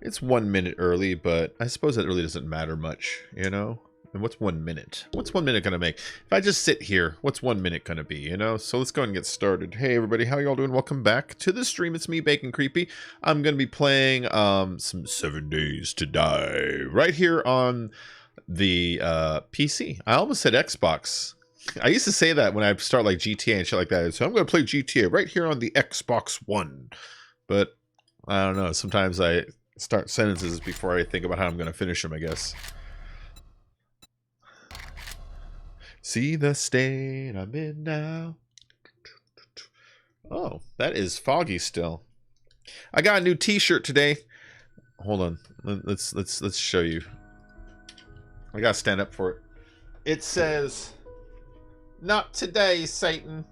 It's 1 minute early, but I suppose that really doesn't matter much, you know? And what's 1 minute? What's 1 minute gonna make? If I just sit here, what's 1 minute gonna be, you know? So let's go ahead and get started. Hey everybody, how y'all doing? Welcome back to the stream. It's me, Bacon Creepy. I'm gonna be playing some 7 Days to Die right here on the PC. I almost said Xbox. I used to say that when I start like GTA and shit like that. So I'm gonna play GTA right here on the Xbox One. But I don't know, sometimes I start sentences before I think about how I'm going to finish them, I guess. See the state I'm in now. Oh, that is foggy still. I got a new t-shirt today. Hold on. Let's show you. I got to stand up for it. It says, "Not today, Satan."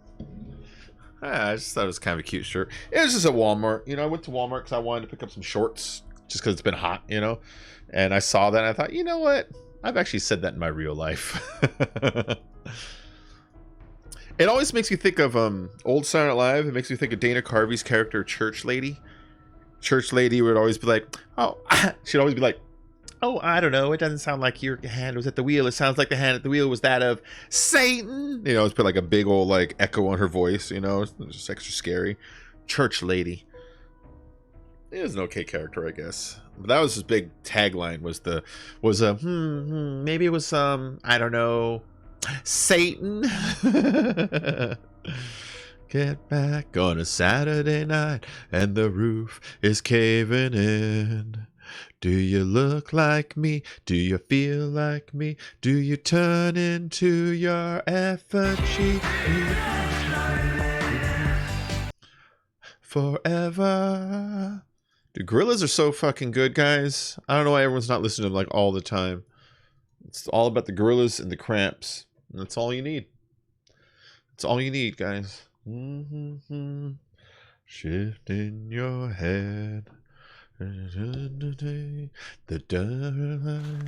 I just thought it was kind of a cute shirt. It was just at Walmart. You know, I went to Walmart because I wanted to pick up some shorts. Just because it's been hot, you know? And I saw that and I thought, you know what? I've actually said that in my real life. It always makes me think of old Saturday Night Live. It makes me think of Dana Carvey's character, Church Lady. Church Lady would always be like, oh, she'd always be like, oh, I don't know. It doesn't sound like your hand was at the wheel. It sounds like the hand at the wheel was that of Satan. You know, it's put like a big old like echo on her voice, you know? It's just extra scary. Church Lady. It was an okay character, I guess. But that was his big tagline. Maybe it was I don't know, Satan. Get back on a Saturday night and the roof is caving in. Do you look like me? Do you feel like me? Do you turn into your effigy? Forever. Dude, gorillas are so fucking good, guys. I don't know why everyone's not listening to them like all the time. It's all about the gorillas and the cramps. And that's all you need. That's all you need, guys. Shift in your head. The dark.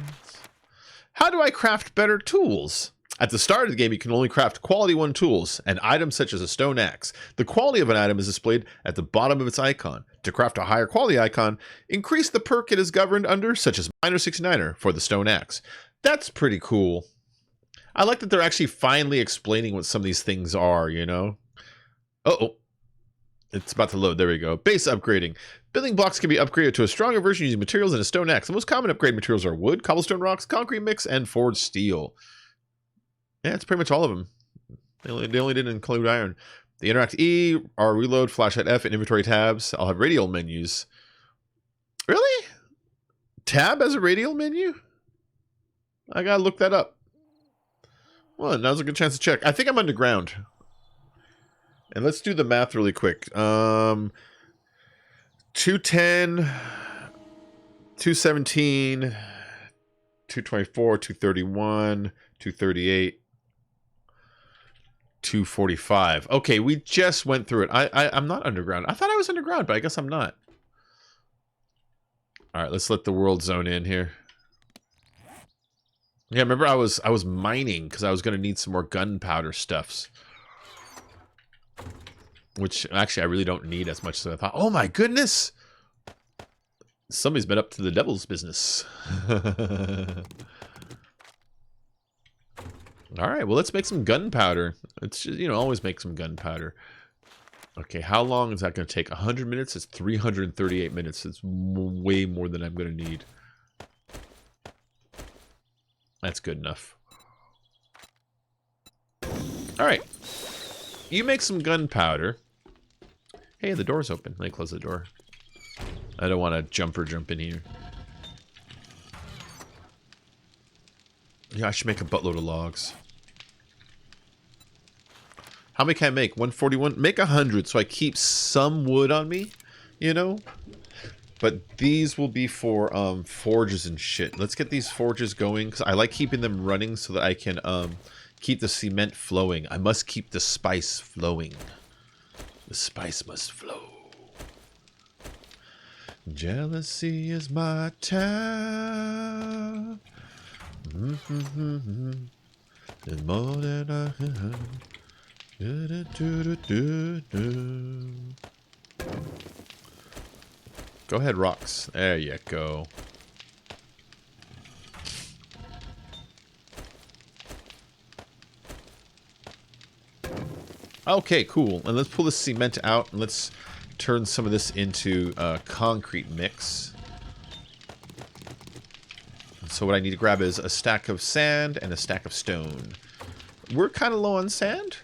How do I craft better tools? At the start of the game, you can only craft quality 1 tools and items such as a stone axe. The quality of an item is displayed at the bottom of its icon. To craft a higher quality icon, increase the perk it is governed under, such as Miner 69er for the stone axe. That's pretty cool. I like that they're actually finally explaining what some of these things are, you know? Uh-oh. It's about to load. There we go. Base upgrading. Building blocks can be upgraded to a stronger version using materials in a stone axe. The most common upgrade materials are wood, cobblestone rocks, concrete mix, and forged steel. Yeah, it's pretty much all of them. They only didn't include iron. The interact E, R reload, flashlight F, and inventory tabs. I'll have radial menus. Really? Tab as a radial menu? I gotta look that up. Well, now's a good chance to check. I think I'm underground. And let's do the math really quick. 210, 217, 224, 231, 238. 245. Okay, we just went through it. I'm not underground. I thought I was underground, but I guess I'm not. All right, let's let the world zone in here. Yeah, remember I was mining because I was going to need some more gunpowder stuffs. Which actually I really don't need as much as I thought. Oh my goodness! Somebody's been up to the devil's business. All right, well, let's make some gunpowder. It's just, you know, always make some gunpowder. Okay, how long is that going to take? 100 minutes? It's 338 minutes. It's way more than I'm going to need. That's good enough. All right. You make some gunpowder. Hey, the door's open. Let me close the door. I don't want to jump in here. Yeah, I should make a buttload of logs. How many can I make? 141? Make 100 so I keep some wood on me, you know? But these will be for forges and shit. Let's get these forges going, because I like keeping them running so that I can keep the cement flowing. I must keep the spice flowing. The spice must flow. Jealousy is my town. It's more than I can. Go ahead, rocks. There you go. Okay, cool. And let's pull this cement out and let's turn some of this into concrete mix. So what I need to grab is a stack of sand and a stack of stone. We're kind of low on sand.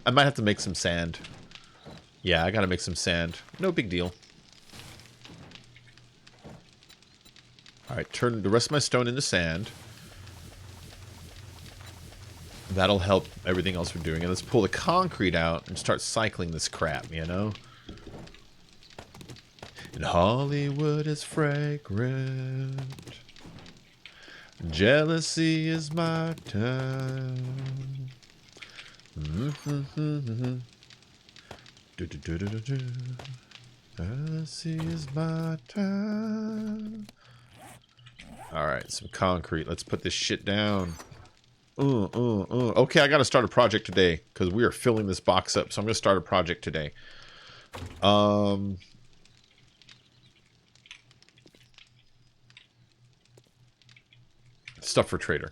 I might have to make some sand. Yeah, I gotta make some sand. No big deal. Alright, turn the rest of my stone into sand. That'll help everything else we're doing. And let's pull the concrete out and start cycling this crap, you know? And Hollywood is fragrant. Jealousy is my time. Jealousy is my time. Alright, some concrete. Let's put this shit down. Okay, I gotta start a project today because we are filling this box up. So I'm gonna start a project today. Stuff for trader.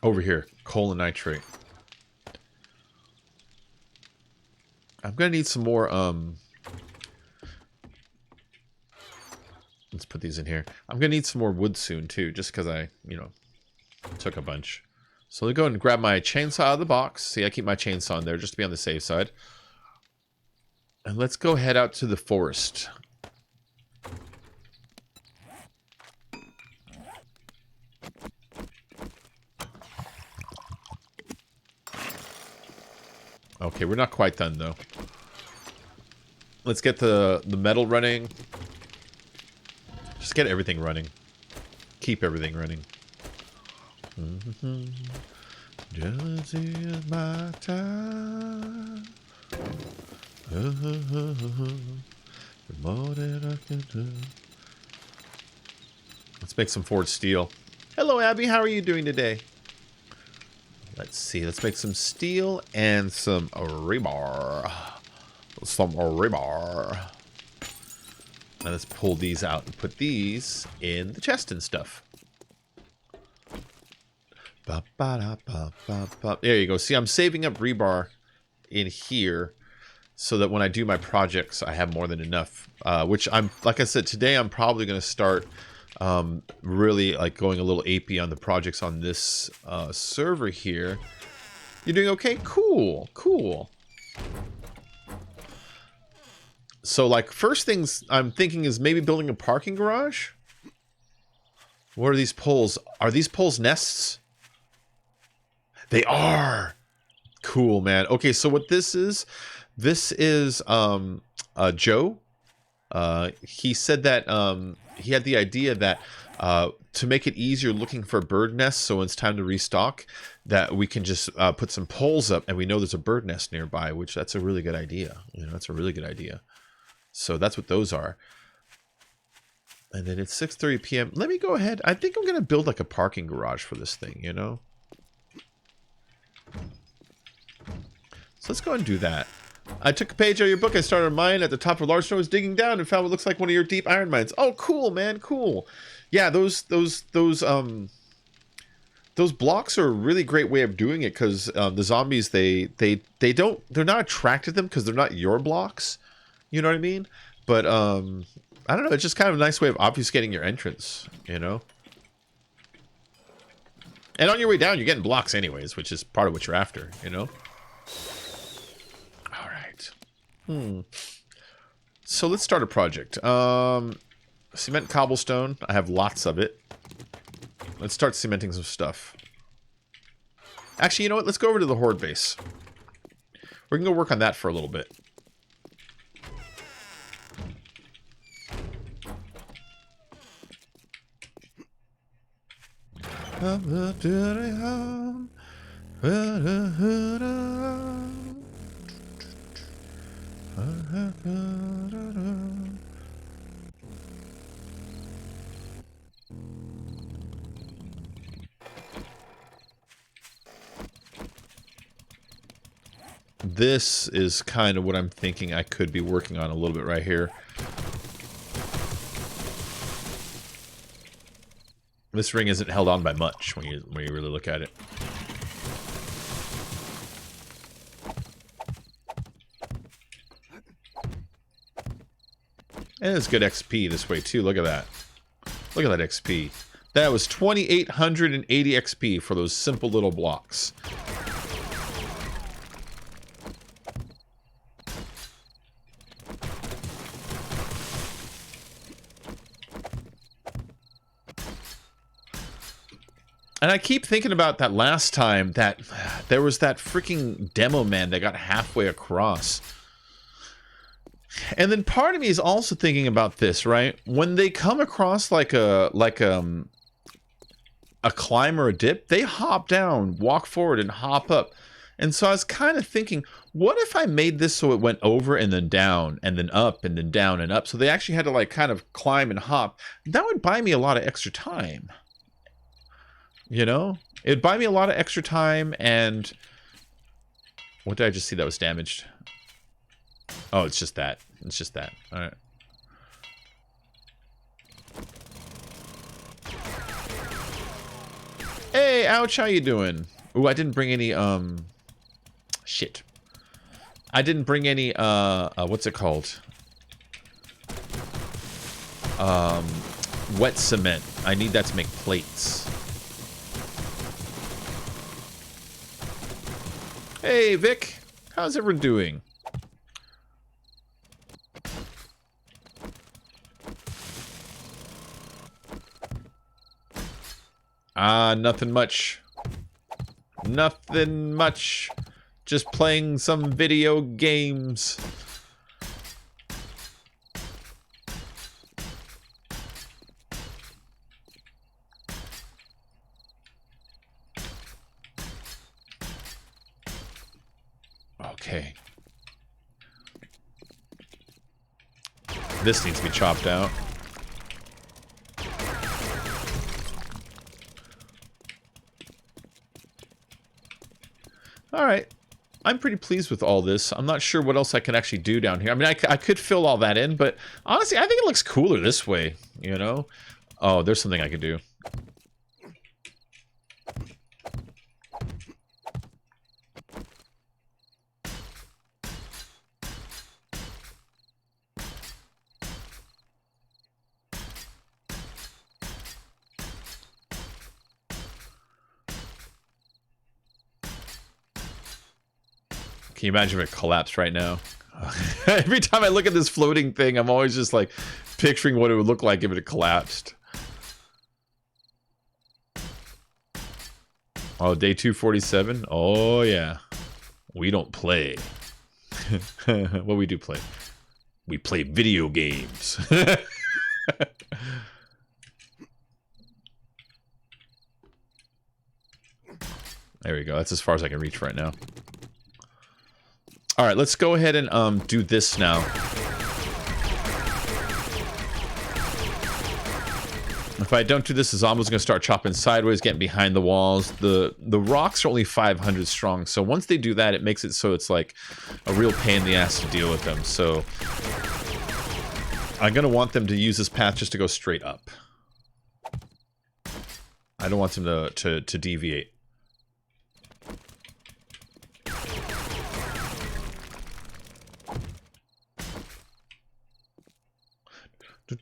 Over here, coal and nitrate. I'm gonna need some more. Let's put these in here. I'm gonna need some more wood soon too, just because I, took a bunch. So let me go and grab my chainsaw out of the box. See, I keep my chainsaw in there just to be on the safe side. And let's go head out to the forest. Okay, we're not quite done though. Let's get the metal running. Just get everything running. Keep everything running. Jealousy is my time. More than I can do. Let's make some forged steel. Hello, Abby. How are you doing today? Let's see. Let's make some steel and some rebar. Some rebar. And let's pull these out and put these in the chest and stuff. There you go. See, I'm saving up rebar in here so that when I do my projects, I have more than enough. Which I'm, like I said, today I'm probably going to start really like going a little AP on the projects on this server here. You're doing okay? Cool. Cool. So, like, first things I'm thinking is maybe building a parking garage. What are these poles? Are these poles nests? They are. Cool, man. Okay, so what this is Joe. He said that he had the idea that to make it easier looking for bird nests, so when it's time to restock, that we can just put some poles up and we know there's a bird nest nearby, which that's a really good idea. That's a really good idea. So that's what those are. And then it's 6:30 p.m. Let me go ahead. I think I'm going to build like a parking garage for this thing, So let's go and do that. I took a page out of your book. I started a mine at the top of a large stone. I was digging down and found what looks like one of your deep iron mines. Oh, cool, man. Cool. Yeah, those blocks are a really great way of doing it because the zombies, they're not attracted to them because they're not your blocks. You know what I mean? But, I don't know. It's just kind of a nice way of obfuscating your entrance, And on your way down, you're getting blocks anyways, which is part of what you're after, All right. So let's start a project. Cement cobblestone. I have lots of it. Let's start cementing some stuff. Actually, you know what? Let's go over to the horde base. We're going to go work on that for a little bit. This is kind of what I'm thinking I could be working on a little bit right here. This ring isn't held on by much when you really look at it. And it's good XP this way too. Look at that. Look at that XP. That was 2,880 XP for those simple little blocks. And I keep thinking about that last time that there was that freaking demo man that got halfway across. And then part of me is also thinking about this, right? When they come across like a climb or a dip, they hop down, walk forward, and hop up. And so I was kind of thinking, what if I made this so it went over and then down and then up and then down and up? So they actually had to like kind of climb and hop. That would buy me a lot of extra time. You know? It'd buy me a lot of extra time and... What did I just see that was damaged? Oh, it's just that. It's just that. Alright. Hey, ouch, how you doing? Ooh, I didn't bring any, shit. I didn't bring any, what's it called? Wet cement. I need that to make plates. Hey, Vic. How's everyone doing? Nothing much. Nothing much. Just playing some video games. Okay. This needs to be chopped out. Alright. I'm pretty pleased with all this. I'm not sure what else I can actually do down here. I mean, I could fill all that in, but honestly, I think it looks cooler this way, you know? Oh, there's something I could do. Can you imagine if it collapsed right now? Every time I look at this floating thing, I'm always just like picturing what it would look like if it had collapsed. Oh, day 247? Oh, yeah. We don't play. Well, we do play. We play video games. There we go. That's as far as I can reach right now. All right, let's go ahead and do this now. If I don't do this, the zombies are going to start chopping sideways, getting behind the walls. The rocks are only 500 strong, so once they do that, it makes it so it's like a real pain in the ass to deal with them. So I'm going to want them to use this path just to go straight up. I don't want them to deviate. Yeah,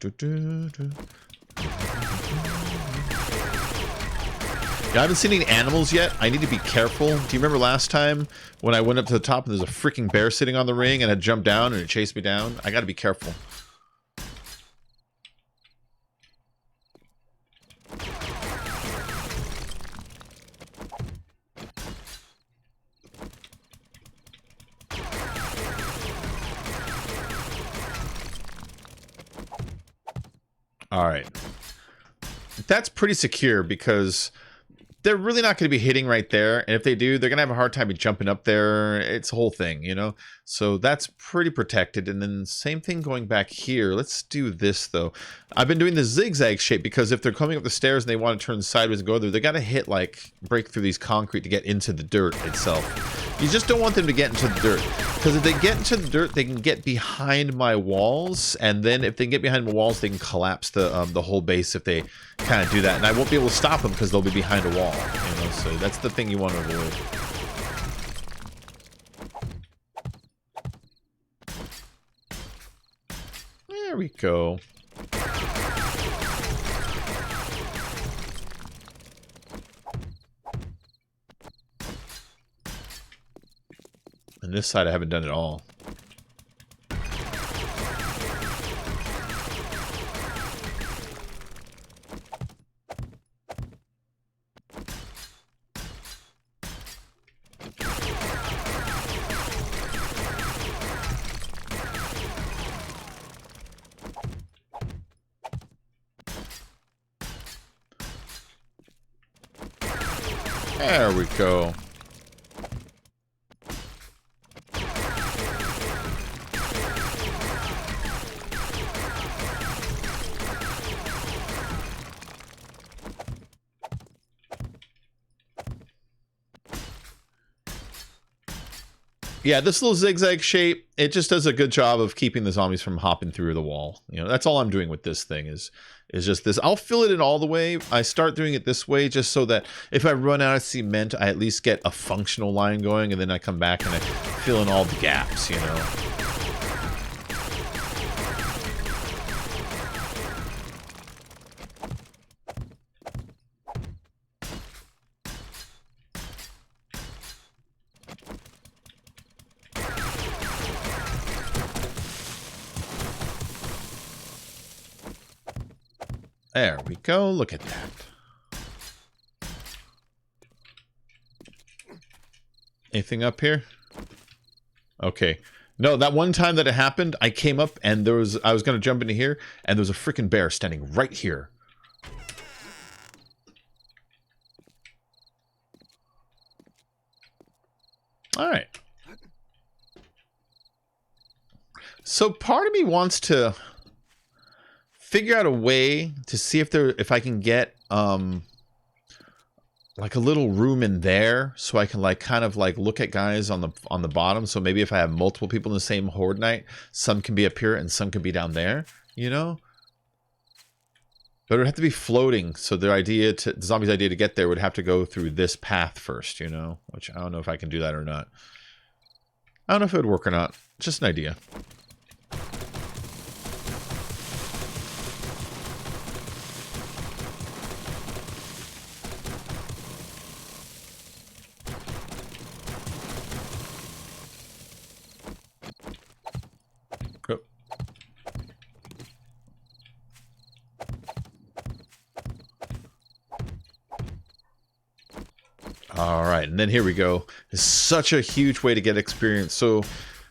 I haven't seen any animals yet. I need to be careful. Do you remember last time when I went up to the top and there's a freaking bear sitting on the ring and I jumped down and it chased me down? I gotta be careful. All right. That's pretty secure because they're really not going to be hitting right there. And if they do, they're going to have a hard time jumping up there. It's a whole thing, you know? So that's pretty protected. And then same thing going back here. Let's do this, though. I've been doing the zigzag shape because if they're coming up the stairs and they want to turn sideways and go there, they got to hit, like, break through these concrete to get into the dirt itself. You just don't want them to get into the dirt. Because if they get into the dirt, they can get behind my walls. And then if they get behind my walls, they can collapse the whole base if they kind of do that. And I won't be able to stop them because they'll be behind a wall. You know, so that's the thing you want to avoid. There we go. And this side I haven't done at all. There we go. Yeah, this little zigzag shape, it just does a good job of keeping the zombies from hopping through the wall. You know, that's all I'm doing with this thing is just this. I'll fill it in all the way. I start doing it this way just so that if I run out of cement, I at least get a functional line going, and then I come back and I fill in all the gaps, you know. There we go. Look at that. Anything up here? Okay. No, that one time that it happened, I came up and I was going to jump into here and there was a freaking bear standing right here. All right. So part of me wants to figure out a way to see if I can get like a little room in there so I can like kind of like look at guys on the bottom. So maybe if I have multiple people in the same horde night, some can be up here and some can be down there, you know? But it would have to be floating, so the zombie's idea to get there would have to go through this path first, you know? Which I don't know if I can do that or not. I don't know if it would work or not. Just an idea. All right, and then here we go. It's such a huge way to get experience. So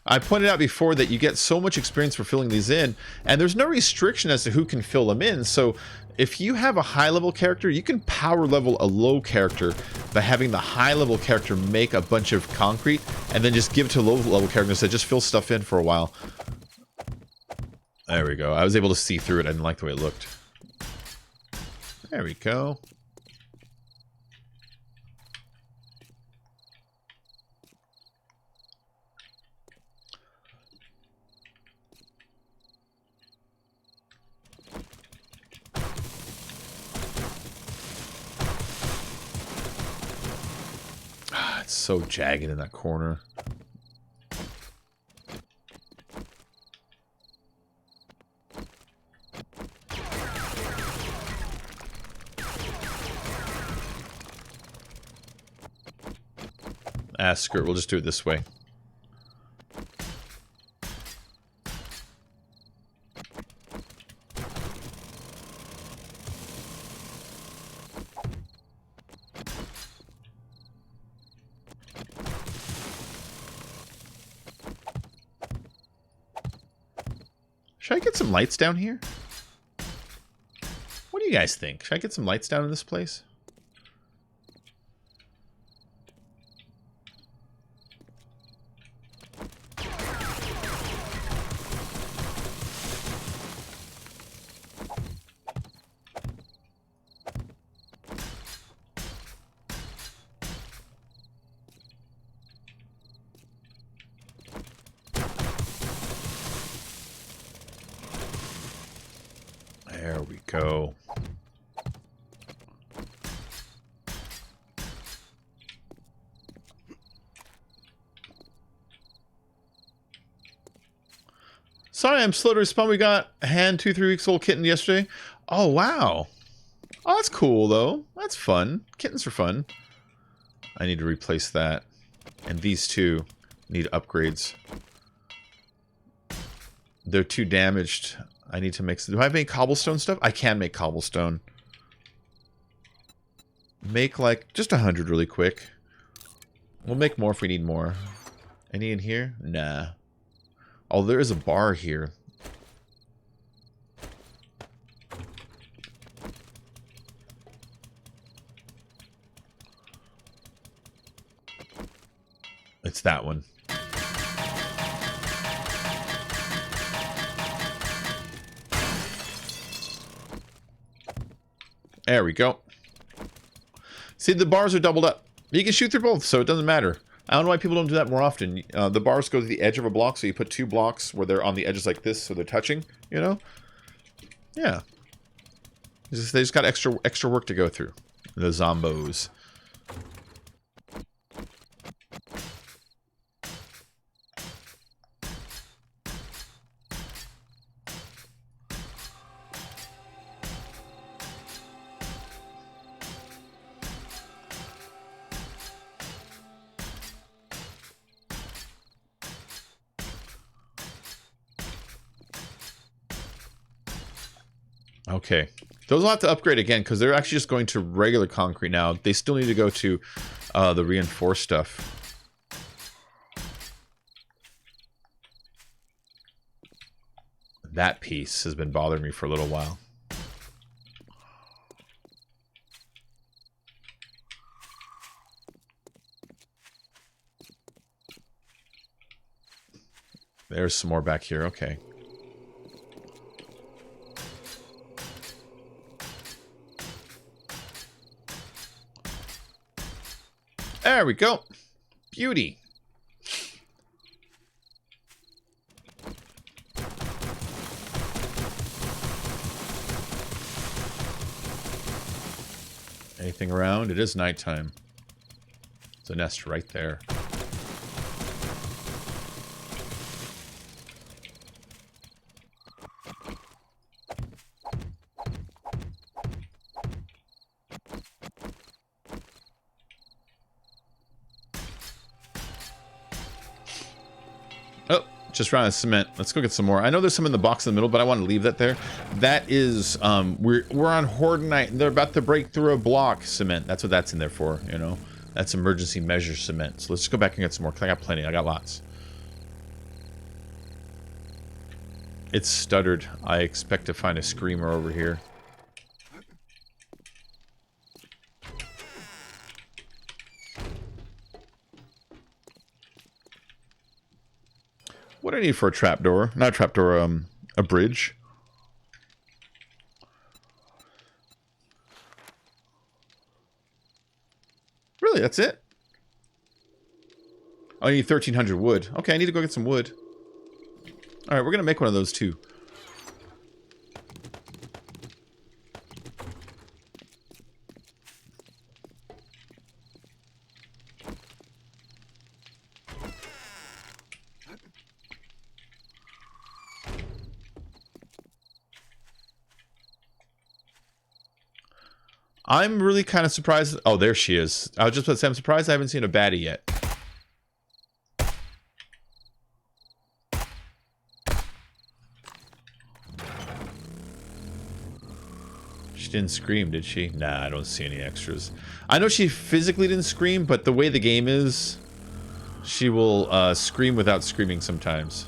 I pointed out before that you get so much experience for filling these in, and there's no restriction as to who can fill them in. So if you have a high-level character, you can power level a low character by having the high-level character make a bunch of concrete and then just give it to a low-level character and say, just fill stuff in for a while. There we go. I was able to see through it. I didn't like the way it looked. There we go. It's so jagged in that corner. Ah, screw it. We'll just do it this way. Should I get some lights down here? What do you guys think? Should I get some lights down in this place? go. Sorry, I'm slow to respond. We got a hand 2-3 weeks old kitten yesterday. Oh, wow. Oh, that's cool, though. That's fun. Kittens are fun. I need to replace that. And these two need upgrades. They're too damaged. I need to make some... Do I make cobblestone stuff? I can make cobblestone. Make, like, just 100 really quick. We'll make more if we need more. Any in here? Nah. Oh, there is a bar here. It's that one. There we go. See, the bars are doubled up. You can shoot through both, so it doesn't matter. I don't know why people don't do that more often. The bars go to the edge of a block, so you put 2 blocks where they're on the edges like this, so they're touching, you know? Yeah. They just got extra work to go through. The zombos. Okay. Those will have to upgrade again, because they're actually just going to regular concrete now. They still need to go to the reinforced stuff. That piece has been bothering me for a little while. There's some more back here. Okay. There we go. Beauty. Anything around? It is nighttime. There's a nest right there. Just ran out of cement. Let's go get some more. I know there's some in the box in the middle, but I want to leave that there. That is, we're on Horde Night, and they're about to break through a block cement. That's what that's in there for, you know? That's emergency measure cement. So let's just go back and get some more, because I got plenty. I got lots. It's stuttered. I expect to find a screamer over here. What do I need for a trapdoor? Not a trapdoor, a bridge. Really, that's it? Oh, I need 1,300 wood. Okay, I need to go get some wood. Alright, we're gonna make one of those too. I'm really kind of surprised. Oh, there she is. I was just about to say, I'm surprised I haven't seen a baddie yet. She didn't scream, did she? Nah, I don't see any extras. I know she physically didn't scream, but the way the game is, she will scream without screaming sometimes.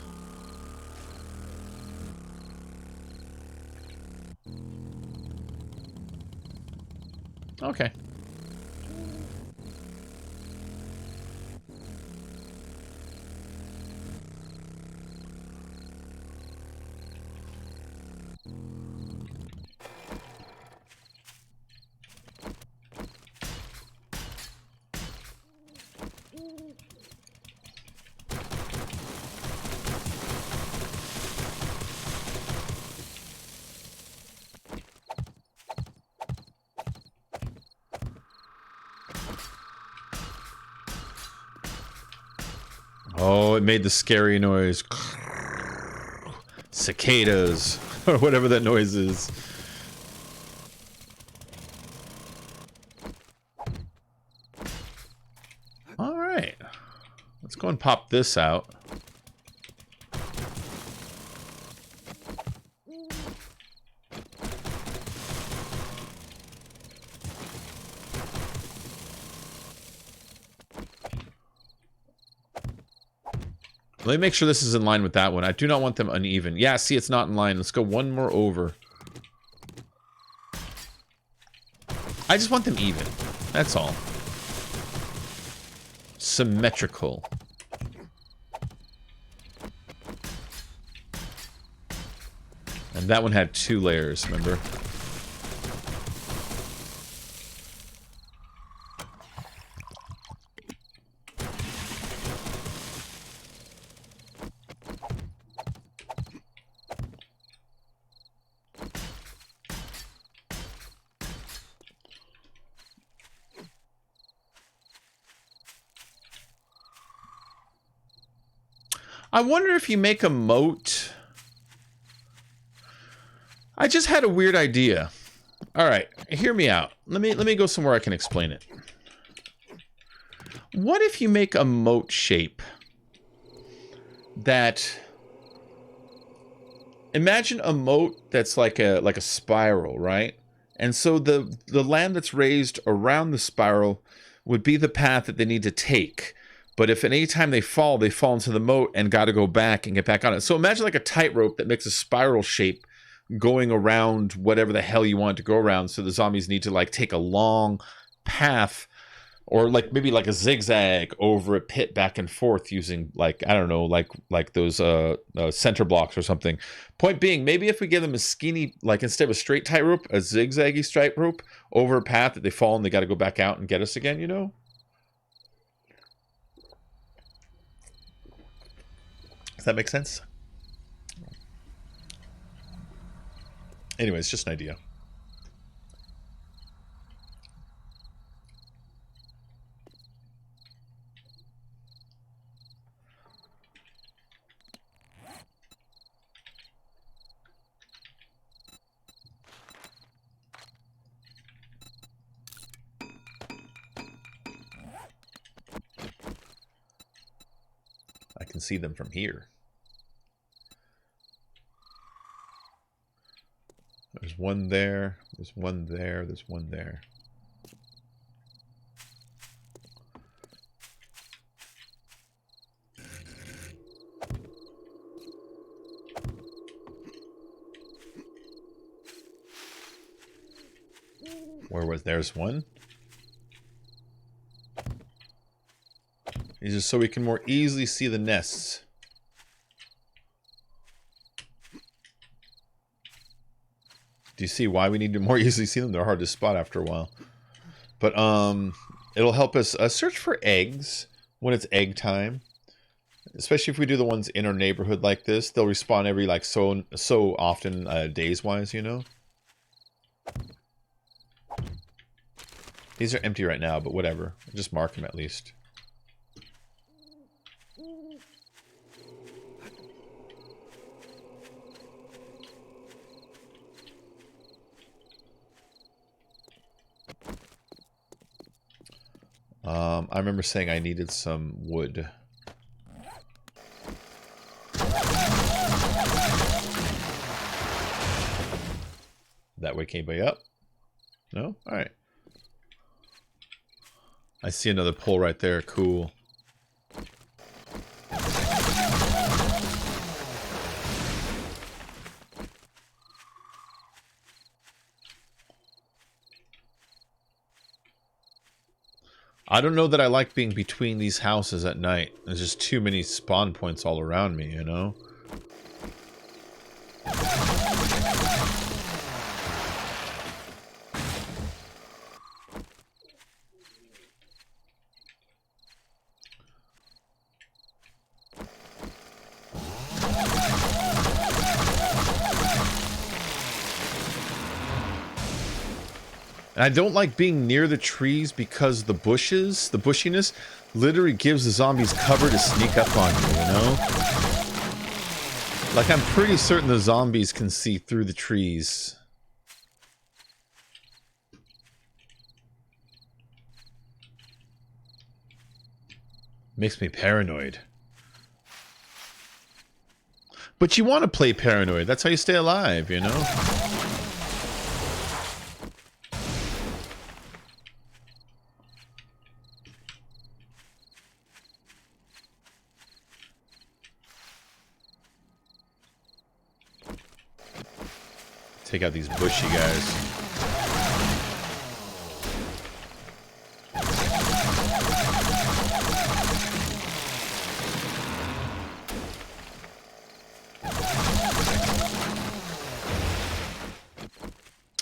Okay. Oh, it made the scary noise. Cicadas, or whatever that noise is. Alright. Let's go and pop this out. Let me make sure this is in line with that one. I do not want them uneven. Yeah, see, it's not in line. Let's go one more over. I just want them even. That's all. Symmetrical. And that one had 2 layers, remember? I wonder if you make a moat. I just had a weird idea. All right, hear me out. Let me go somewhere I can explain it. What if you make a moat shape that, imagine a moat that's like a spiral, right? And so the land that's raised around the spiral would be the path that they need to take. But if at any time they fall into the moat and got to go back and get back on it. So imagine like a tightrope that makes a spiral shape going around whatever the hell you want it to go around. So the zombies need to like take a long path, or like maybe like a zigzag over a pit back and forth using like, I don't know, like those center blocks or something. Point being, maybe if we give them a skinny, like instead of a straight tightrope, a zigzaggy stripe rope over a path that they fall and they got to go back out and get us again, you know? Does that make sense? Anyways, just an idea. I can see them from here. There's one there, there's one there, there's one there. There's one. These are so we can more easily see the nests. Do you see why we need to more easily see them? They're hard to spot after a while. But it'll help us search for eggs when it's egg time. Especially if we do the ones in our neighborhood like this. They'll respawn every like so often days-wise, you know? These are empty right now, but whatever. Just mark them at least. I remember saying I needed some wood. That wake anybody up? No? Alright. I see another pole right there. Cool. I don't know that I like being between these houses at night. There's just too many spawn points all around me, you know? And I don't like being near the trees because the bushes, the bushiness, literally gives the zombies cover to sneak up on you, you know? Like, I'm pretty certain the zombies can see through the trees. Makes me paranoid. But you want to play paranoid. That's how you stay alive, you know? Take out these bushy guys.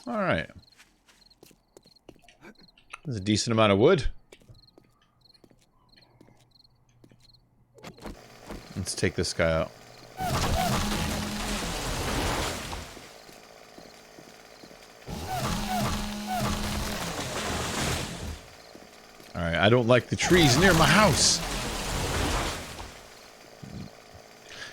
All right. There's a decent amount of wood. Let's take this guy out. Alright, I don't like the trees near my house.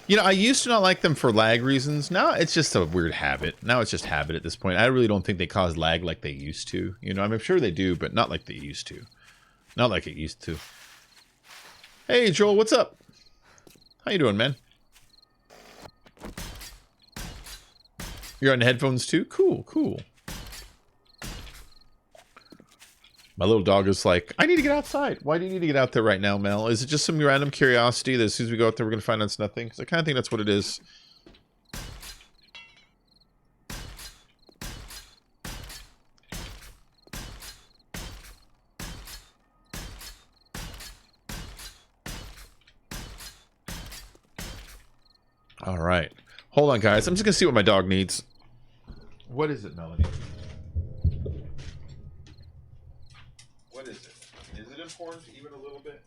You know, I used to not like them for lag reasons. Now it's just a weird habit. Now it's just habit at this point. I really don't think they cause lag like they used to. You know, I'm sure they do, but not like they used to. Not like it used to. Hey, Joel, what's up? How you doing, man? You're on headphones too? Cool, cool. My little dog is like, I need to get outside. Why do you need to get out there right now, Mel? Is it just some random curiosity that as soon as we go out there, we're going to find out it's nothing? Because I kind of think that's what it is. All right. Hold on, guys. I'm just going to see what my dog needs. What is it, Melanie? What is it? Is it important even a little bit?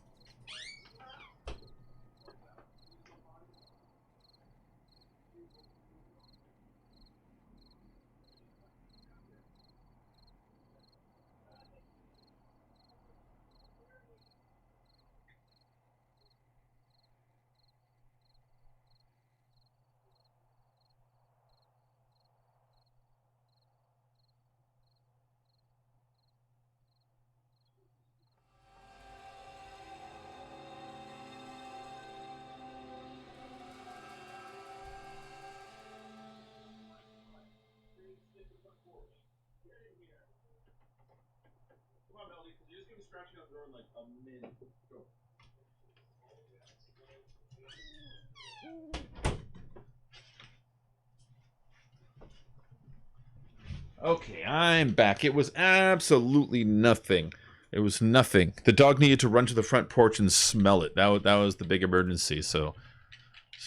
Okay, I'm back. It was absolutely nothing. It was nothing. The dog needed to run to the front porch and smell it. That was the big emergency. So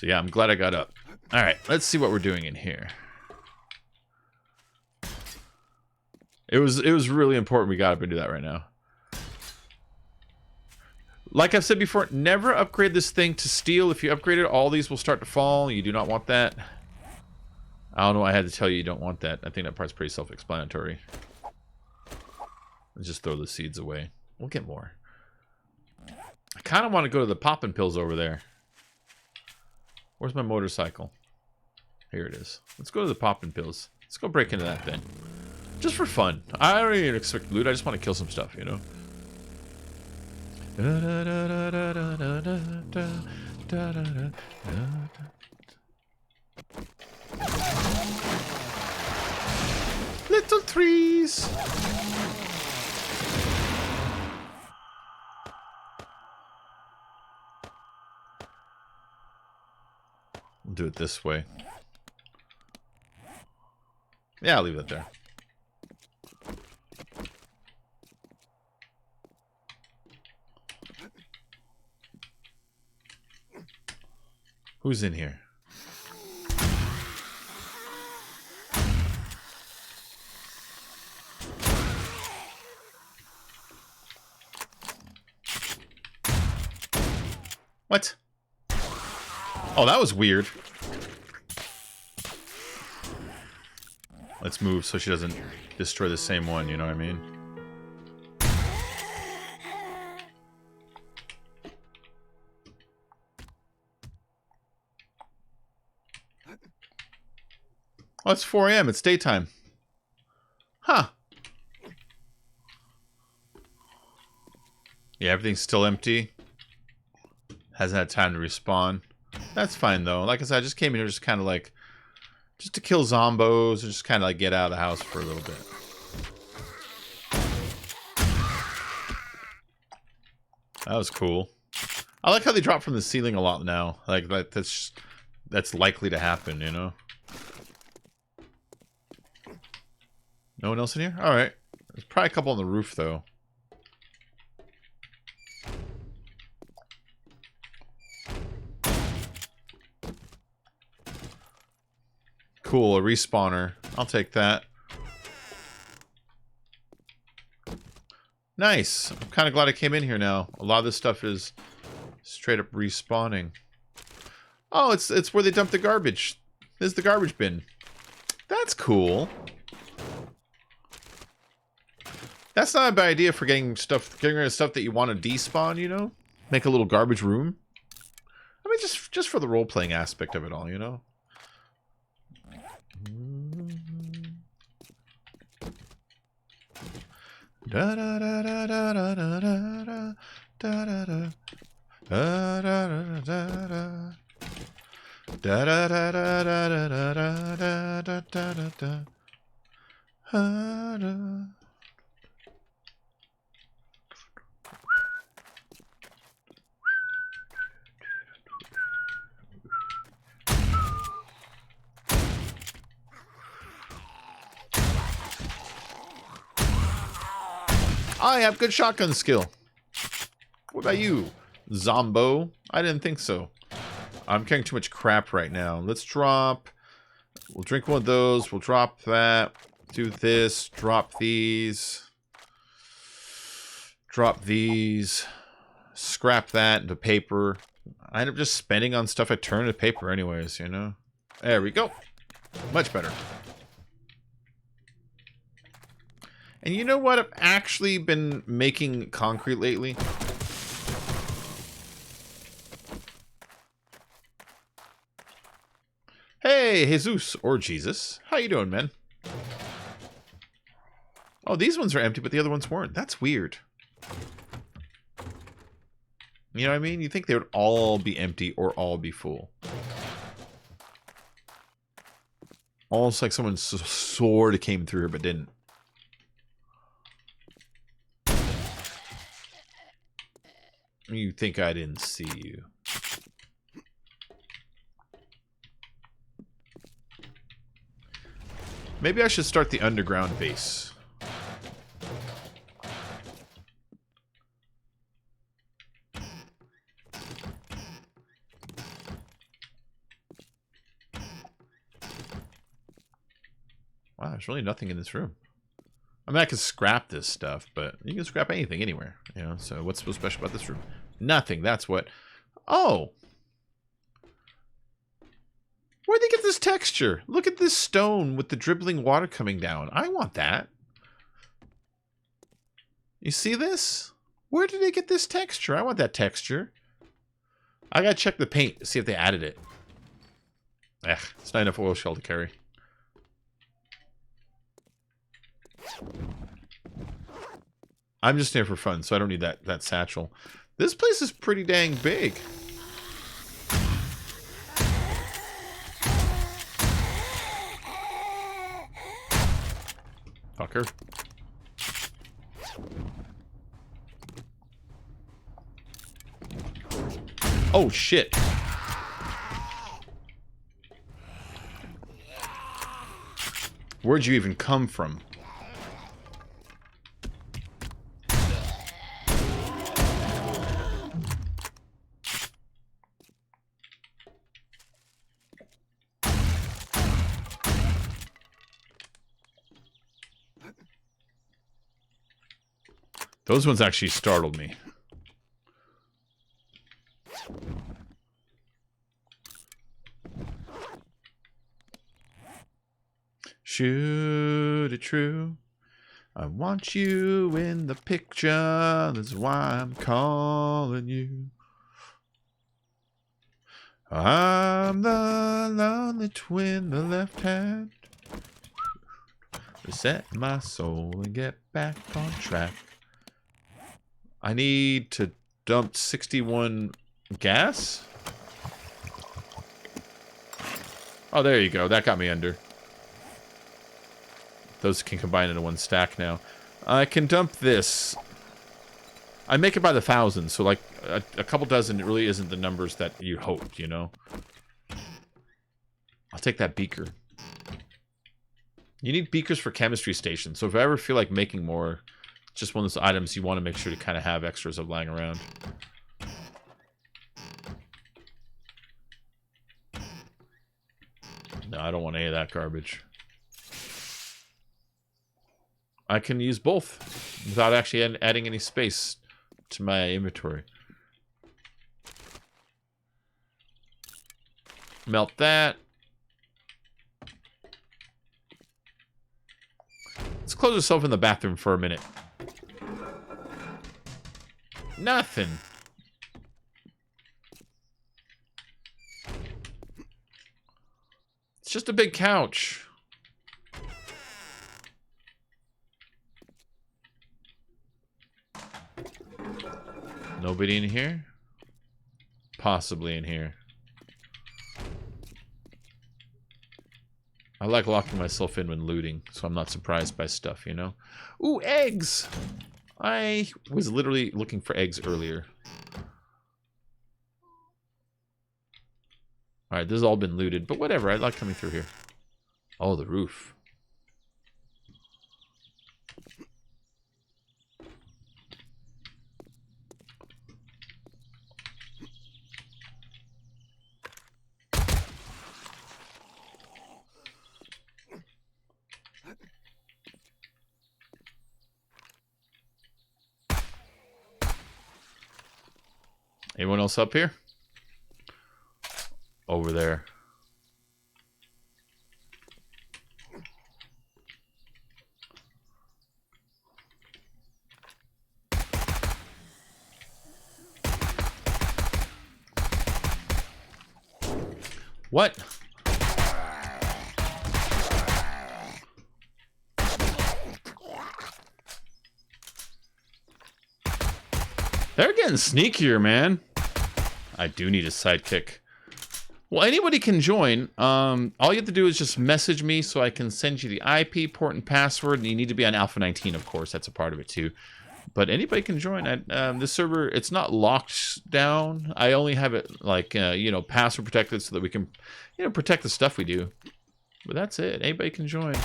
yeah, I'm glad I got up. All right, let's see what we're doing in here. It was really important we got up and do that right now. Like I've said before, never upgrade this thing to steel. If you upgrade it, all these will start to fall. You do not want that. I don't know why I had to tell you don't want that. I think that part's pretty self-explanatory. Let's just throw the seeds away. We'll get more. I kind of want to go to the poppin' pills over there. Where's my motorcycle? Here it is. Let's go to the poppin' pills. Let's go break into that thing. Just for fun. I don't even expect loot. I just want to kill some stuff, you know? Little trees. We'll do it this way. Yeah, I'll leave that there. Who's in here? What? Oh, that was weird. Let's move so she doesn't destroy the same one, you know what I mean? Oh, it's 4 a.m. It's daytime. Huh. Yeah, everything's still empty. Hasn't had time to respawn. That's fine, though. Like I said, I just came in here just kind of like... just to kill zombos, or just kind of like get out of the house for a little bit. That was cool. I like how they drop from the ceiling a lot now. Like that's likely to happen, you know? No one else in here? Alright. There's probably a couple on the roof, though. Cool, a respawner. I'll take that. Nice. I'm kind of glad I came in here now. A lot of this stuff is straight up respawning. Oh, it's where they dump the garbage. This is the garbage bin. That's cool. That's not a bad idea for getting rid of stuff that you want to despawn, you know? Make a little garbage room. I mean, just for the role-playing aspect of it all, you know? Da da da da da da da da da da da da da da da da. I have good shotgun skill. What about you, Zombo? I didn't think so. I'm carrying too much crap right now. Let's drop... we'll drink one of those. We'll drop that. Do this. Drop these. Drop these. Scrap that into paper. I end up just spending on stuff I turn into paper anyways, you know? There we go. Much better. And you know what? I've actually been making concrete lately. Hey, Jesus, or Jesus. How you doing, man? Oh, these ones are empty, but the other ones weren't. That's weird. You know what I mean? You think they would all be empty or all be full. Almost like someone sort of came through here, but didn't. You think I didn't see you. Maybe I should start the underground base. Wow, there's really nothing in this room. I mean, I could scrap this stuff, but you can scrap anything anywhere, you know? So what's so special about this room? Nothing. That's what... oh! Where'd they get this texture? Look at this stone with the dribbling water coming down. I want that. You see this? Where did they get this texture? I want that texture. I gotta check the paint to see if they added it. Ugh, it's not enough oil shell to carry. I'm just here for fun, so I don't need that satchel. This place is pretty dang big. Fucker. Oh, shit. Where'd you even come from? Those ones actually startled me. Shoot it true. I want you in the picture. That's why I'm calling you. I'm the lonely twin, the left hand. Reset my soul and get back on track. I need to dump 61 gas? Oh, there you go. That got me under. Those can combine into one stack now. I can dump this. I make it by the thousands, so like a couple dozen, it really isn't the numbers that you hoped, you know? I'll take that beaker. You need beakers for chemistry stations, so if I ever feel like making more, just one of those items you want to make sure to kind of have extras of lying around. No, I don't want any of that garbage. I can use both without actually adding any space to my inventory. Melt that. Let's close ourselves in the bathroom for a minute. Nothing. It's just a big couch. Nobody in here? Possibly in here. I like locking myself in when looting, so I'm not surprised by stuff, you know? Ooh, eggs! I was literally looking for eggs earlier. Alright, this has all been looted, but whatever, I like coming through here. Oh, the roof. Anyone else up here? Over there. What? They're getting sneakier, man. I do need a sidekick. Well, anybody can join. All you have to do is just message me so I can send you the IP, port, and password. And you need to be on Alpha 19, of course. That's a part of it, too. But anybody can join. This server, it's not locked down. I only have it, like, you know, password protected so that we can, you know, protect the stuff we do. But that's it. Anybody can join.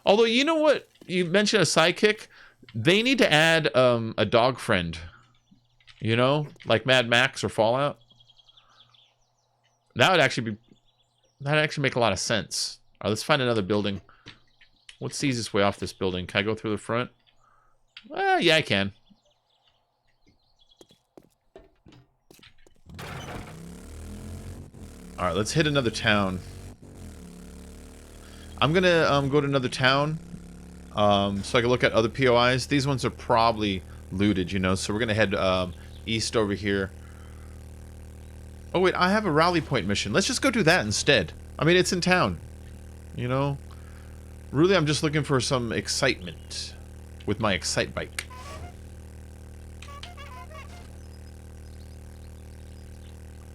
Although, you know what? You mentioned a sidekick. They need to add a dog friend. You know? Like Mad Max or Fallout. That would actually be... That'd actually make a lot of sense. All right, let's find another building. What's the easiest way off this building? Can I go through the front? Yeah, I can. All right, let's hit another town. I'm gonna go to another town so I can look at other POIs. These ones are probably looted, you know, so we're gonna head east over here. Oh wait, I have a rally point mission. Let's just go do that instead. I mean, it's in town, you know. Really, I'm just looking for some excitement with my Excite bike.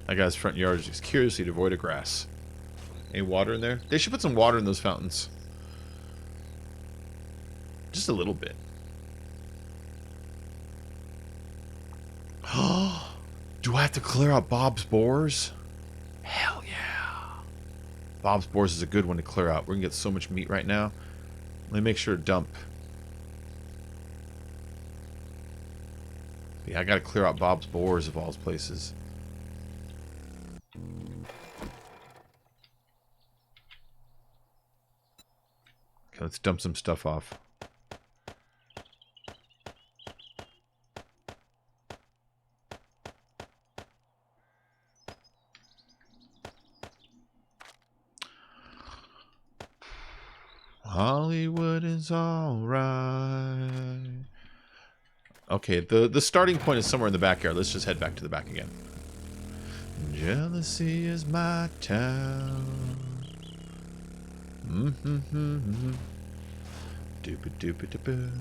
That guy's front yard is curiously devoid of grass. Any water in there? They should put some water in those fountains. Just a little bit. Do I have to clear out Bob's boars? Hell yeah. Bob's boars is a good one to clear out. We're gonna get so much meat right now. Let me make sure to dump. Yeah, I gotta clear out Bob's boars of all places. Okay, let's dump some stuff off. Hollywood is alright. Okay, the starting point is somewhere in the backyard. Let's just head back to the back again. Jealousy is my town. Doopy doopy doopy.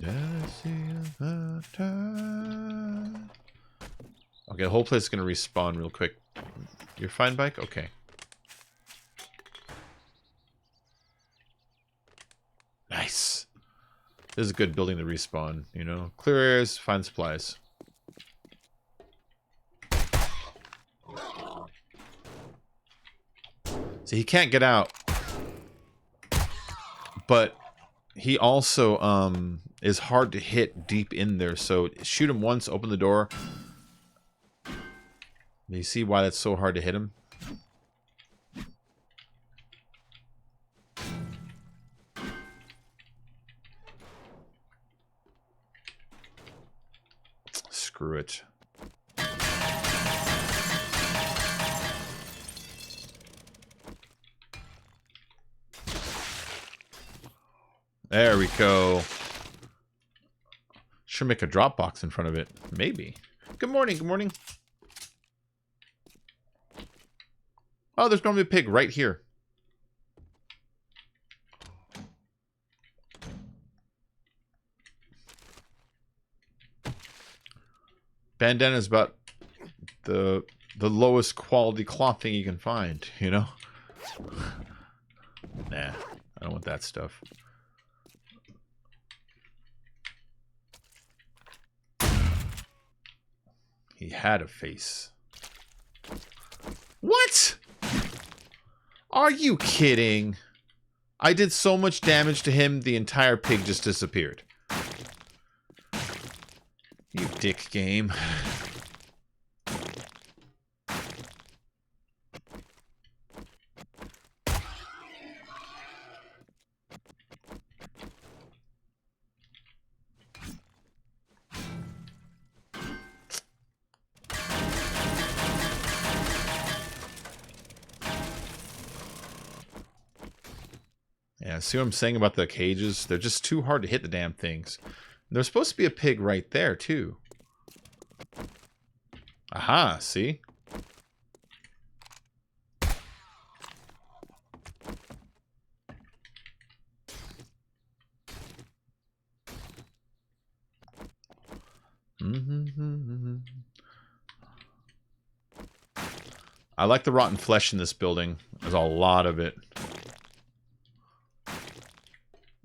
Jealousy is my town. Okay, the whole place is gonna respawn real quick. You're fine, bike? Okay. Nice. This is a good building to respawn, you know? Clear areas, find supplies. So he can't get out. But he also is hard to hit deep in there. So shoot him once, open the door. You see why that's so hard to hit him? Screw it. There we go. Should make a drop box in front of it. Maybe. Good morning, good morning. Oh, there's normally a pig right here. Bandana is about the lowest quality clothing you can find, you know? Nah, I don't want that stuff. He had a face. What? Are you kidding? I did so much damage to him, the entire pig just disappeared. You dick game. Yeah, see what I'm saying about the cages? They're just too hard to hit the damn things. There's supposed to be a pig right there, too. Aha, see? I like the rotten flesh in this building. There's a lot of it.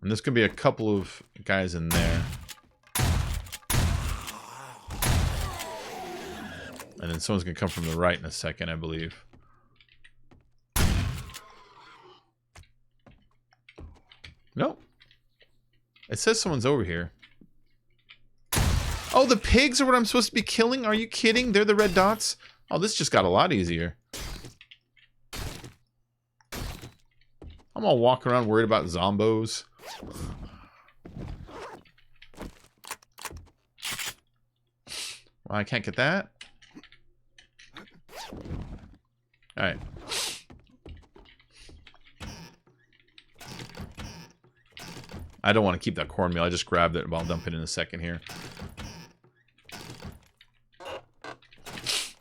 And there's going to be a couple of guys in there. And then someone's going to come from the right in a second, I believe. Nope. It says someone's over here. Oh, the pigs are what I'm supposed to be killing? Are you kidding? They're the red dots? Oh, this just got a lot easier. I'm all walking around worried about zombos. Well, I can't get that. Alright. I don't want to keep that cornmeal. I just grabbed it, but I'll dump it in a second here.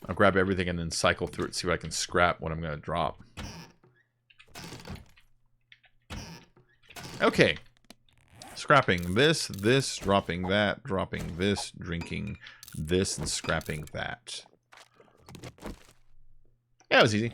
I'll grab everything and then cycle through it, see what I can scrap, what I'm going to drop. Okay. Scrapping this, dropping that, dropping this, drinking this, and scrapping that. Yeah, it was easy.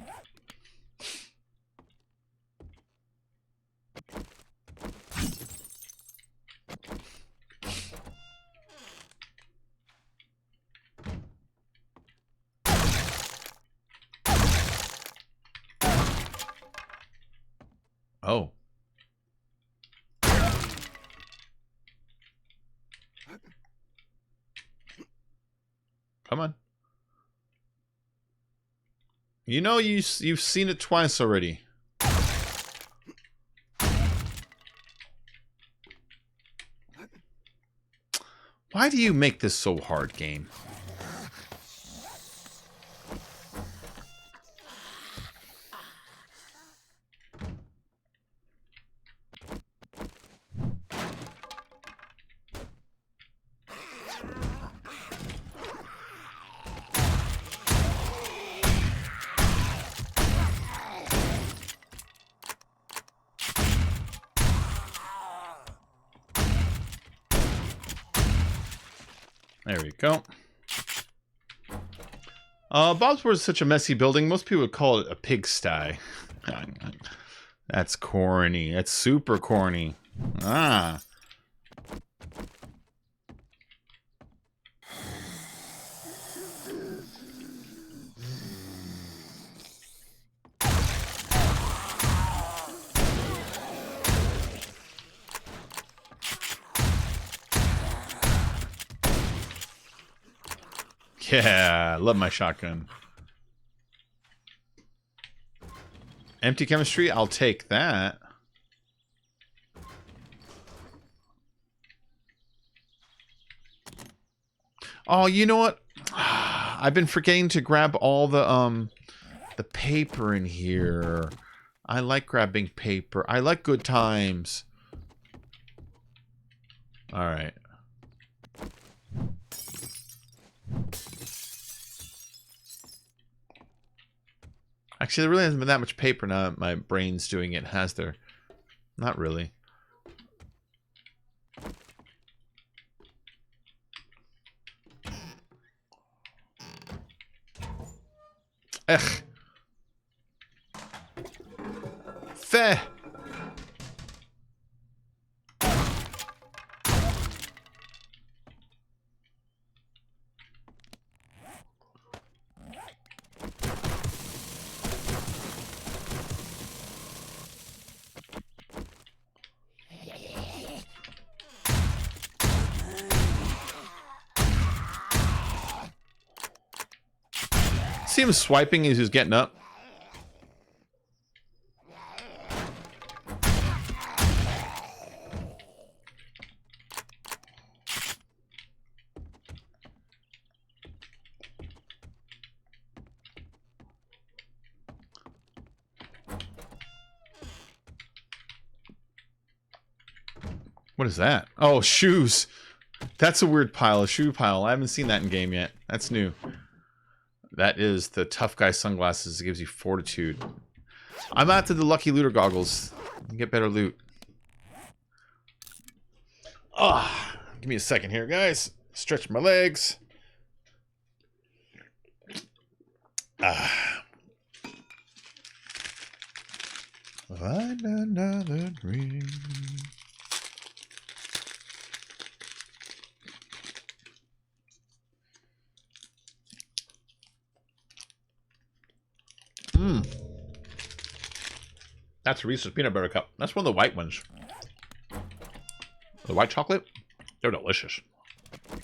Oh. Come on. You know you've seen it twice already. Why do you make this so hard, game? There we go. Bobsport is such a messy building. Most people would call it a pigsty. That's corny. That's super corny. Ah. Yeah, I love my shotgun. Empty chemistry, I'll take that. Oh, you know what? I've been forgetting to grab all the paper in here. I like grabbing paper. I like good times. All right. Actually, there really hasn't been that much paper now that my brain's doing it, has there? Not really. Ugh. Fair. See him swiping as he's getting up. What is that? Oh, shoes. That's a weird pile, a shoe pile. I haven't seen that in game yet. That's new. That is the tough guy sunglasses. It gives you fortitude. I'm after the lucky looter goggles. You get better loot. Ah, give me a second here, guys. Stretch my legs. Ah. Find another dream. That's Reese's peanut butter cup. That's one of the white ones. The white chocolate? They're delicious. Is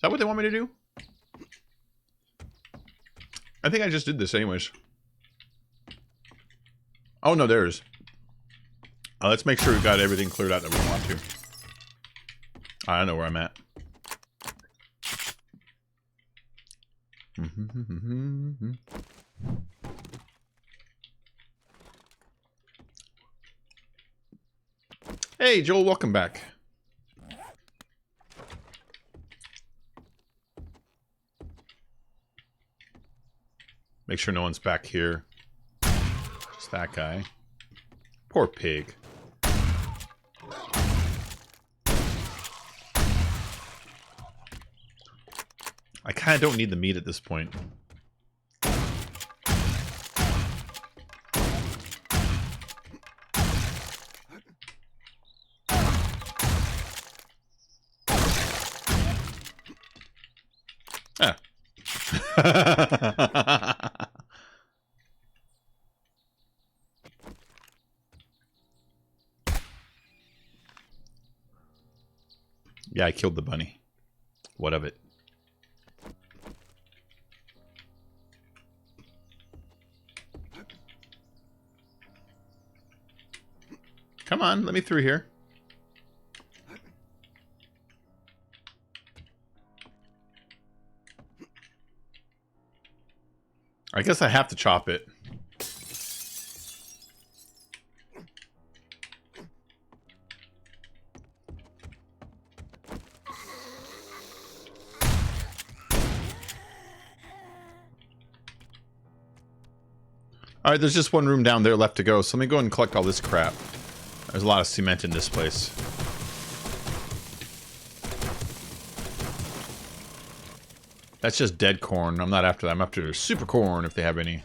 that what they want me to do? I think I just did this anyways. Oh, no, there is. Let's make sure we've got everything cleared out that we want to. I know where I'm at. Hey, Joel, welcome back. Make sure no one's back here. Just that guy. Poor pig. I kind of don't need the meat at this point. Ah. Yeah, I killed the bunny. What of it? Come on, let me through here. I guess I have to chop it. All right, there's just one room down there left to go, so let me go and collect all this crap. There's a lot of cement in this place. That's just dead corn. I'm not after that. I'm after super corn, if they have any.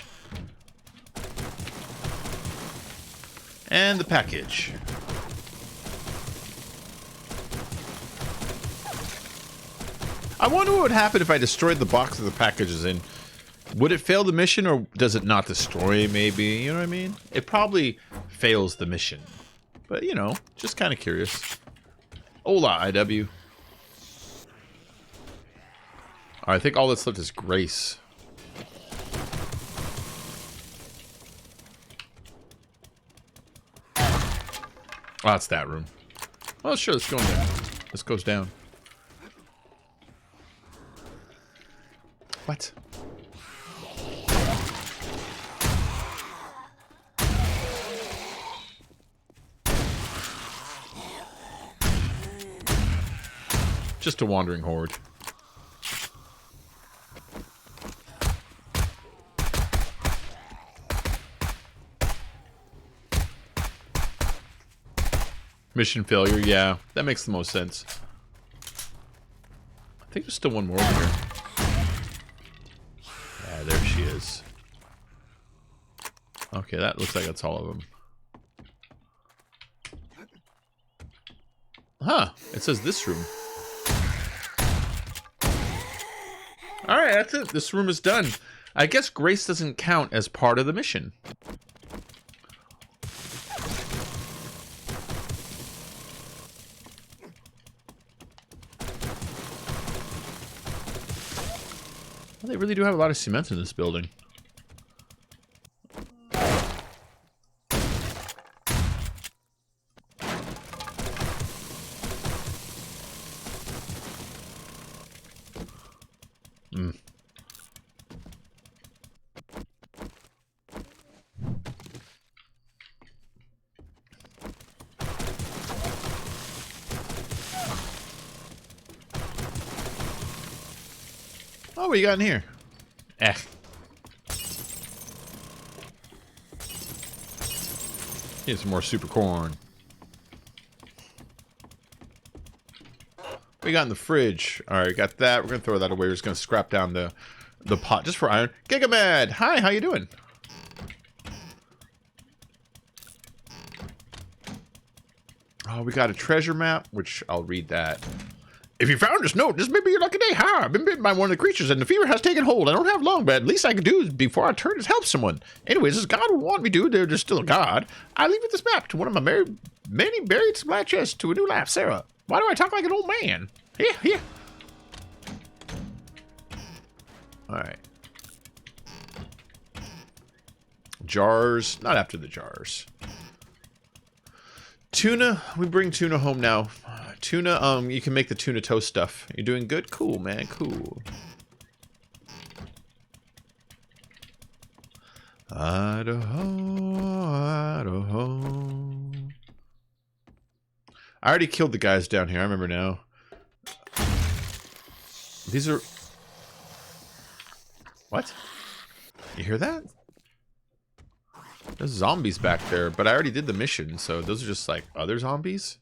And the package. I wonder what would happen if I destroyed the box that the package is in. Would it fail the mission, or does it not destroy, maybe? You know what I mean? It probably fails the mission. But, you know, just kind of curious. Hola, IW. Alright, I think all that's left is Grace. Oh, it's that room. Well, sure, let's go in there. This goes down. What? Just a wandering horde. Mission failure, yeah. That makes the most sense. I think there's still one more over here. Yeah, there she is. Okay, that looks like that's all of them. Huh, it says this room. Alright, that's it. This room is done. I guess Grace doesn't count as part of the mission. Well, they really do have a lot of cement in this building. Oh, what you got in here? Here's some more super corn. What you got in the fridge? Alright, got that. We're gonna throw that away. We're just gonna scrap down the pot just for iron. Gigamad! Hi, how you doing? Oh, we got a treasure map, which I'll read that. If you found this note, this may be your lucky day. Ha! I've been bitten by one of the creatures and the fever has taken hold. I don't have long, but at least I can do is before I turn is help someone. Anyways, as God would want me to, there's still a God. I leave it this map to one of my many buried supply chests to a new laugh, Sarah. Why do I talk like an old man? Here. Alright. Jars. Not after the jars. Tuna. We bring tuna home now. Tuna, you can make the tuna toast stuff. You're doing good? Cool, man. Cool. Idaho, Idaho. I already killed the guys down here. I remember now. These are... What? You hear that? There's zombies back there, but I already did the mission, so those are just like other zombies?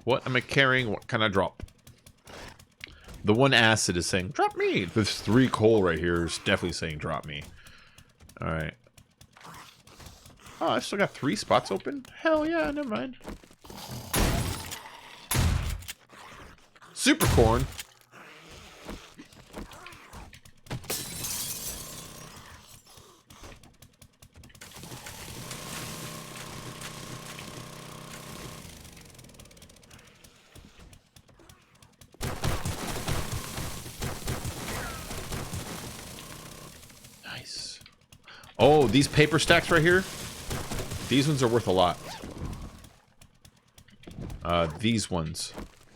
What am I carrying? What can I drop? The one acid is saying, drop me. This 3 coal right here is definitely saying, drop me. Alright. Oh, I still got 3 spots open? Hell yeah, never mind. Super corn. Nice. Oh, these paper stacks right here? These ones are worth a lot. These ones.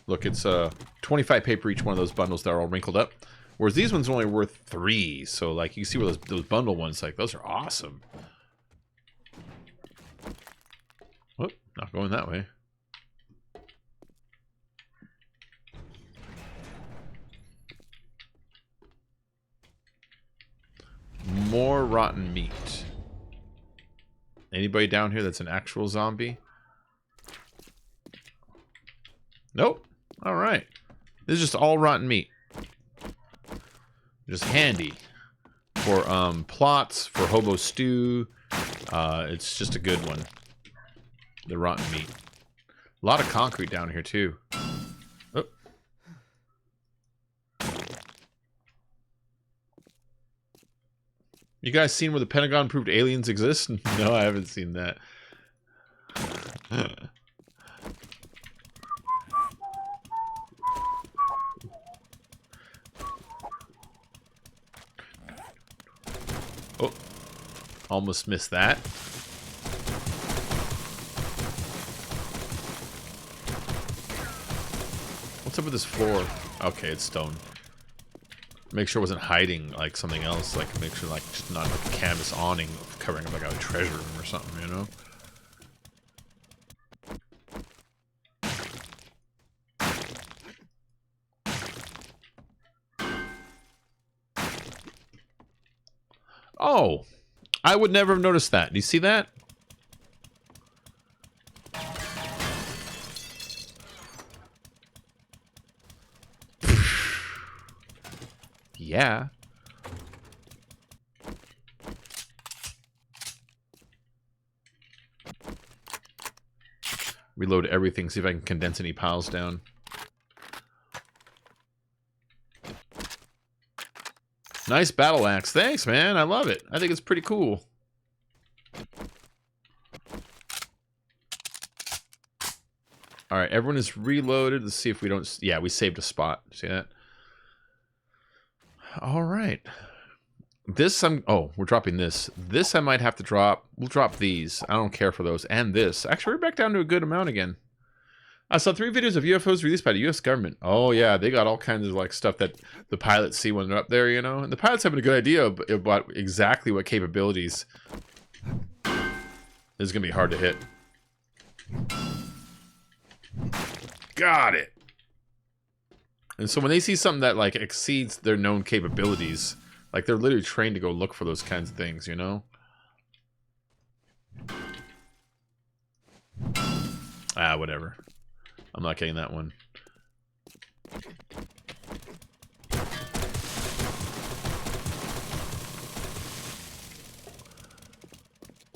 Look, it's 25 paper each one of those bundles that are all wrinkled up. Whereas these ones are only worth 3. So, like, you can see where those bundle ones, like, those are awesome. Not going that way. More rotten meat. Anybody down here that's an actual zombie? Nope. Alright. This is just all rotten meat. Just handy. For plots, for hobo stew. It's just a good one. The rotten meat. A lot of concrete down here too. Oh. You guys seen where the Pentagon proved aliens exist? No, I haven't seen that. Oh, almost missed that. What's up with this floor? Okay, it's stone. Make sure it wasn't hiding like something else. Like make sure like just not like a canvas awning covering up like a treasure room or something, you know? Oh, I would never have noticed that. Do you see that? Yeah. Reload everything, see if I can condense any piles down. Nice battle axe. Thanks, man. I love it. I think it's pretty cool. Alright, everyone is reloaded. Let's see if we don't... Yeah, we saved a spot. See that? Alright. This, oh, we're dropping this. This I might have to drop. We'll drop these. I don't care for those. And this. Actually, we're back down to a good amount again. I saw 3 videos of UFOs released by the U.S. government. Oh, yeah. They got all kinds of, like, stuff that the pilots see when they're up there, you know? And the pilots have a good idea about exactly what capabilities. This is going to be hard to hit. Got it. And so when they see something that, like, exceeds their known capabilities, like, they're literally trained to go look for those kinds of things, you know? Ah, whatever. I'm not getting that one.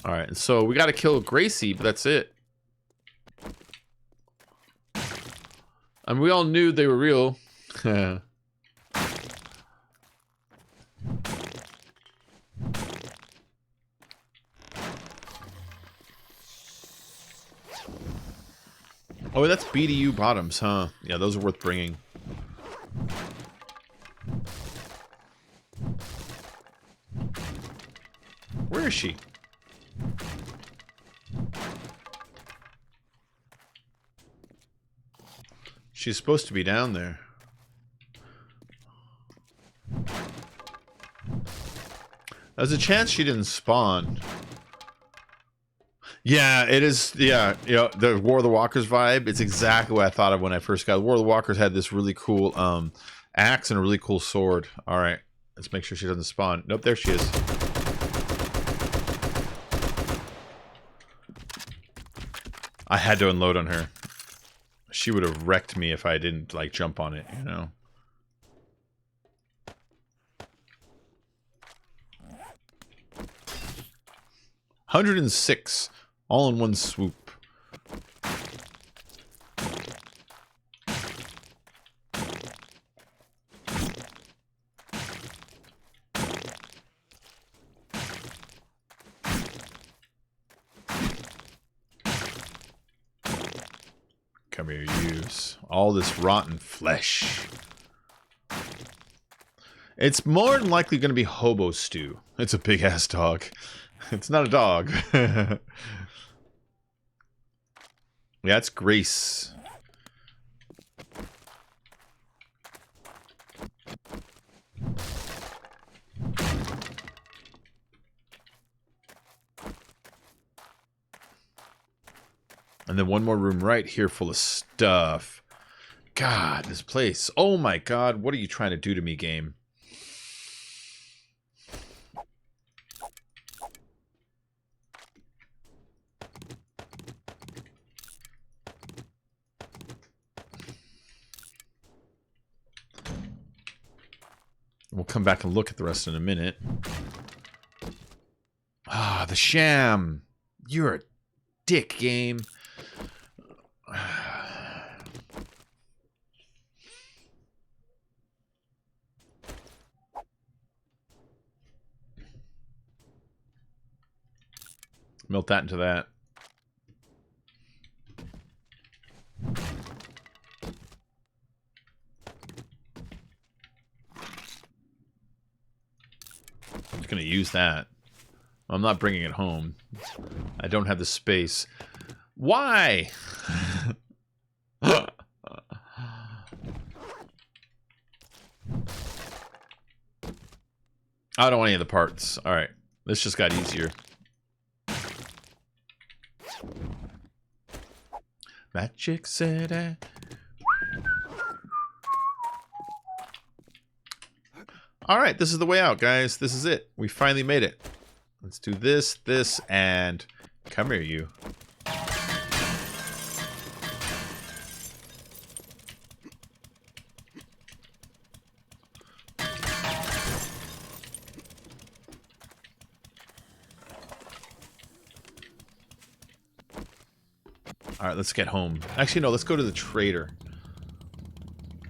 Alright, so we gotta kill Gracie, but that's it. I mean, we all knew they were real. Oh, that's BDU bottoms, huh? Yeah, those are worth bringing. Where is she? She's supposed to be down there. There's a chance she didn't spawn. Yeah, it is. Yeah, you know, the War of the Walkers vibe. It's exactly what I thought of when I first got it. War of the Walkers had this really cool axe and a really cool sword. All right, let's make sure she doesn't spawn. Nope, there she is. I had to unload on her. She would have wrecked me if I didn't like jump on it, you know. $106. All in one swoop. Come here, use all this rotten flesh. It's more than likely going to be hobo stew. It's a big ass dog. It's not a dog. Yeah, it's Grace. And then one more room right here full of stuff. God, this place. Oh my God, what are you trying to do to me, game? We'll come back and look at the rest in a minute. Ah, the sham. You're a dick, game. Melt that into that. I'm just going to use that. I'm not bringing it home. I don't have the space. Why? I don't want any of the parts. Alright. This just got easier. Magic City. Alright, this is the way out, guys. This is it. We finally made it. Let's do this, this, and... Come here, you. Alright, let's get home. Actually, no, let's go to the trader.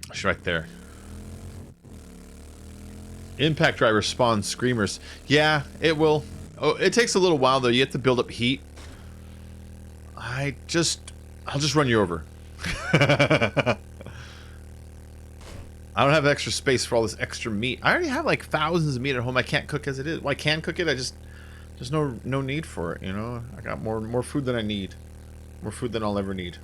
It's right there. Impact driver spawns screamers. Yeah, it will. Oh, it takes a little while, though. You have to build up heat. I'll just run you over. I don't have extra space for all this extra meat. I already have, like, thousands of meat at home I can't cook as it is. Well, I can cook it, there's no need for it, you know? I got more food than I need. More food than I'll ever need.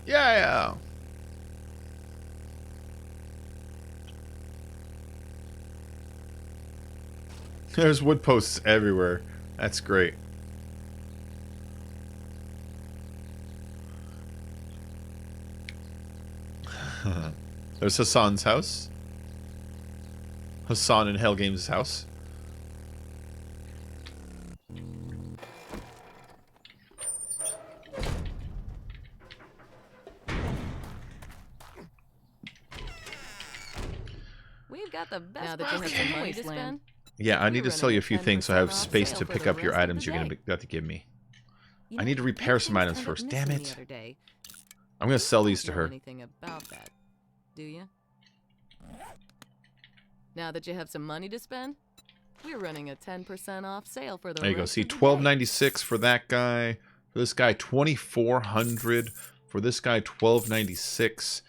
Yeah. There's wood posts everywhere. That's great. There's Hassan's house. Hassan and Hell Games' house. We've got the best. Now that you have some money to spend. Yeah, I need to sell you a few things so I have space to pick up your items you're going to have to give me. I need to repair some items first. Damn it. I'm going to sell these to her. Anything about that, do you? Now that you have some money to spend, we're running a 10% off sale for the There you go. See, $12.96 for that guy. For this guy, $2,400. For this guy, $12.96.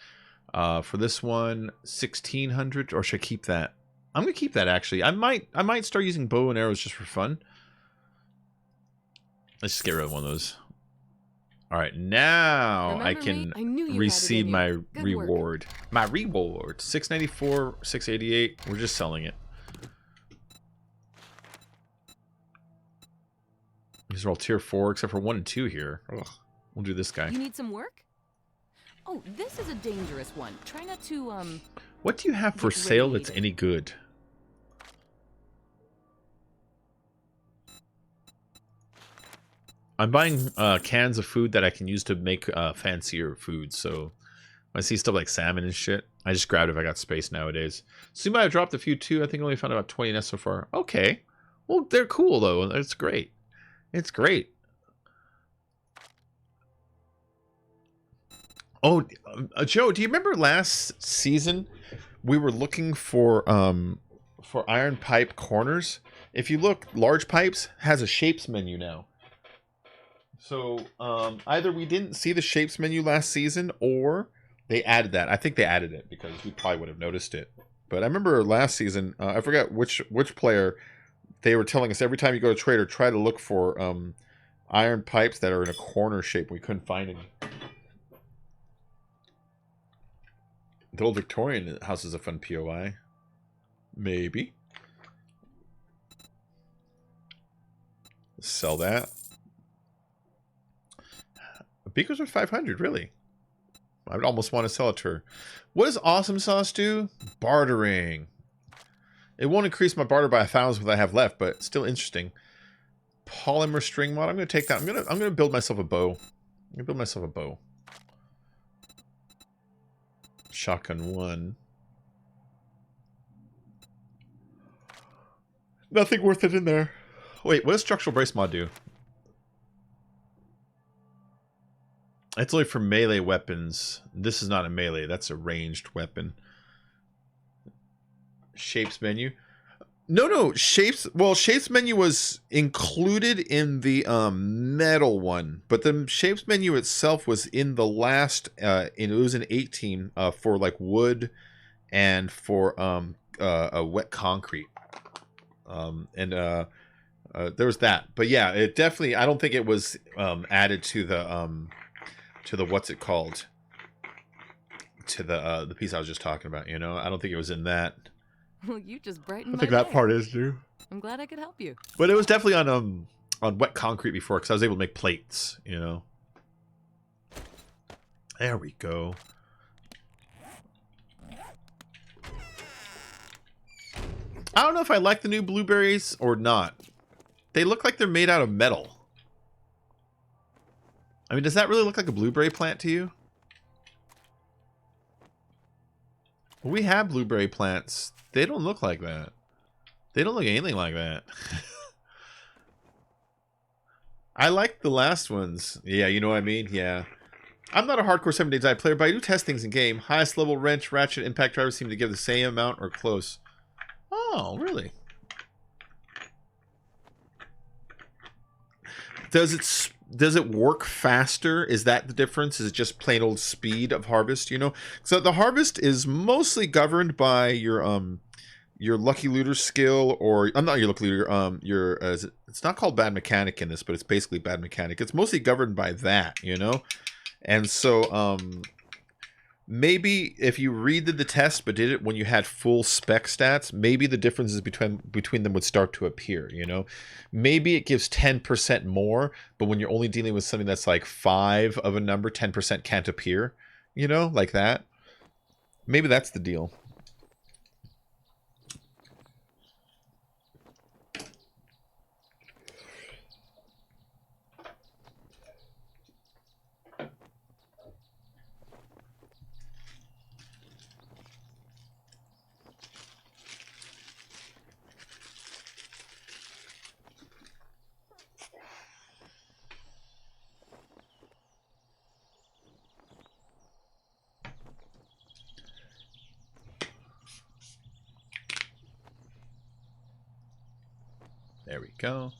For this one, $1,600. Or should I keep that? I'm gonna keep that actually. I might start using bow and arrows just for fun. Let's just get rid of one of those. All right, now remember I can receive my reward. My reward, $694, $688. We're just selling it. These are all tier 4, except for 1 and 2 here. Ugh. We'll do this guy. You need some work? Oh, this is a dangerous one. Try not to What do you have for sale that's any good? I'm buying cans of food that I can use to make fancier food. So when I see stuff like salmon and shit, I just grab it if I got space nowadays. So you might have dropped a few too. I think I only found about 20 nests so far. Okay. Well, they're cool though. It's great. It's great. Oh, Joe, do you remember last season we were looking for iron pipe corners? If you look, large pipes has a shapes menu now. So either we didn't see the shapes menu last season or they added that. I think they added it because we probably would have noticed it. But I remember last season, I forgot which player, they were telling us every time you go to Trader, try to look for iron pipes that are in a corner shape. We couldn't find any. The old Victorian house is a fun POI. Maybe. Sell that. Beaker's worth 500, really. I would almost want to sell it to her. What does awesome sauce do? Bartering. It won't increase my barter by 1,000 what I have left, but still interesting. Polymer string mod. I'm gonna take that. I'm gonna build myself a bow. I'm gonna build myself a bow. Shotgun 1. Nothing worth it in there. Wait, what does structural brace mod do? It's only for melee weapons. This is not a melee. That's a ranged weapon. Shapes menu. No, shapes. Well, shapes menu was included in the metal one, but the shapes menu itself was in the last. It was in 18 for like wood and for a wet concrete. There was that, but yeah, it definitely. I don't think it was added to the what's it called? To the piece I was just talking about. You know, I don't think it was in that. Well, you just brightened I my think that day. part is new. I'm glad I could help you. But it was definitely on wet concrete before, because I was able to make plates, you know. There we go. I don't know if I like the new blueberries or not. They look like they're made out of metal. I mean, does that really look like a blueberry plant to you? We have blueberry plants. They don't look like that. They don't look anything like that. I like the last ones. Yeah, you know what I mean? Yeah. I'm not a hardcore 7 Days Die player, but I do test things in game. Highest level wrench, ratchet, impact drivers seem to give the same amount or close. Oh, really? Does it work faster? Is that the difference? Is it just plain old speed of harvest, you know? So the harvest is mostly governed by your lucky looter skill, or I'm not your lucky looter, it's not called bad mechanic in this, but it's basically bad mechanic. It's mostly governed by that, you know? And so maybe if you redid the test but did it when you had full spec stats, maybe the differences between them would start to appear, you know? Maybe it gives 10% more, but when you're only dealing with something that's like 5 of a number, 10% can't appear, you know, like that. Maybe that's the deal. There we go.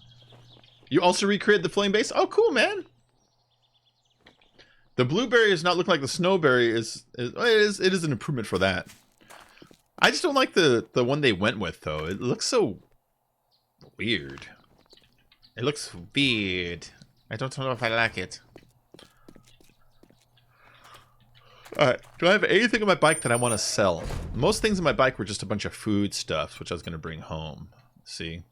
You also recreated the flame base? Oh, cool, man. The blueberry is not looking like the snowberry it is an improvement for that. I just don't like the one they went with, though. It looks so weird. It looks weird. I don't know if I like it. Alright, do I have anything on my bike that I want to sell? Most things on my bike were just a bunch of food stuff, which I was going to bring home. See?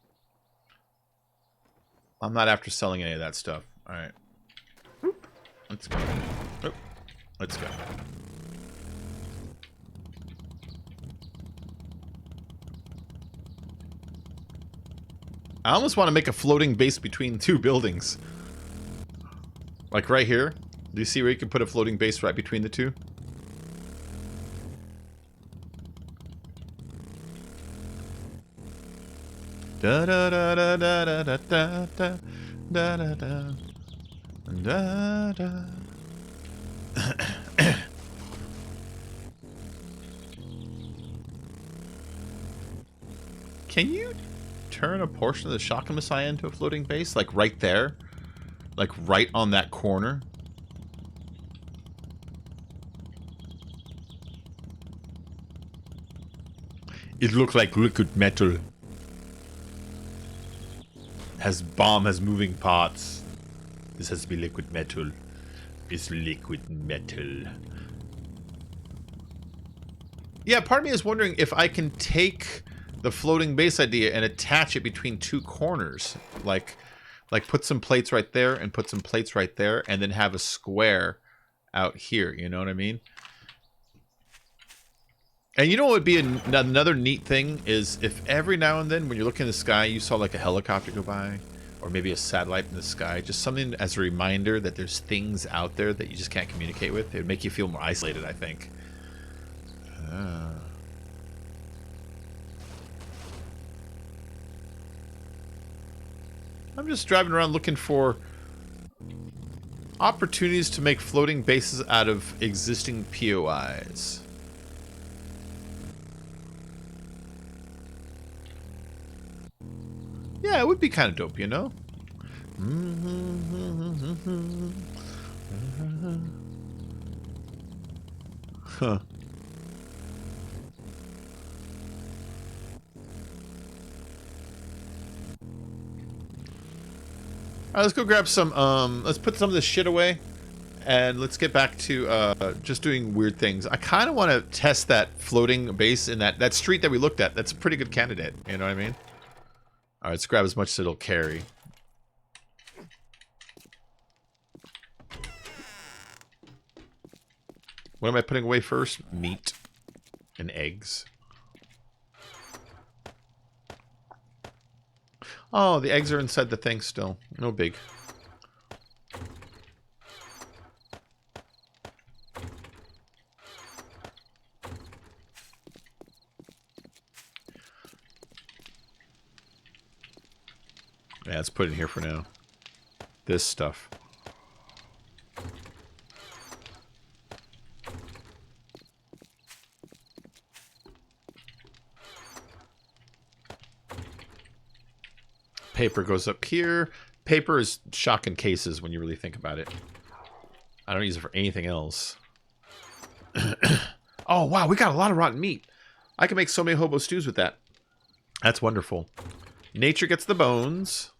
I'm not after selling any of that stuff. Alright. Let's go. Oop. Let's go. I almost want to make a floating base between 2 buildings. Like right here. Do you see where you can put a floating base right between the 2? Da da da da da da da da da da da da da. Can you turn a portion of the Shotgun Messiah into a floating base? Like right there? Like right on that corner? It looks like liquid metal. Bomb has moving parts. This has to be liquid metal. It's liquid metal. Yeah, part of me is wondering if I can take the floating base idea and attach it between two corners. Like put some plates right there and put some plates right there and then have a square out here. You know what I mean? And you know what would be another neat thing is if every now and then when you're looking in the sky, you saw like a helicopter go by or maybe a satellite in the sky, just something as a reminder that there's things out there that you just can't communicate with. It would make you feel more isolated, I think. I'm just driving around looking for opportunities to make floating bases out of existing POIs. Yeah, it would be kind of dope, you know? Huh. Alright, let's go grab some, let's put some of this shit away. And let's get back to, just doing weird things. I kind of want to test that floating base in that street that we looked at. That's a pretty good candidate, you know what I mean? Alright, let's grab as much as it'll carry. What am I putting away first? Meat and eggs. Oh, the eggs are inside the thing still. No big. Yeah, let's put it in here for now. This stuff. Paper goes up here. Paper is shocking cases when you really think about it. I don't use it for anything else. Oh, wow, we got a lot of rotten meat. I can make so many hobo stews with that. That's wonderful. Nature gets the bones.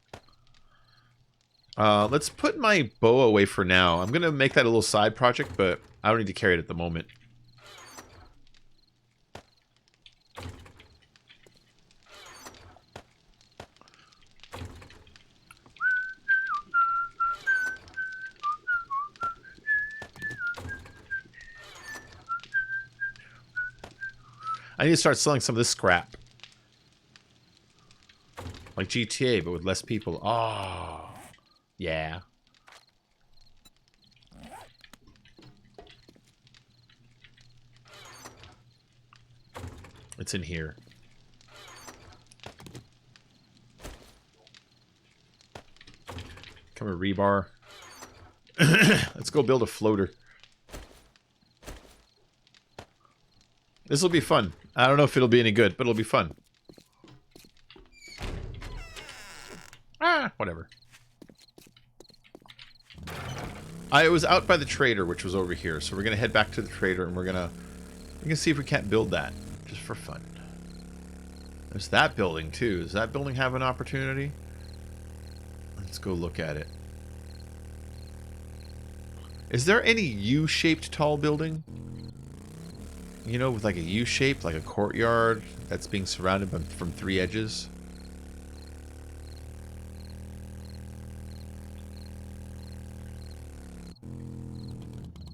Let's put my bow away for now. I'm going to make that a little side project, but I don't need to carry it at the moment. I need to start selling some of this scrap. Like GTA, but with less people. Oh, yeah. It's in here. Come here, rebar. Let's go build a floater. This will be fun. I don't know if it'll be any good, but it'll be fun. Ah, whatever. I was out by the trader, which was over here, so we're gonna head back to the trader, and we're gonna see if we can't build that just for fun. There's that building too. Does that building have an opportunity? Let's go look at it. Is there any U-shaped tall building? You know, with like a U-shape, like a courtyard that's being surrounded from three edges.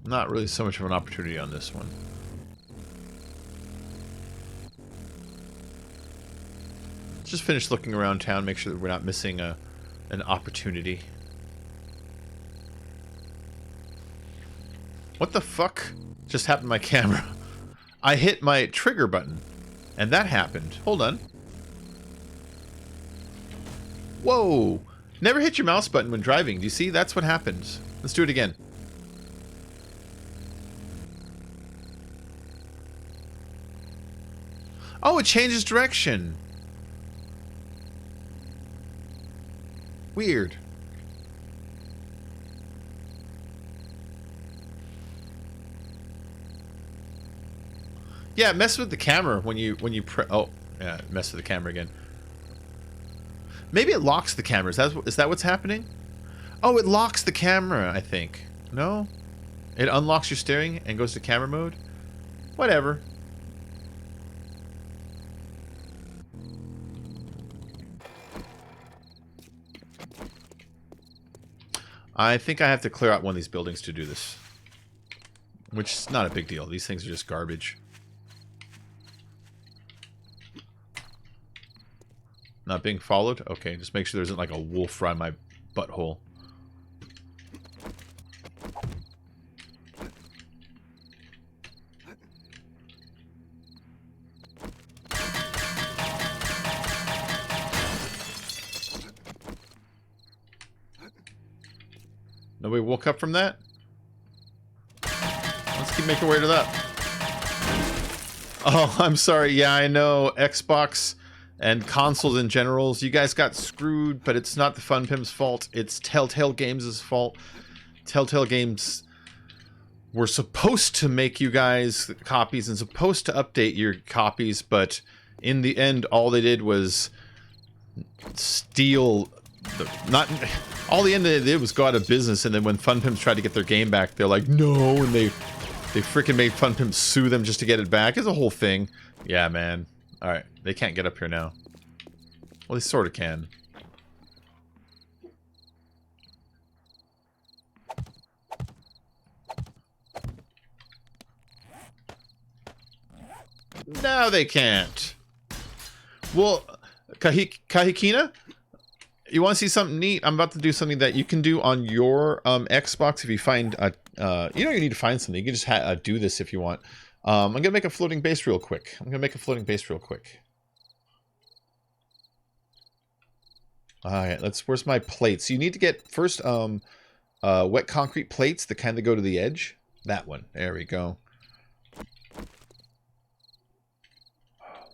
Not really so much of an opportunity on this one. Let's just finish looking around town, make sure that we're not missing an opportunity. What the fuck just happened to my camera? I hit my trigger button, and that happened. Hold on. Whoa! Never hit your mouse button when driving. Do you see? That's what happens. Let's do it again. Oh, it changes direction. Weird. Yeah, mess with the camera when you oh, yeah, mess with the camera again. Maybe it locks the camera. Is that what's happening? Oh, it locks the camera, I think. No? It unlocks your steering and goes to camera mode? Whatever. I think I have to clear out one of these buildings to do this. Which is not a big deal. These things are just garbage. Not being followed? Okay, just make sure there isn't like a wolf around my butthole. Nobody woke up from that? Let's keep making our way to that. Oh, I'm sorry. Yeah, I know. Xbox and consoles in general, you guys got screwed, but it's not the Fun Pimp's fault. It's Telltale Games' fault. Telltale Games were supposed to make you guys copies and supposed to update your copies, but in the end, all they did was steal the... All the end they did was go out of business, and then when Fun Pimps tried to get their game back, they're like, no, and they freaking made Fun Pimps sue them just to get it back. It's a whole thing. Yeah, man. Alright, they can't get up here now. Well, they sort of can. No, they can't. Well, Kahikina? You want to see something neat? I'm about to do something that you can do on your Xbox if you find... you don't need to find something. You can just do this if you want. I'm going to make a floating base real quick. Alright, where's my plates? You need to get first wet concrete plates, the kind that go to the edge. That one. There we go.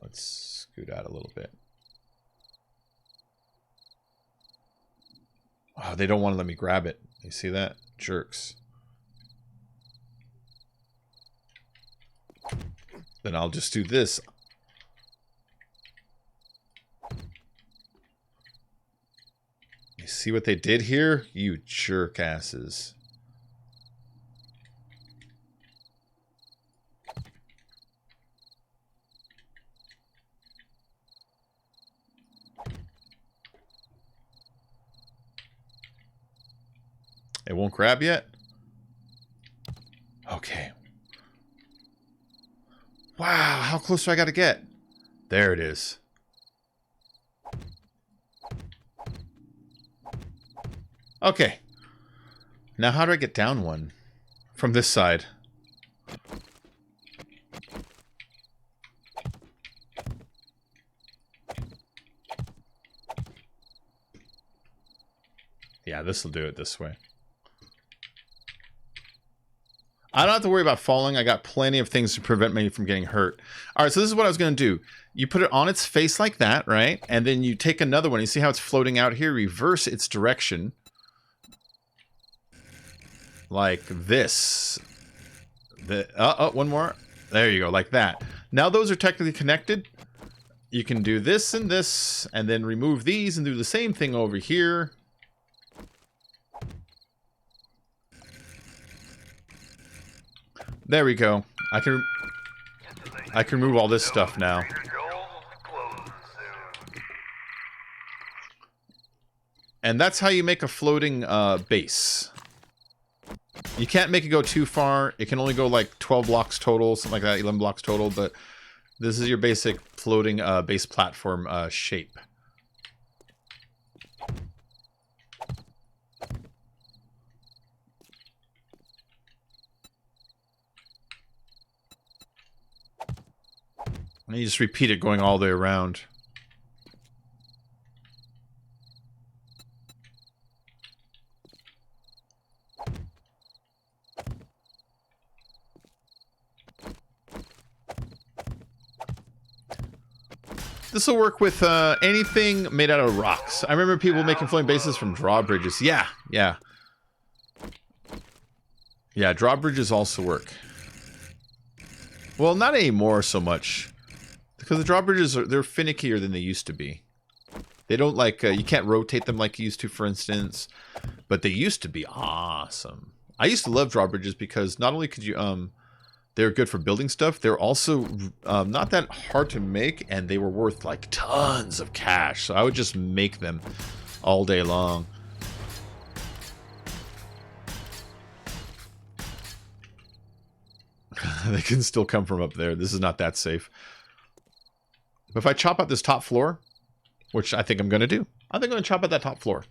Let's scoot out a little bit. Oh, they don't want to let me grab it. You see that? Jerks. Then I'll just do this. You see what they did here? You jerk asses. It won't grab yet? Okay. Wow, how close do I got to get? There it is. Okay. Now how do I get down one? From this side. Yeah, this will do it this way. I don't have to worry about falling. I got plenty of things to prevent me from getting hurt. All right, so this is what I was going to do. You put it on its face like that, right? And then you take another one. You see how it's floating out here? Reverse its direction. Like this. One more. There you go, like that. Now those are technically connected. You can do this, and then remove these and do the same thing over here. There we go. I can remove all this stuff now. And that's how you make a floating base. You can't make it go too far. It can only go like 12 blocks total, something like that, 11 blocks total, but this is your basic floating base platform shape. And you just repeat it going all the way around. This will work with anything made out of rocks. I remember people making floating bases from drawbridges. Yeah. Yeah, drawbridges also work. Well, not anymore so much. Because the drawbridges, they're finickier than they used to be. They don't like, you can't rotate them like you used to, for instance. But they used to be awesome. I used to love drawbridges because not only could you, they're good for building stuff, they're also not that hard to make, and they were worth like tons of cash. So I would just make them all day long. They can still come from up there. This is not that safe. But if I chop out this top floor, which I think I'm going to do, I think I'm going to chop out that top floor.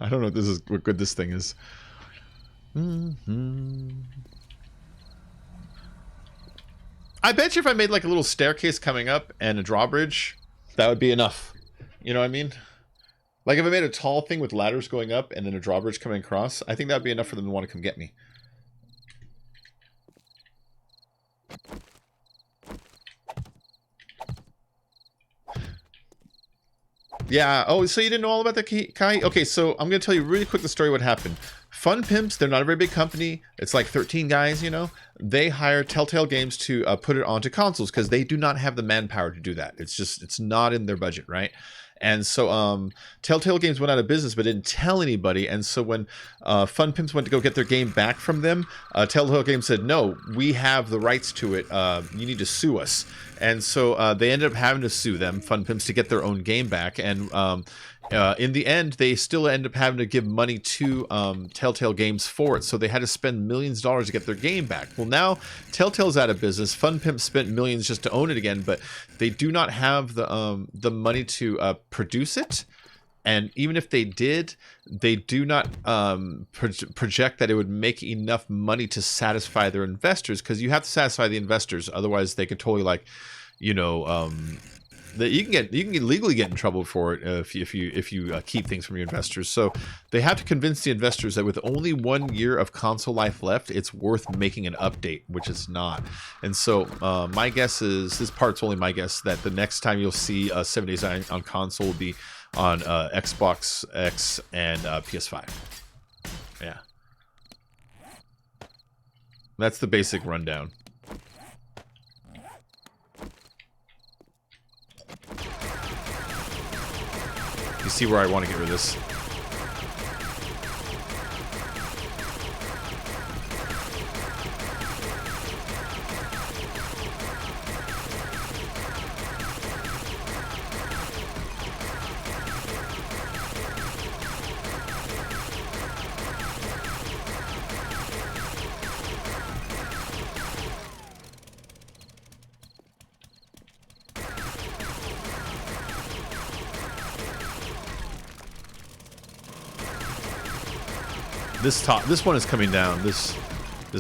I don't know what good this thing is. I bet you if I made like a little staircase coming up and a drawbridge, that would be enough. You know what I mean? Like if I made a tall thing with ladders going up and then a drawbridge coming across, I think that would be enough for them to want to come get me. Yeah. Oh, so you didn't know all about the Kai? Okay, so I'm going to tell you really quick the story what happened. Fun Pimps, they're not a very big company. It's like 13 guys, you know. They hire Telltale Games to put it onto consoles because they do not have the manpower to do that. It's not in their budget, right? And so Telltale Games went out of business but didn't tell anybody. And so when Fun Pimps went to go get their game back from them, Telltale Games said, no, we have the rights to it. You need to sue us. And so they ended up having to sue them, Fun Pimps, to get their own game back. And in the end, they still end up having to give money to Telltale Games for it. So they had to spend millions of dollars to get their game back. Well, now Telltale's out of business. Fun Pimp spent millions just to own it again, but they do not have the money to produce it. And even if they did, they do not project that it would make enough money to satisfy their investors, because you have to satisfy the investors. Otherwise, they could totally, like, you know, that you can legally get in trouble for it if you keep things from your investors. So they have to convince the investors that with only 1 year of console life left, it's worth making an update, which it's not. And so my guess is, this part's only my guess, that the next time you'll see 7 Days on console will be on Xbox X and PS5. Yeah, that's the basic rundown. You see where I want to get rid of this. This one is coming down. This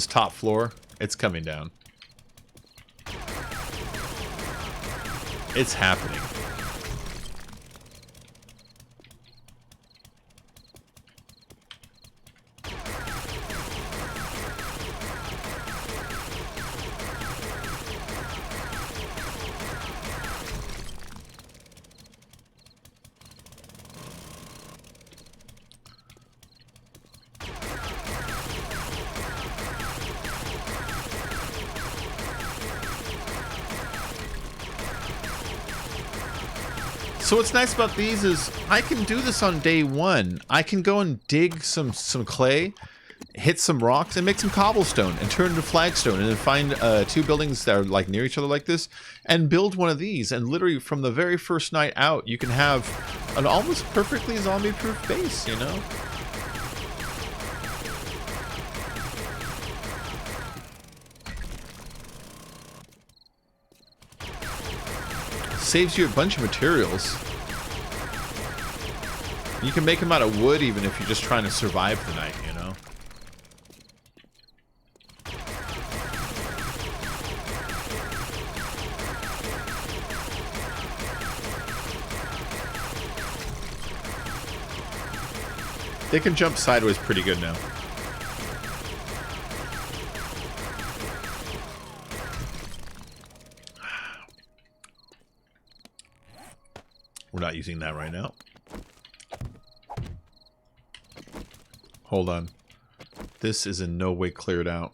top floor, it's coming down. It's happening. So what's nice about these is I can do this on day one. I can go and dig some clay, hit some rocks, and make some cobblestone, and turn into flagstone, and then find 2 buildings that are like near each other like this, and build one of these. And literally from the very first night out, you can have an almost perfectly zombie-proof base, you know? Saves you a bunch of materials. You can make them out of wood even if you're just trying to survive the night, you know? They can jump sideways pretty good now. We're not using that right now. Hold on. This is in no way cleared out.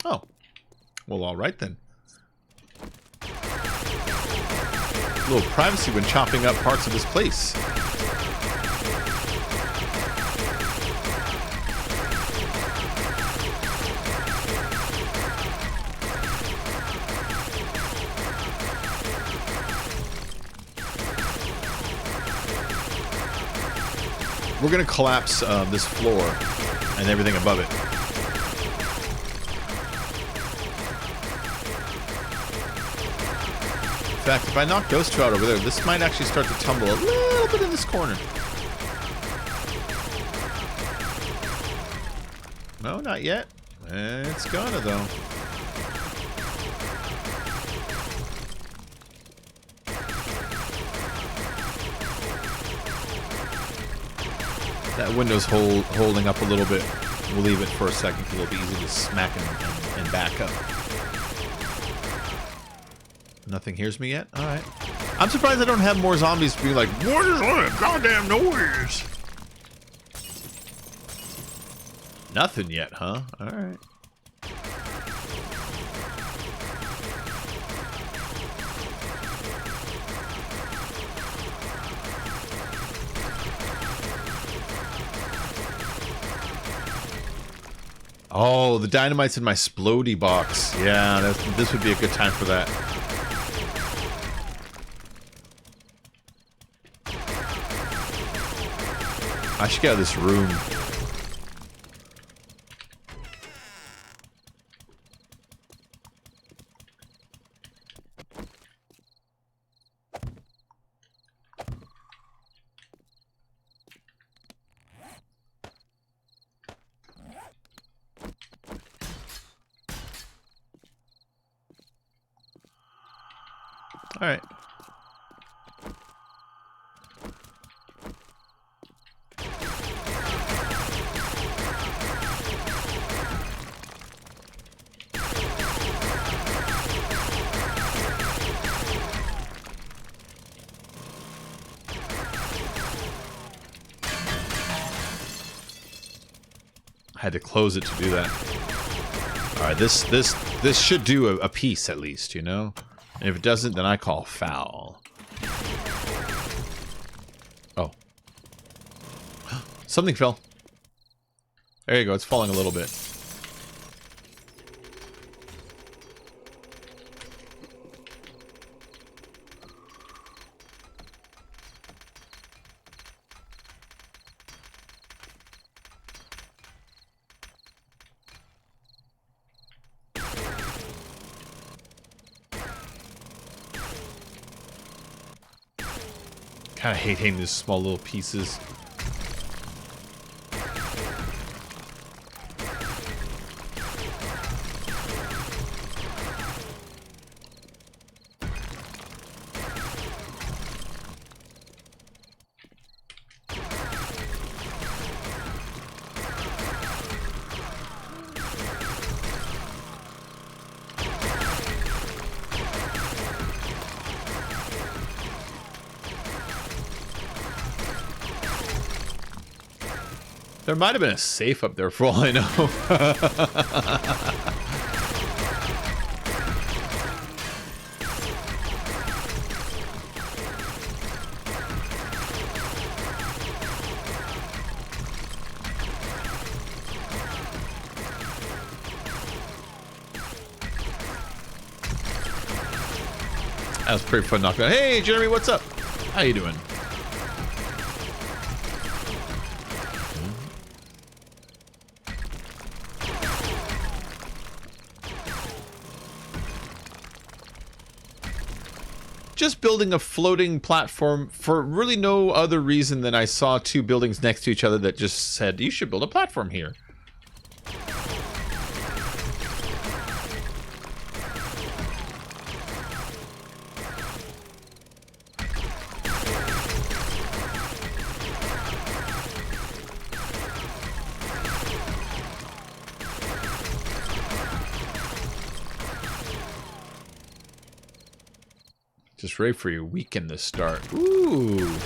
Oh. Well, all right then. little privacy when chopping up parts of this place. We're going to collapse this floor and everything above it. In fact, if I knock those two out over there, this might actually start to tumble a little bit in this corner. No, not yet. It's gonna, though. That window's holding up a little bit. We'll leave it for a second because it'll be easy to smack and back up. Nothing hears me yet? Alright. I'm surprised I don't have more zombies being like, what is all that goddamn noise? Nothing yet, huh? Alright. Oh, the dynamite's in my splody box. Yeah, this would be a good time for that. I should get out of this room. All right. I had to close it to do that. All right, this should do a piece at least, you know? And if it doesn't, then I call foul. Oh. Something fell. There you go, it's falling a little bit. Kind of hate hating these small little pieces. There might have been a safe up there for all I know. That was pretty fun knocking. Hey, Jeremy, what's up? How you doing? Just building a floating platform for really no other reason than I saw two buildings next to each other that just said, you should build a platform here. Just ready for your weekend to start. Ooh.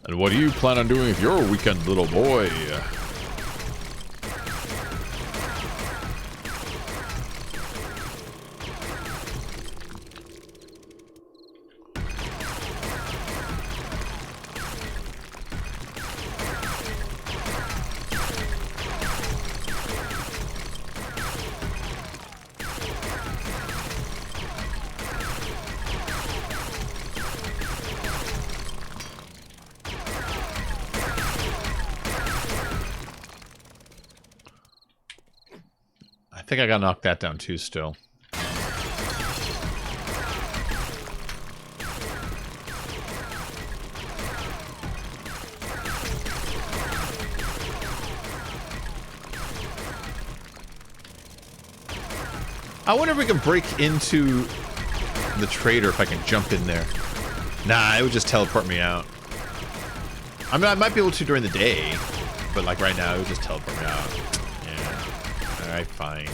And what do you plan on doing with your weekend, little boy? think I gotta knock that down too still. I wonder if we can break into the trader if I can jump in there. Nah, it would just teleport me out. I mean, I might be able to during the day, but like right now, it would just teleport me out. Yeah. Alright, fine.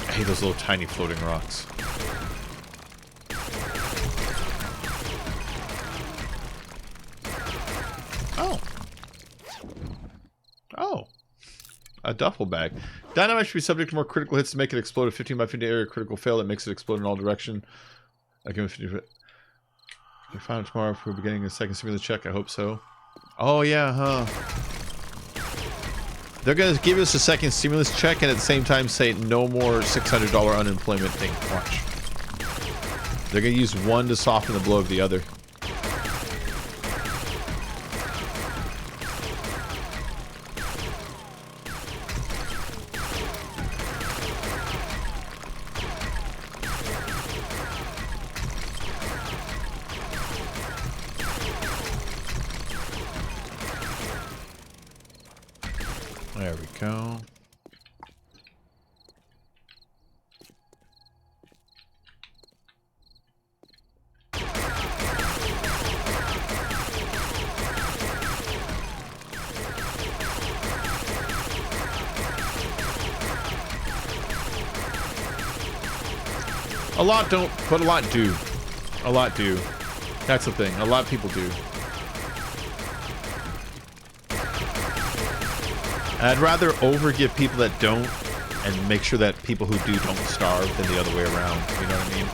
I hate those little tiny floating rocks. Oh. Oh. A duffel bag. Dynamite should be subject to more critical hits to make it explode. A 15 by 50 area critical fail that makes it explode in all direction. I give it 50. We found it tomorrow if we're beginning a second stimulus check. I hope so. Oh, yeah, huh? They're going to give us a second stimulus check and at the same time say no more $600 unemployment thing. Watch. They're going to use one to soften the blow of the other. There we go. A lot don't, but a lot do. A lot do. That's the thing. A lot of people do. I'd rather overgive people that don't and make sure that people who do don't starve than the other way around. You know what I mean?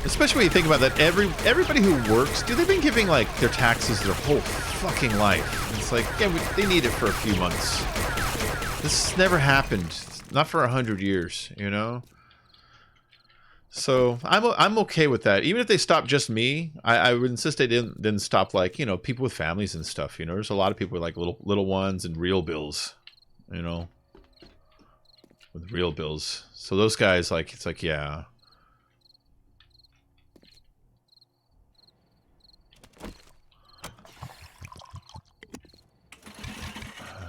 Especially when you think about that, everybody who works, dude, they've been giving like their taxes their whole fucking life. And it's like, yeah, they need it for a few months. This never happened. Not for 100 years, you know? So I'm okay with that. Even if they stop just me, I would insist they didn't stop, like, you know, people with families and stuff. You know, there's a lot of people with like little ones and real bills, you know, with real bills. So those guys, like, it's like, yeah.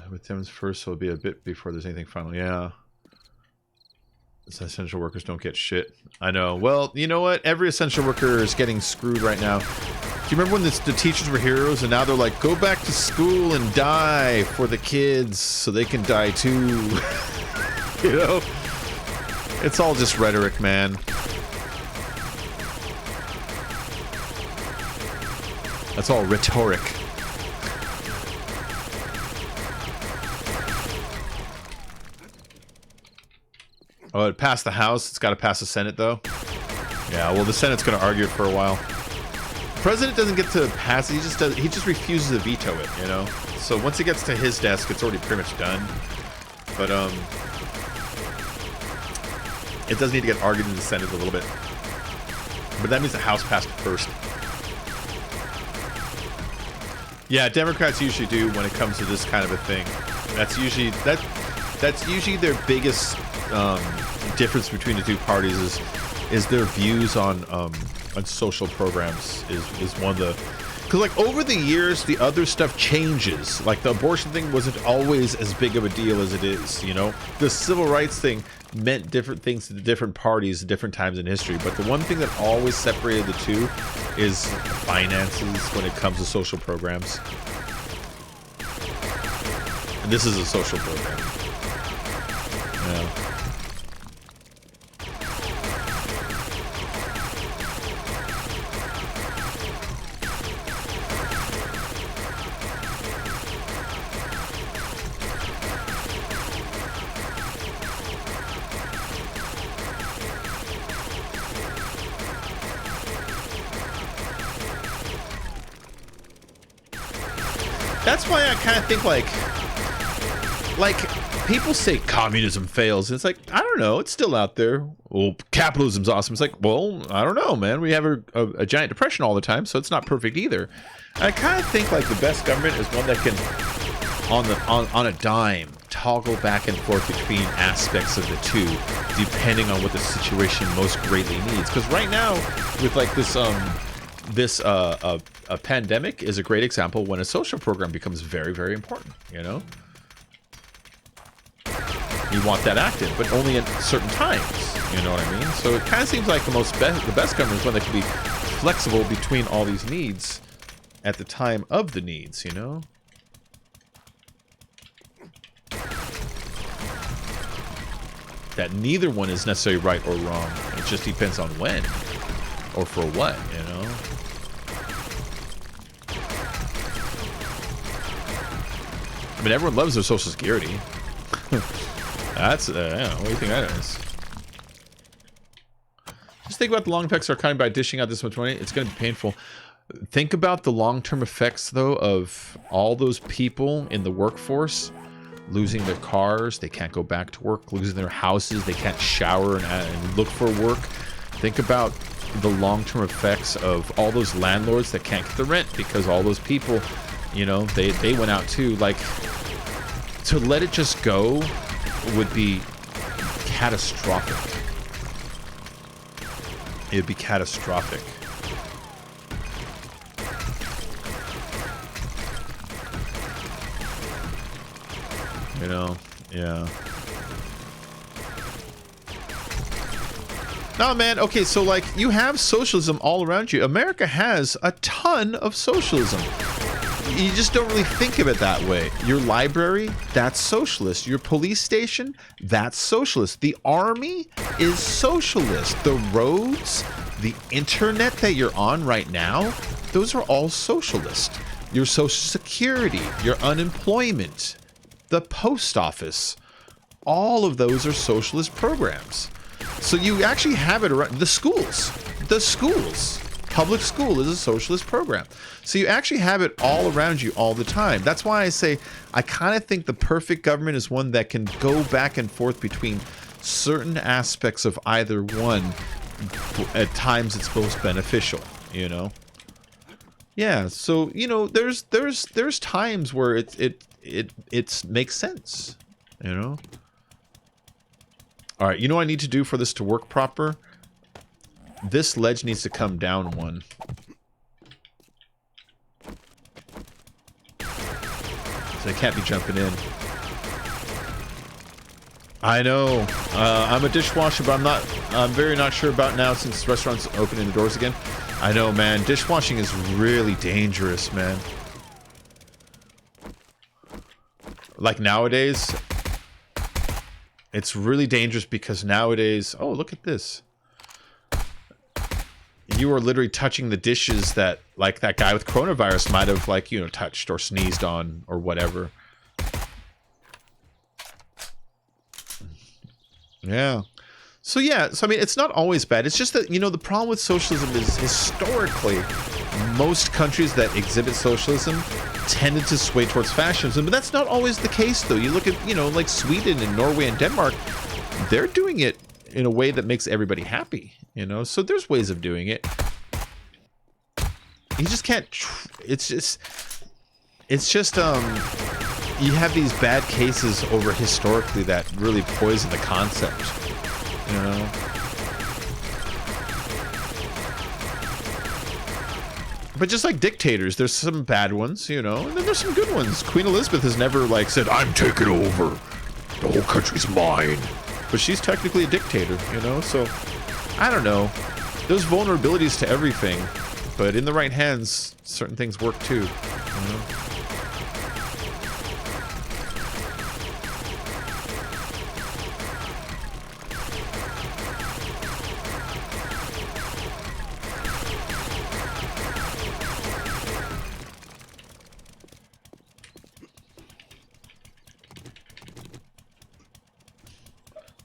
With them first, so it'll be a bit before there's anything final. Yeah. Essential workers don't get shit. I know. Well, you know what? Every essential worker is getting screwed right now. Do you remember when the teachers were heroes and now they're like, go back to school and die for the kids so they can die too? You know? It's all just rhetoric, man. That's all rhetoric. Oh, it passed the House. It's got to pass the Senate, though. Yeah, well, the Senate's going to argue it for a while. The President doesn't get to pass it. He just refuses to veto it, you know? So once it gets to his desk, it's already pretty much done. But, it does need to get argued in the Senate a little bit. But that means the House passed it first. Yeah, Democrats usually do when it comes to this kind of a thing. That's usually their biggest difference between the two parties is their views on social programs is one of the, because like over the years the other stuff changes. Like the abortion thing wasn't always as big of a deal as it is, you know. The civil rights thing meant different things to the different parties at different times in history, but the one thing that always separated the two is finances when it comes to social programs. And this is a social program. Yeah. That's why I kind of think like people say communism fails. It's like, I don't know. It's still out there. Well, capitalism's awesome. It's like, well, I don't know, man. We have a giant depression all the time, so it's not perfect either. And I kind of think like the best government is one that can, on a dime, toggle back and forth between aspects of the two, depending on what the situation most greatly needs. Because right now, with like this a pandemic is a great example when a social program becomes very, very important. You know. You want that active, but only at certain times. You know what I mean? So it kind of seems like the best government is one that can be flexible between all these needs at the time of the needs. You know. That neither one is necessarily right or wrong. It just depends on when or for what. You know. I mean, everyone loves their Social Security. That's, yeah, what do you think that is? Just think about the long effects are kind of by dishing out this much money. It's going to be painful. Think about the long-term effects, though, of all those people in the workforce losing their cars. They can't go back to work, losing their houses. They can't shower and look for work. Think about the long-term effects of all those landlords that can't get the rent because all those people, you know, they went out too. Like, to let it just go would be catastrophic. It would be catastrophic. You know, yeah. No, man, okay, so like you have socialism all around you. America has a ton of socialism. You just don't really think of it that way. Your library, that's socialist. Your police station, that's socialist. The army is socialist. The roads, the internet that you're on right now, those are all socialist. Your social security, your unemployment, the post office, all of those are socialist programs. So you actually have it around the schools. The schools. Public school is a socialist program. So you actually have it all around you all the time. That's why I say I kind of think the perfect government is one that can go back and forth between certain aspects of either one. At times it's most beneficial, you know. Yeah, so you know, there's times where it makes sense, you know. All right, you know what I need to do for this to work proper? This ledge needs to come down one. So they can't be jumping in. I know. I'm a dishwasher, but I'm very not sure about now since restaurants opening the doors again. I know, man. Dishwashing is really dangerous, man. Like nowadays, it's really dangerous because nowadays, oh, look at this. You are literally touching the dishes that, like, that guy with coronavirus might have, like, you know, touched or sneezed on or whatever. Yeah. So, yeah. So, I mean, it's not always bad. It's just that, you know, the problem with socialism is historically, most countries that exhibit socialism tended to sway towards fascism. But that's not always the case, though. You look at, you know, like Sweden and Norway and Denmark, they're doing it in a way that makes everybody happy, you know? So there's ways of doing it. You just can't, it's just, you have these bad cases over historically that really poison the concept, you know? But just like dictators, there's some bad ones, you know, and then there's some good ones. Queen Elizabeth has never, like, said, I'm taking over. The whole country's mine. But she's technically a dictator, you know? So, I don't know. There's vulnerabilities to everything. But in the right hands, certain things work too, you know?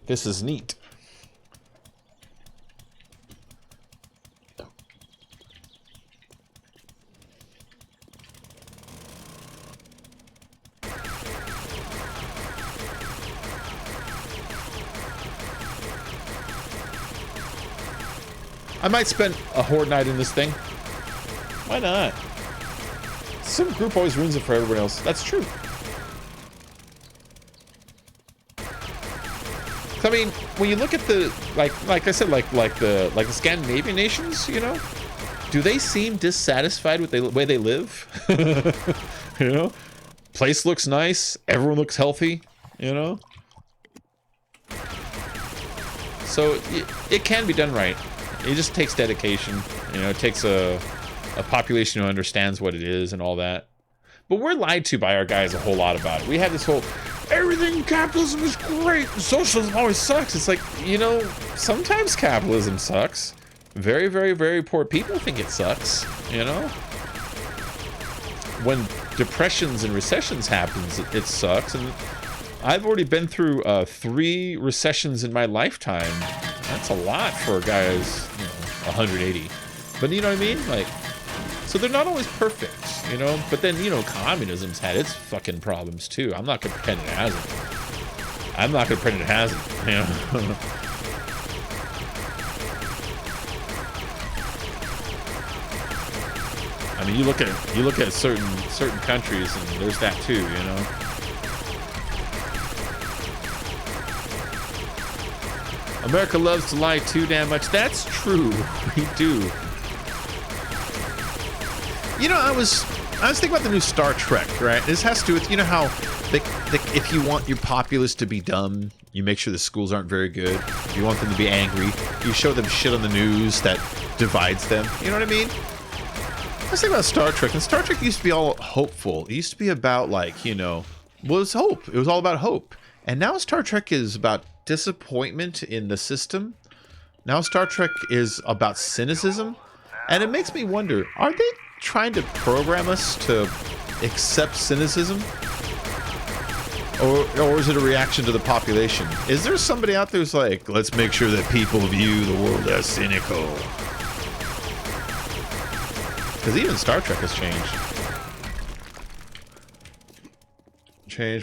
This is neat. I might spend a horde night in this thing. Why not? Some group always ruins it for everyone else. That's true. I mean, when you look at the like I said, like the Scandinavian nations, you know, do they seem dissatisfied with the way they live? You know, place looks nice, everyone looks healthy, you know. So it can be done right. It just takes dedication. You know, it takes a population who understands what it is and all that. But we're lied to by our guys a whole lot about it. We have this whole, everything capitalism is great, socialism always sucks. It's like, you know, sometimes capitalism sucks. Very, very, very poor people think it sucks, you know? When depressions and recessions happens, it sucks. And I've already been through 3 recessions in my lifetime. That's a lot for a guy who's, you know, 180. But you know what I mean? Like, so they're not always perfect, you know? But then, you know, communism's had its fucking problems too. I'm not gonna pretend it hasn't. I'm not gonna pretend it hasn't, you know? I mean, you look at certain countries, and there's that too, you know. America loves to lie too damn much. That's true. We do. You know, I was thinking about the new Star Trek, right? This has to do with, you know, how if you want your populace to be dumb, you make sure the schools aren't very good. If you want them to be angry, you show them shit on the news that divides them. You know what I mean? I was thinking about Star Trek, and Star Trek used to be all hopeful. It used to be about, like, you know, well, it was hope. It was all about hope. And now Star Trek is about disappointment in the system. Now Star Trek is about cynicism. And it makes me wonder, are they trying to program us to accept cynicism? Or is it a reaction to the population? Is there somebody out there who's like, let's make sure that people view the world as cynical? Because even Star Trek has changed.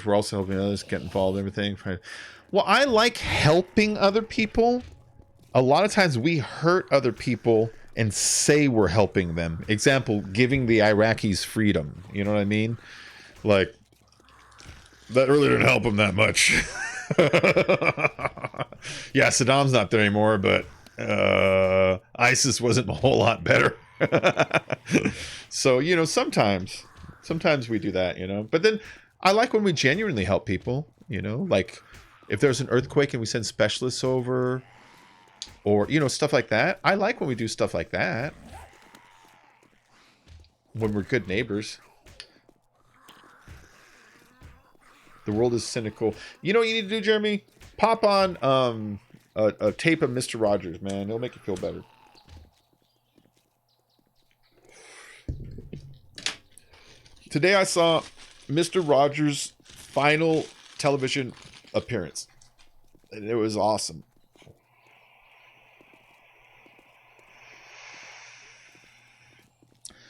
We're also helping others get involved in everything. Well, I like helping other people. A lot of times we hurt other people and say we're helping them. Example, giving the Iraqis freedom. You know what I mean? Like, that really didn't help them that much. Yeah, Saddam's not there anymore, but ISIS wasn't a whole lot better. So, you know, sometimes we do that, you know. But then I like when we genuinely help people, you know, like if there's an earthquake and we send specialists over, or, you know, stuff like that. I like when we do stuff like that, when we're good neighbors. The world is cynical. You know what you need to do, Jeremy? Pop on a tape of Mr. Rogers, man. It'll make you feel better. Today I saw Mr. Rogers' final television appearance. And it was awesome.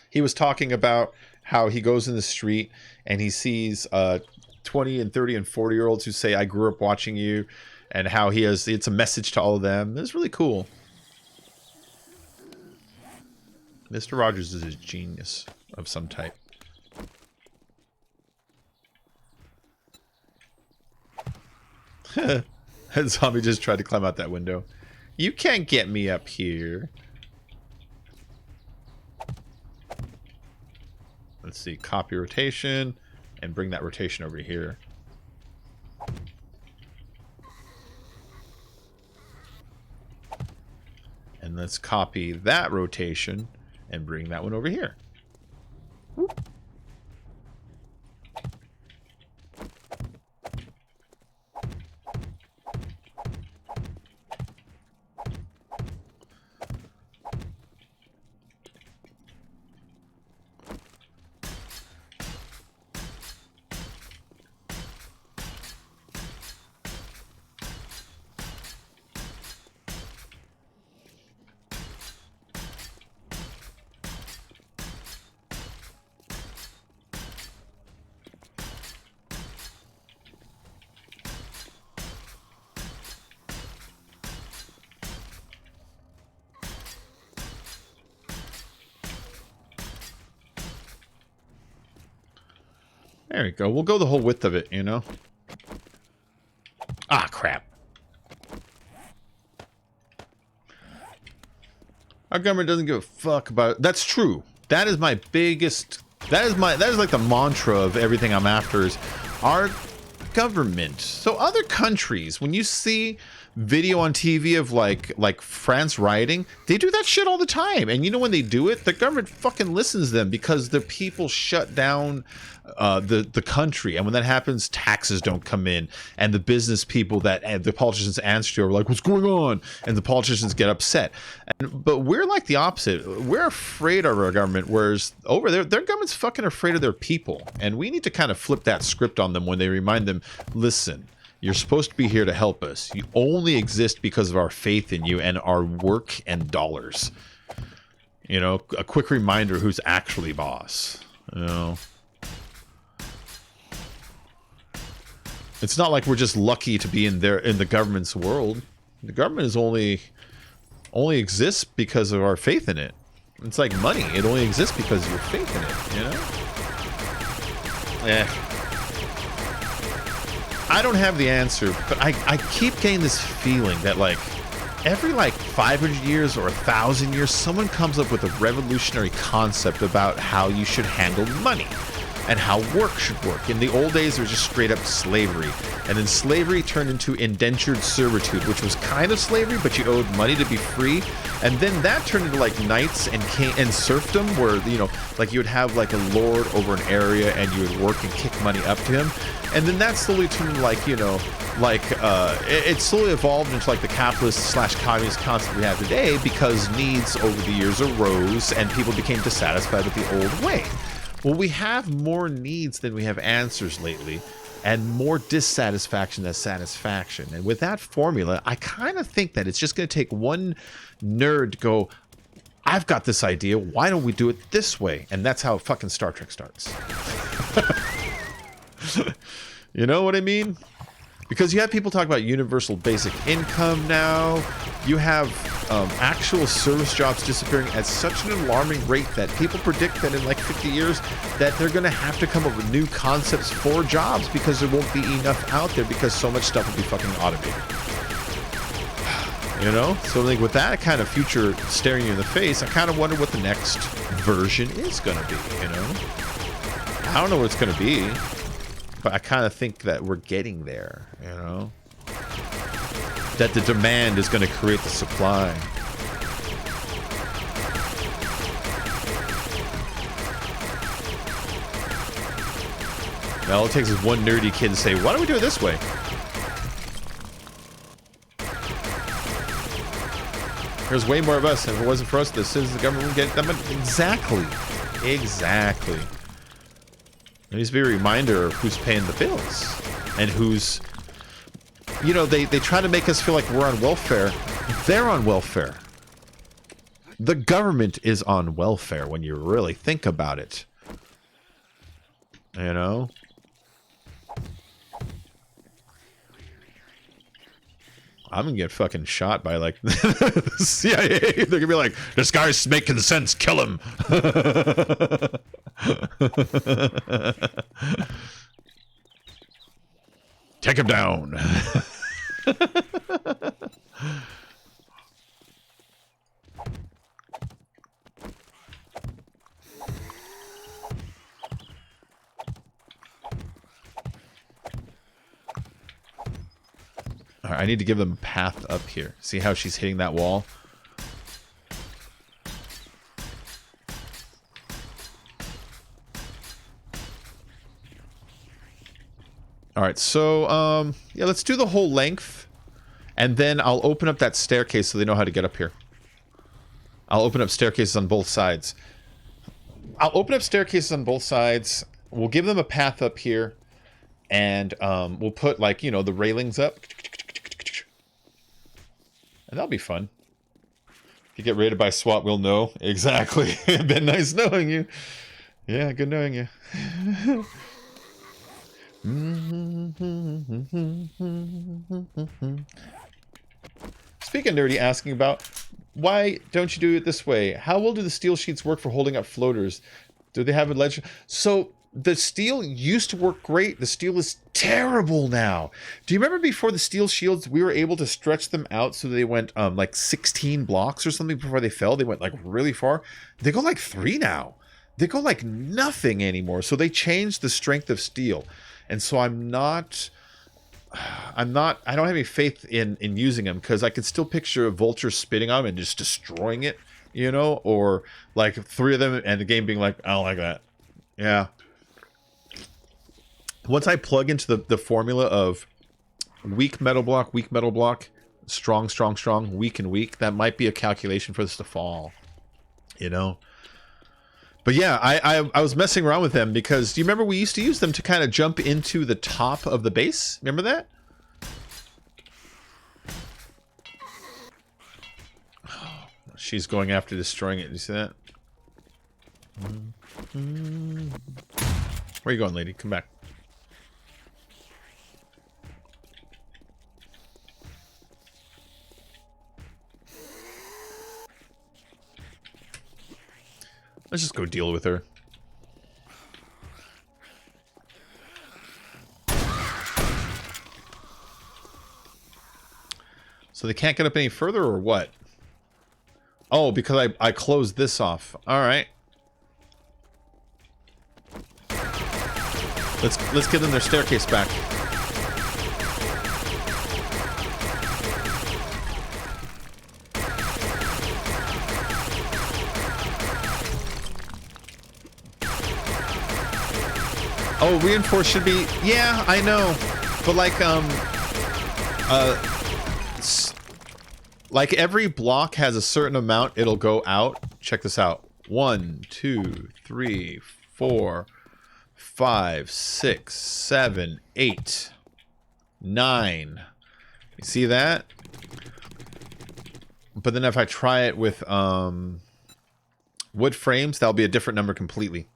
He was talking about how he goes in the street and he sees 20 and 30 and 40-year-olds who say, I grew up watching you, and how it's a message to all of them. It's really cool. Mr. Rogers is a genius of some type. That zombie just tried to climb out that window. You can't get me up here. Let's see, copy rotation, and bring that rotation over here. And let's copy that rotation and bring that one over here. Whoop. There we go. We'll go the whole width of it, you know? Ah, crap. Our government doesn't give a fuck about it. That's true. That is my biggest... That is like the mantra of everything I'm after is our government. So other countries, when you see video on TV of like France rioting, they do that shit all the time. And you know when they do it, the government fucking listens to them because the people shut down the country. And when that happens, taxes don't come in, and the business people that the politicians answer to are like, what's going on? And the politicians get upset. But we're like the opposite. We're afraid of our government, whereas over there, their government's fucking afraid of their people. And we need to kind of flip that script on them when they remind them, listen, you're supposed to be here to help us. You only exist because of our faith in you and our work and dollars. You know, a quick reminder who's actually boss. You know, it's not like we're just lucky to be in the government's world. The government is only exists because of our faith in it. It's like money. It only exists because of your faith in it, you know? Yeah. I don't have the answer, but I keep getting this feeling that like every like 500 years or 1,000 years, someone comes up with a revolutionary concept about how you should handle money and how work should work. In the old days, there was just straight up slavery. And then slavery turned into indentured servitude, which was kind of slavery, but you owed money to be free. And then that turned into like knights and serfdom, where, you know, like you would have like a lord over an area and you would work and kick money up to him. And then that slowly turned into like, you know, like it slowly evolved into like the capitalist / communist concept we have today, because needs over the years arose and people became dissatisfied with the old way. Well, we have more needs than we have answers lately, and more dissatisfaction than satisfaction. And with that formula, I kind of think that it's just going to take one nerd to go, I've got this idea, why don't we do it this way? And that's how fucking Star Trek starts. You know what I mean? Because you have people talk about universal basic income now. You have actual service jobs disappearing at such an alarming rate that people predict that in like 50 years that they're going to have to come up with new concepts for jobs because there won't be enough out there because so much stuff will be fucking automated. You know? So like with that kind of future staring you in the face, I kind of wonder what the next version is going to be, you know? I don't know what it's going to be. But I kind of think that we're getting there, you know? That the demand is going to create the supply. Now all it takes is one nerdy kid to say, why don't we do it this way? There's way more of us, and if it wasn't for us, the citizens of the government would get that much. Exactly. Exactly. There needs to be a reminder of who's paying the bills and who's, you know, they try to make us feel like we're on welfare. They're on welfare. The government is on welfare when you really think about it. You know? I'm gonna get fucking shot by like the CIA. They're gonna be like, this guy's making sense, kill him. Take him down. All right, I need to give them a path up here. See how she's hitting that wall? All right, so yeah, let's do the whole length, and then I'll open up that staircase so they know how to get up here. I'll open up staircases on both sides. I'll open up staircases on both sides. We'll give them a path up here, and we'll put, like, you know, the railings up. And that'll be fun. If you get raided by SWAT, we'll know. Exactly. It's been nice knowing you. Yeah, good knowing you. Speaking of nerdy, asking about, why don't you do it this way? How well do the steel sheets work for holding up floaters? Do they have a ledge? So the steel used to work great. The steel is terrible now. Do you remember before the steel shields, we were able to stretch them out so they went like 16 blocks or something before they fell? They went like really far. They go like 3 now. They go like nothing anymore. So they changed the strength of steel. And so I don't have any faith in using them, because I can still picture a vulture spitting on them and just destroying it, you know, or like 3 of them and the game being like, I don't like that. Yeah. Once I plug into the formula of weak metal block, strong, strong, strong, weak and weak, that might be a calculation for this to fall, you know? But yeah, I was messing around with them because, do you remember we used to use them to kind of jump into the top of the base? Remember that? Oh, she's going after destroying it. Do you see that? Where are you going, lady? Come back. Let's just go deal with her. So they can't get up any further, or what? Oh, because I closed this off. All right. Let's give them their staircase back. Oh, reinforce should be... Yeah, I know. But like every block has a certain amount it'll go out. Check this out. 1, 2, 3, 4, 5, 6, 7, 8, 9. You see that? But then if I try it with wood frames, that'll be a different number completely.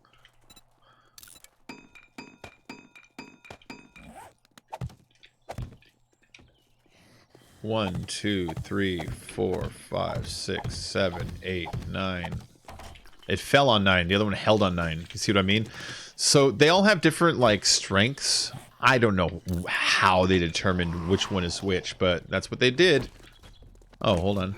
One, 2, 3, 4, 5, 6, 7, 8, 9. It fell on 9. The other one held on 9. You see what I mean? So they all have different like strengths. I don't know how they determined which one is which, but that's what they did. Oh, hold on.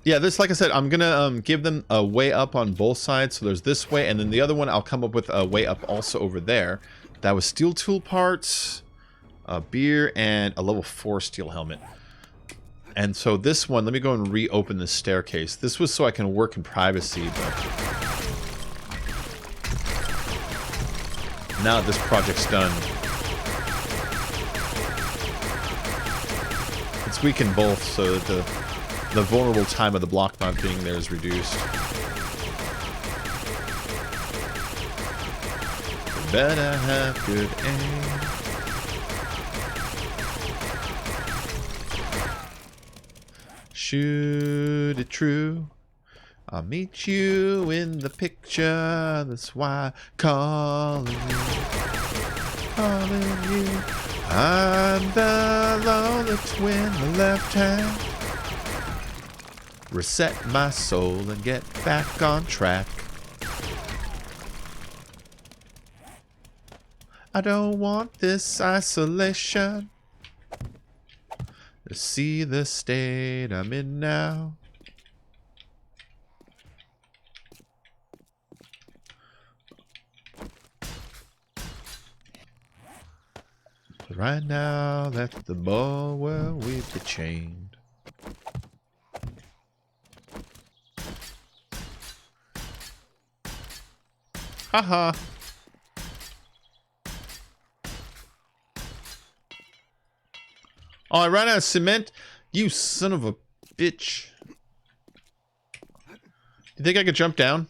Yeah, this, like I said, I'm gonna give them a way up on both sides. So there's this way, and then the other one I'll come up with a way up also over there. That was steel tool parts, a beer, and a level 4 steel helmet. And so this one, let me go and reopen the staircase. This was so I can work in privacy, but now that this project's done, it's weakened both, so that the vulnerable time of the block not being there is reduced. Better have good aim. Shoot it true. I'll meet you in the picture. That's why I'm calling you. Calling you. I'm the lonely twin, the left hand. Reset my soul and get back on track. I don't want this isolation. To see the state I'm in now. right now, let the ball well weave the chain. Haha. Oh, I ran out of cement? You son of a bitch. You think I could jump down?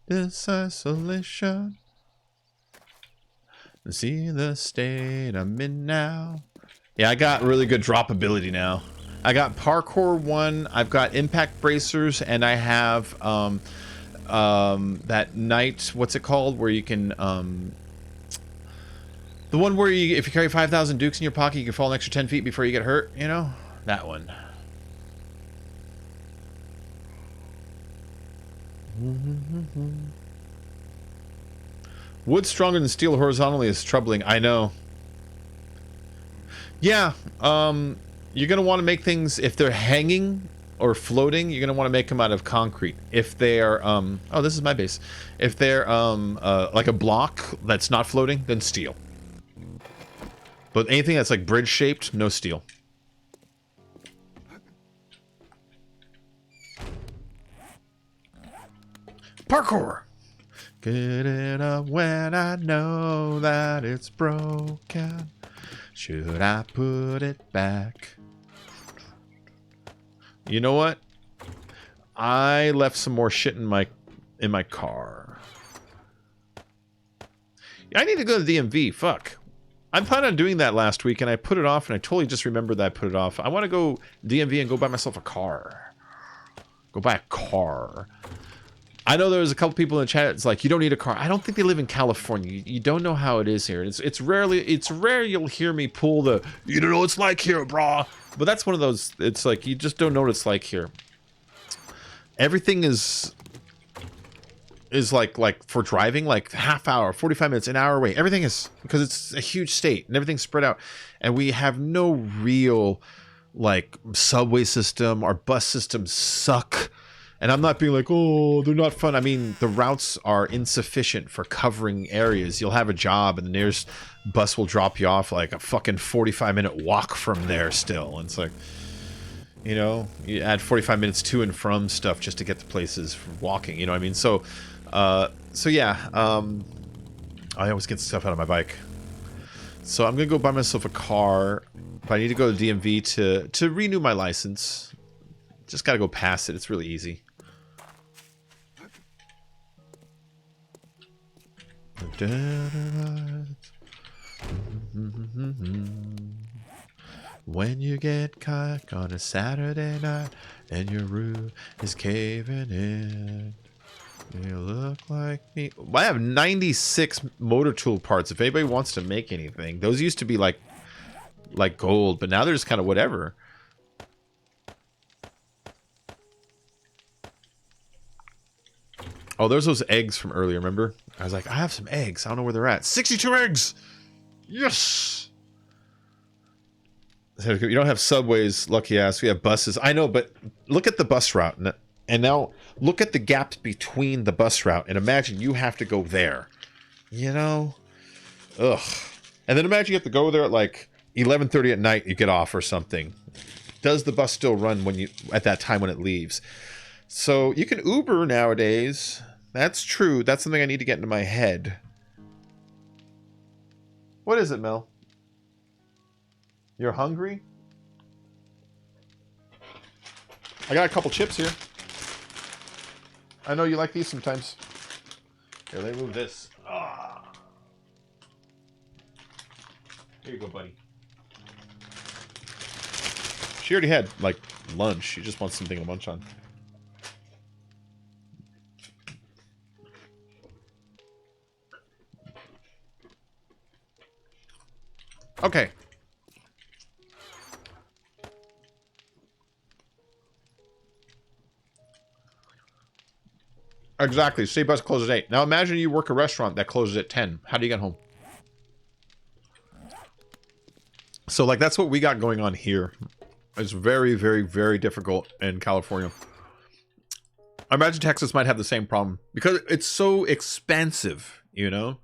This isolation. See the state I'm in now. Yeah, I got really good drop ability now. I got parkour 1, I've got impact bracers, and I have that night, what's it called, where you can the one where you, if you carry 5,000 dukes in your pocket, you can fall an extra 10 feet before you get hurt, you know? That one. Wood stronger than steel horizontally is troubling. I know. Yeah, you're going to want to make things, if they're hanging or floating, you're going to want to make them out of concrete. If they're, oh, this is my base. If they're, like a block that's not floating, then steel. But anything that's like bridge-shaped, no steel. Parkour! Get it up when I know that it's broken. Should I put it back? You know what? I left some more shit in my car. I need to go to the DMV. Fuck. I planned on doing that last week, and I put it off, and I totally just remembered that I put it off. I want to go DMV and go buy myself a car. Go buy a car. I know there was a couple people in the chat. It's like, you don't need a car. I don't think they live in California. You don't know how it is here. It's rare you'll hear me pull the, you don't know what it's like here, brah. But that's one of those. It's like you just don't know what it's like here. Everything is like for driving, like half hour, 45 minutes, an hour away. Everything is, because it's a huge state and everything's spread out, and we have no real like subway system. Our bus systems suck. And I'm not being like, oh, they're not fun. I mean, the routes are insufficient for covering areas. You'll have a job, and the nearest bus will drop you off like a fucking 45-minute walk from there still. And it's like, you know, you add 45 minutes to and from stuff just to get to places for walking. You know what I mean? So yeah, I always get stuff out of my bike. So I'm going to go buy myself a car, but I need to go to DMV to renew my license. Just got to go past it. It's really easy. When you get caught on a Saturday night and your roof is caving in, you look like me. I have 96 motor tool parts. If anybody wants to make anything, those used to be like gold, but now they're just kind of whatever. Oh, there's those eggs from earlier, remember? I was like, I have some eggs. I don't know where they're at. 62 eggs! Yes! You don't have subways, lucky ass. We have buses. I know, but look at the bus route. And now look at the gaps between the bus route. And imagine you have to go there. You know? Ugh. And then imagine you have to go there at like 11:30 at night. You get off or something. Does the bus still run when at that time when it leaves? So you can Uber nowadays. That's true. That's something I need to get into my head. What is it, Mel? You're hungry? I got a couple chips here. I know you like these sometimes. Here, let me move this. Ah. Here you go, buddy. She already had, like, lunch. She just wants something to munch on. Okay. Exactly. State bus closes at 8. Now imagine you work a restaurant that closes at 10. How do you get home? So, like, that's what we got going on here. It's very, very, very difficult in California. I imagine Texas might have the same problem because it's so expensive, you know.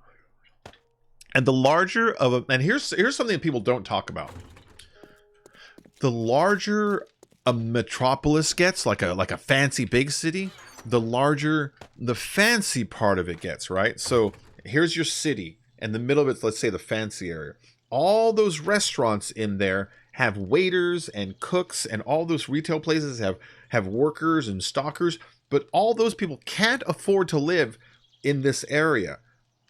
And the larger of a, and here's something that people don't talk about. The larger a metropolis gets, like a fancy big city, the larger the fancy part of it gets, right? So here's your city, and the middle of it's, let's say, the fancy area. All those restaurants in there have waiters and cooks, and all those retail places have workers and stockers, but all those people can't afford to live in this area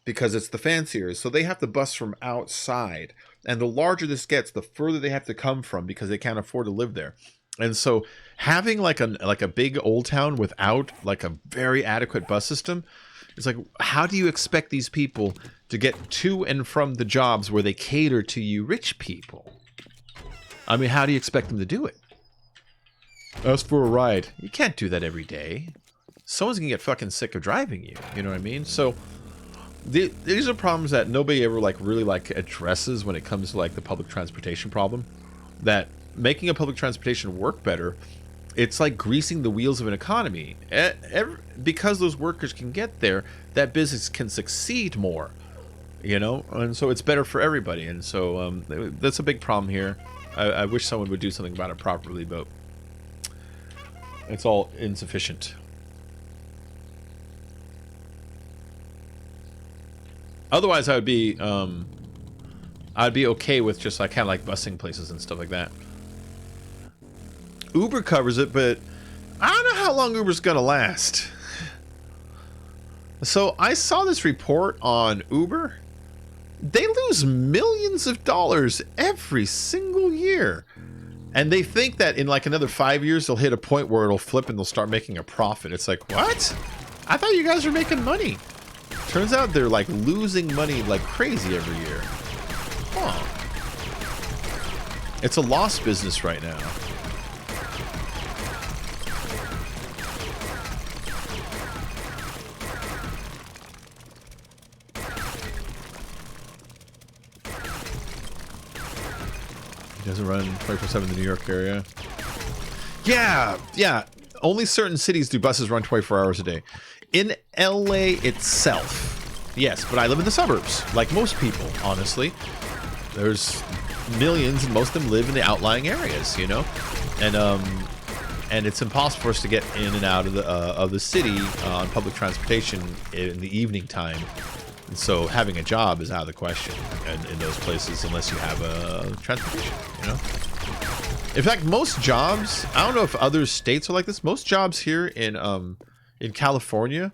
because it's the fancy area. So they have to bus from outside. And the larger this gets, the further they have to come from because they can't afford to live there. And so having like a big old town without like a very adequate bus system, it's like, how do you expect these people to get to and from the jobs where they cater to you rich people? I mean, how do you expect them to do it? Ask for a ride. You can't do that every day. Someone's gonna get fucking sick of driving you. You know what I mean? So these are problems that nobody ever really addresses when it comes to like the public transportation problem. That making a public transportation work better, it's like greasing the wheels of an economy. Because those workers can get there, that business can succeed more, you know? And so it's better for everybody. And so that's a big problem here. I wish someone would do something about it properly, but it's all insufficient. Otherwise, I'd be okay with just like kind of like busing places and stuff like that. Uber covers it, but I don't know how long Uber's gonna last. So I saw this report on Uber. They lose millions of dollars every single year. And they think that in like another 5 years, they'll hit a point where it'll flip and they'll start making a profit. It's like, what? I thought you guys were making money. Turns out they're like losing money like crazy every year. Huh. It's a lost business right now. He doesn't run 24/7 in the New York area. Yeah. Only certain cities do buses run 24 hours a day. In LA itself, yes, but I live in the suburbs, like most people, honestly. There's millions, and most of them live in the outlying areas, you know, and it's impossible for us to get in and out of the city on public transportation in the evening time. And so having a job is out of the question in those places unless you have a transportation, you know. In fact, most jobs, I don't know if other states are like this. Most jobs here in California,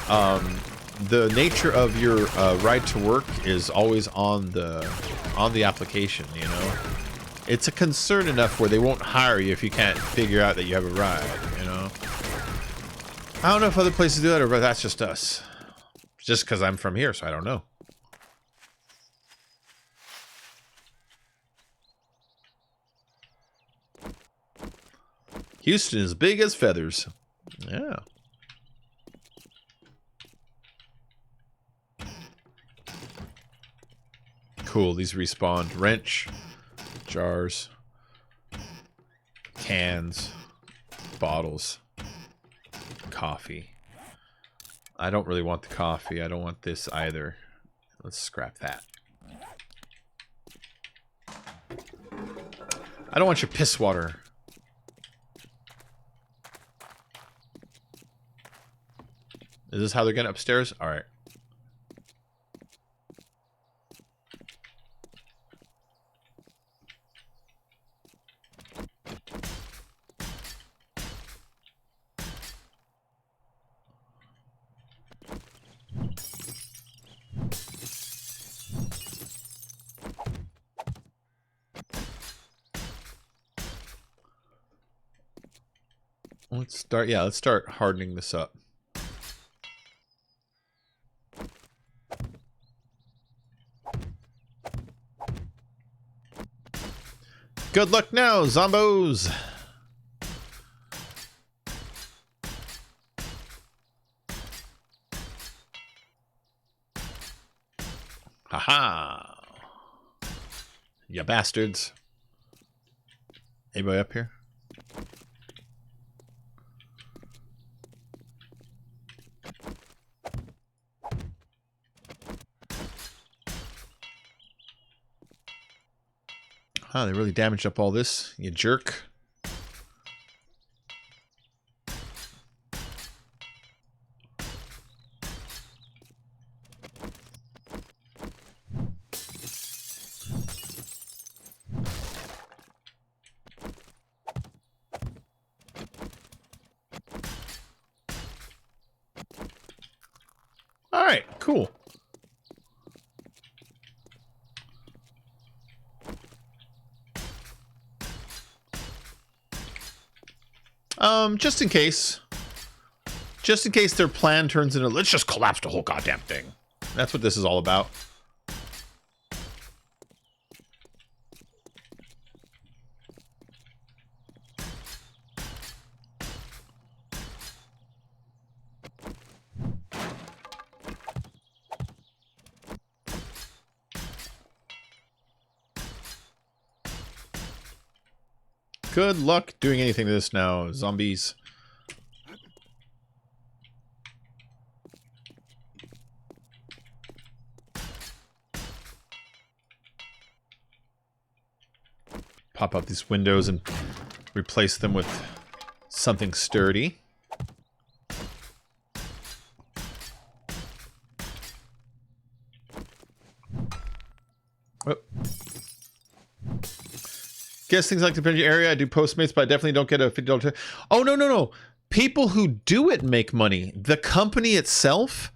the nature of your right to work is always on the application, you know. It's a concern enough where they won't hire you if you can't figure out that you have a ride, you know. I don't know if other places do that, or but that's just us. Just because I'm from here, so I don't know. Houston is big as feathers. Yeah. Cool, these respawn. Wrench, jars, cans, bottles, coffee. I don't really want the coffee. I don't want this either. Let's scrap that. I don't want your piss water. Is this how they're getting upstairs? All right. Let's start hardening this up. Good luck now, zombos! Haha! Ya bastards. Anybody up here? Huh, they really damaged up all this, you jerk. All right, cool. Just in case. Just in case their plan turns into, let's just collapse the whole goddamn thing. That's what this is all about. Good luck doing anything to this now, zombies. Pop up these windows and replace them with something sturdy. Oh. Guess things like the area. I do Postmates, but I definitely don't get a $50. Oh, no, no, no. People who do it make money. The company itself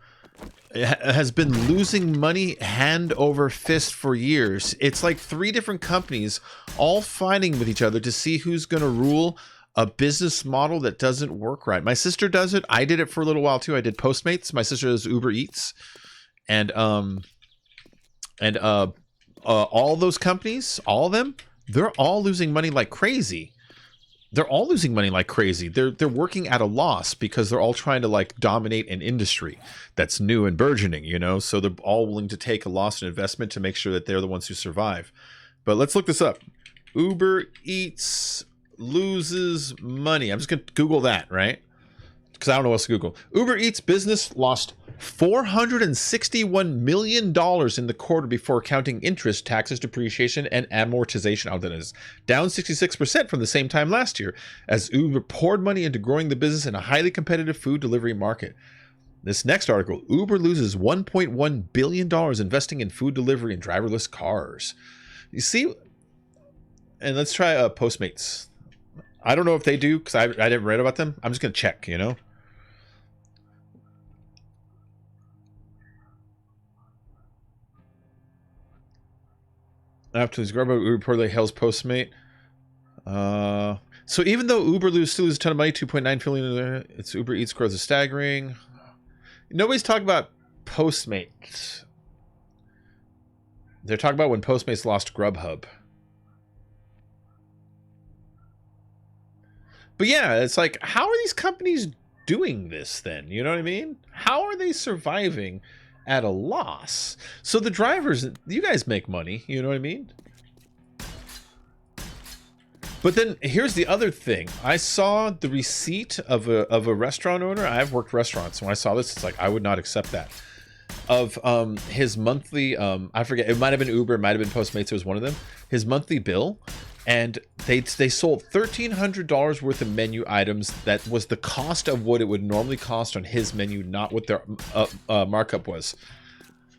has been losing money hand over fist for years. It's like 3 different companies all fighting with each other to see who's going to rule a business model that doesn't work right. My sister does it. I did it for a little while too. I did Postmates. My sister does Uber Eats. And all those companies, all of them, they're all losing money like crazy. They're all losing money like crazy. They're working at a loss because they're all trying to like dominate an industry that's new and burgeoning, you know? So they're all willing to take a loss in investment to make sure that they're the ones who survive. But let's look this up. Uber Eats loses money. I'm just going to Google that, right? Because I don't know what else to Google. Uber Eats business lost $461 million in the quarter before counting interest, taxes, depreciation, and amortization. Oh, that is down 66% from the same time last year, as Uber poured money into growing the business in a highly competitive food delivery market. This next article, Uber loses $1.1 billion investing in food delivery and driverless cars. You see, and let's try Postmates. I don't know if they do, because I didn't read about them. I'm just going to check, you know? After this Uber reportedly hails Postmate. So even though Uber still loses a ton of money, 2.9 billion, its Uber Eats growth is staggering. Nobody's talking about Postmates. They're talking about when Postmates lost Grubhub. But yeah, it's like, how are these companies doing this then? You know what I mean? How are they surviving at a loss? So the drivers, you guys make money, you know what I mean? But then here's the other thing. I saw the receipt of a restaurant owner. I've worked restaurants. When I saw this, it's like, I would not accept that. Of his monthly, I forget, it might have been Uber, it might have been Postmates, it was one of them. His monthly bill. And they sold $1,300 worth of menu items. That was the cost of what it would normally cost on his menu, not what their markup was.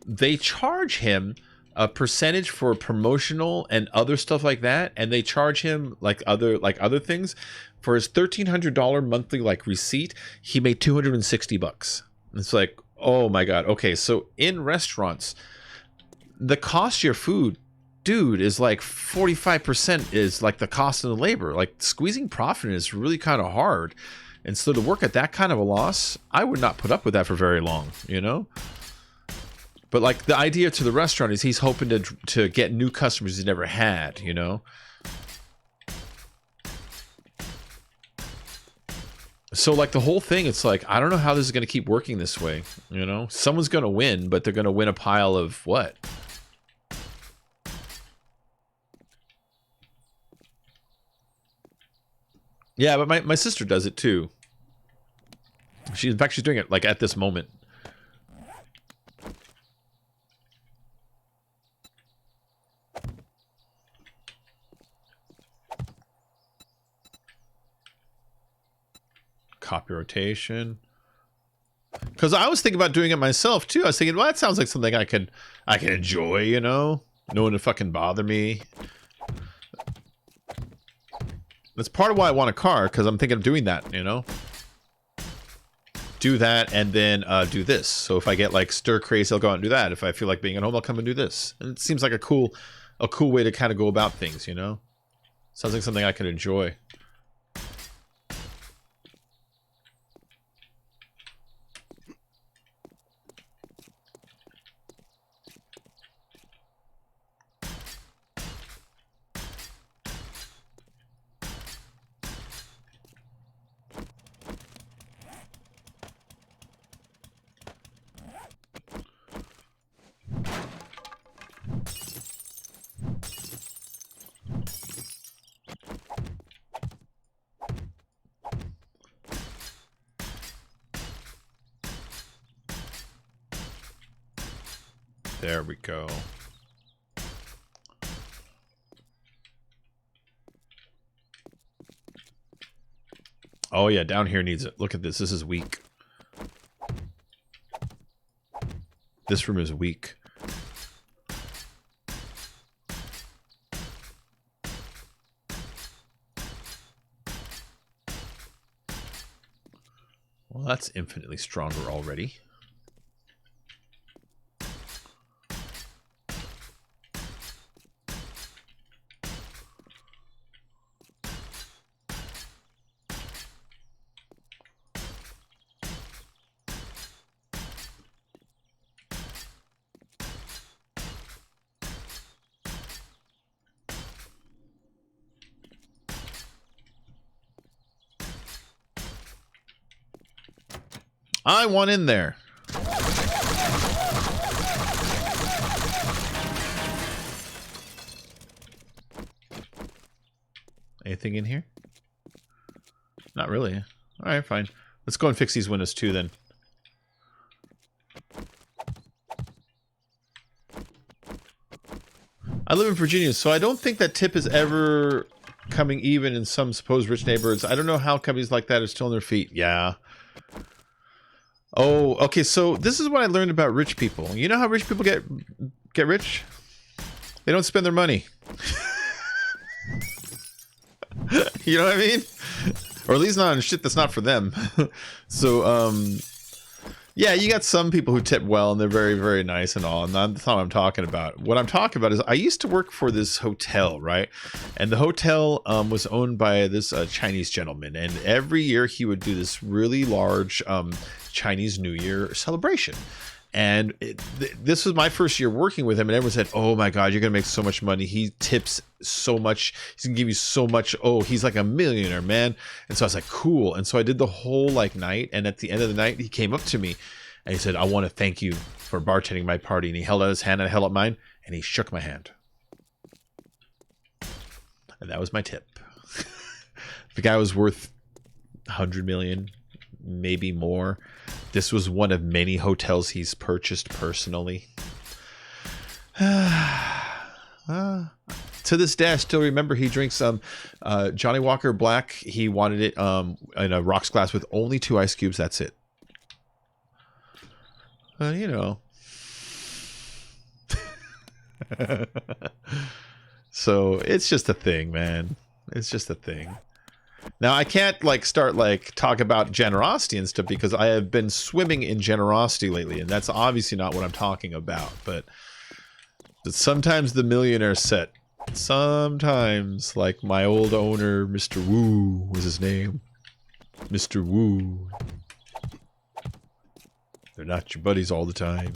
They charge him a percentage for promotional and other stuff like that, and they charge him like other things. For his $1,300 monthly like receipt, he made $260. It's like, oh my god. Okay, so in restaurants, the cost of your food, dude, is like 45% is like the cost of the labor. Like squeezing profit is really kind of hard. And so to work at that kind of a loss, I would not put up with that for very long, you know? But like the idea to the restaurant is he's hoping to get new customers he's never had, you know? So like the whole thing, it's like, I don't know how this is going to keep working this way, you know? Someone's going to win, but they're going to win a pile of what? Yeah, but my sister does it too. In fact, she's doing it like at this moment. Copy rotation. Because I was thinking about doing it myself too. I was thinking, well, that sounds like something I can enjoy, you know? No one to fucking bother me. That's part of why I want a car, because I'm thinking of doing that, you know? Do that and then do this. So if I get like stir crazy, I'll go out and do that. If I feel like being at home, I'll come and do this. And it seems like a cool way to kind of go about things, you know? Sounds like something I could enjoy. There we go. Oh yeah, down here needs it. Look at this. This is weak. This room is weak. Well, that's infinitely stronger already. I want in there. Anything in here? Not really. All right, fine. Let's go and fix these windows too then. I live in Virginia, so I don't think that tip is ever coming even in some supposed rich neighborhoods. I don't know how companies like that are still on their feet. Yeah. Oh, okay, so this is what I learned about rich people. You know how rich people get rich? They don't spend their money. You know what I mean? Or at least not on shit that's not for them. So, yeah, you got some people who tip well and they're very, very nice and all. And that's not what I'm talking about. What I'm talking about is I used to work for this hotel, right? And the hotel was owned by this Chinese gentleman. And every year he would do this really large Chinese New Year celebration. And this was my first year working with him, and everyone said, oh my God, you're going to make so much money. He tips so much. He's going to give you so much. Oh, he's like a millionaire, man. And so I was like, cool. And so I did the whole like night. And at the end of the night, he came up to me and he said, I want to thank you for bartending my party. And he held out his hand and I held up mine and he shook my hand. And that was my tip. The guy was worth 100 million, maybe more. This was one of many hotels he's purchased personally. To this day, I still remember he drinks Johnny Walker Black. He wanted it in a rocks glass with only 2 ice cubes. That's it. You know. So it's just a thing, man. It's just a thing. Now, I can't like start like talk about generosity and stuff because I have been swimming in generosity lately, and that's obviously not what I'm talking about. But sometimes the millionaire set, sometimes like my old owner, Mr. Wu was his name. Mr. Wu. They're not your buddies all the time.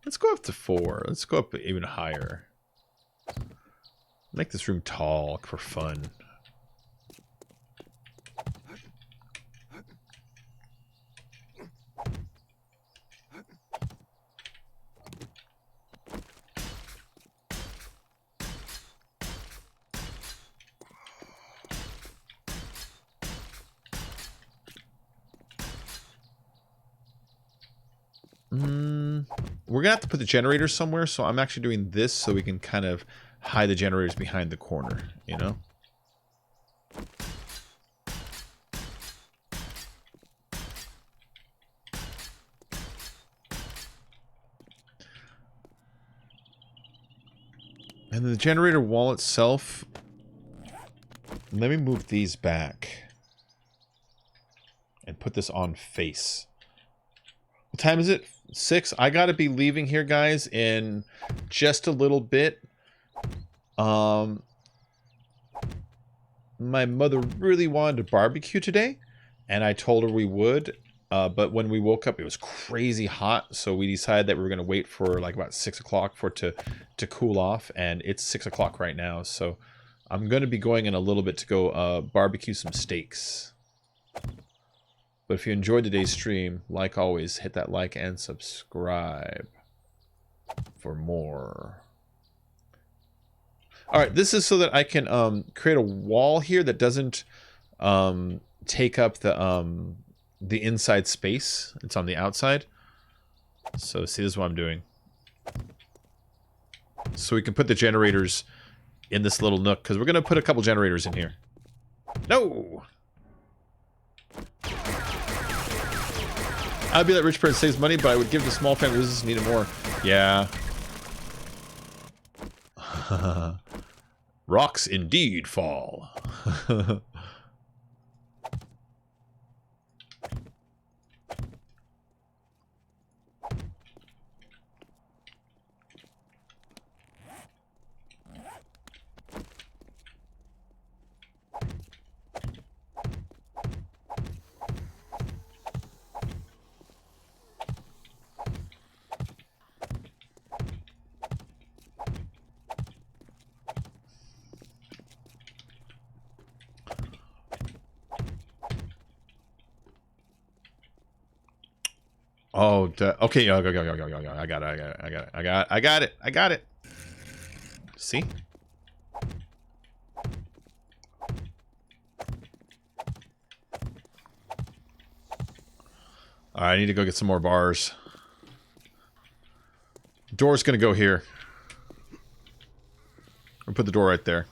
Let's go up to 4. Let's go up even higher. Make this room tall for fun. We're gonna have to put the generator somewhere, so I'm actually doing this so we can kind of hide the generators behind the corner, you know? And the generator wall itself... Let me move these back. And put this on face. What time is it? 6? I gotta be leaving here, guys, in just a little bit. My mother really wanted to barbecue today, and I told her we would. But when we woke up, it was crazy hot, so we decided that we were gonna wait for like about 6 o'clock for it to cool off, and it's 6 o'clock right now. So I'm gonna be going in a little bit to go barbecue some steaks. But if you enjoyed today's stream, like always, hit that like and subscribe for more. Alright, this is so that I can create a wall here that doesn't take up the inside space. It's on the outside. So see, this is what I'm doing. So we can put the generators in this little nook, because we're going to put a couple generators in here. No! I'd be that rich person saves money, but I would give the small family business needed more. Yeah. Rocks indeed fall. Oh, okay. Go. I got it. See? All right, I need to go get some more bars. Door's gonna go here. I'll put the door right there.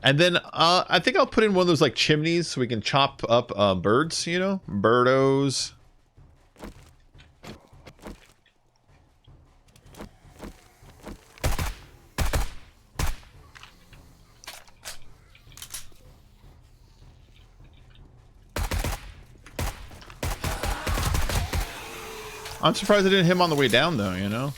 And then I think I'll put in one of those like chimneys so we can chop up birds, you know? Birdos. I'm surprised I didn't hit him on the way down, though, you know?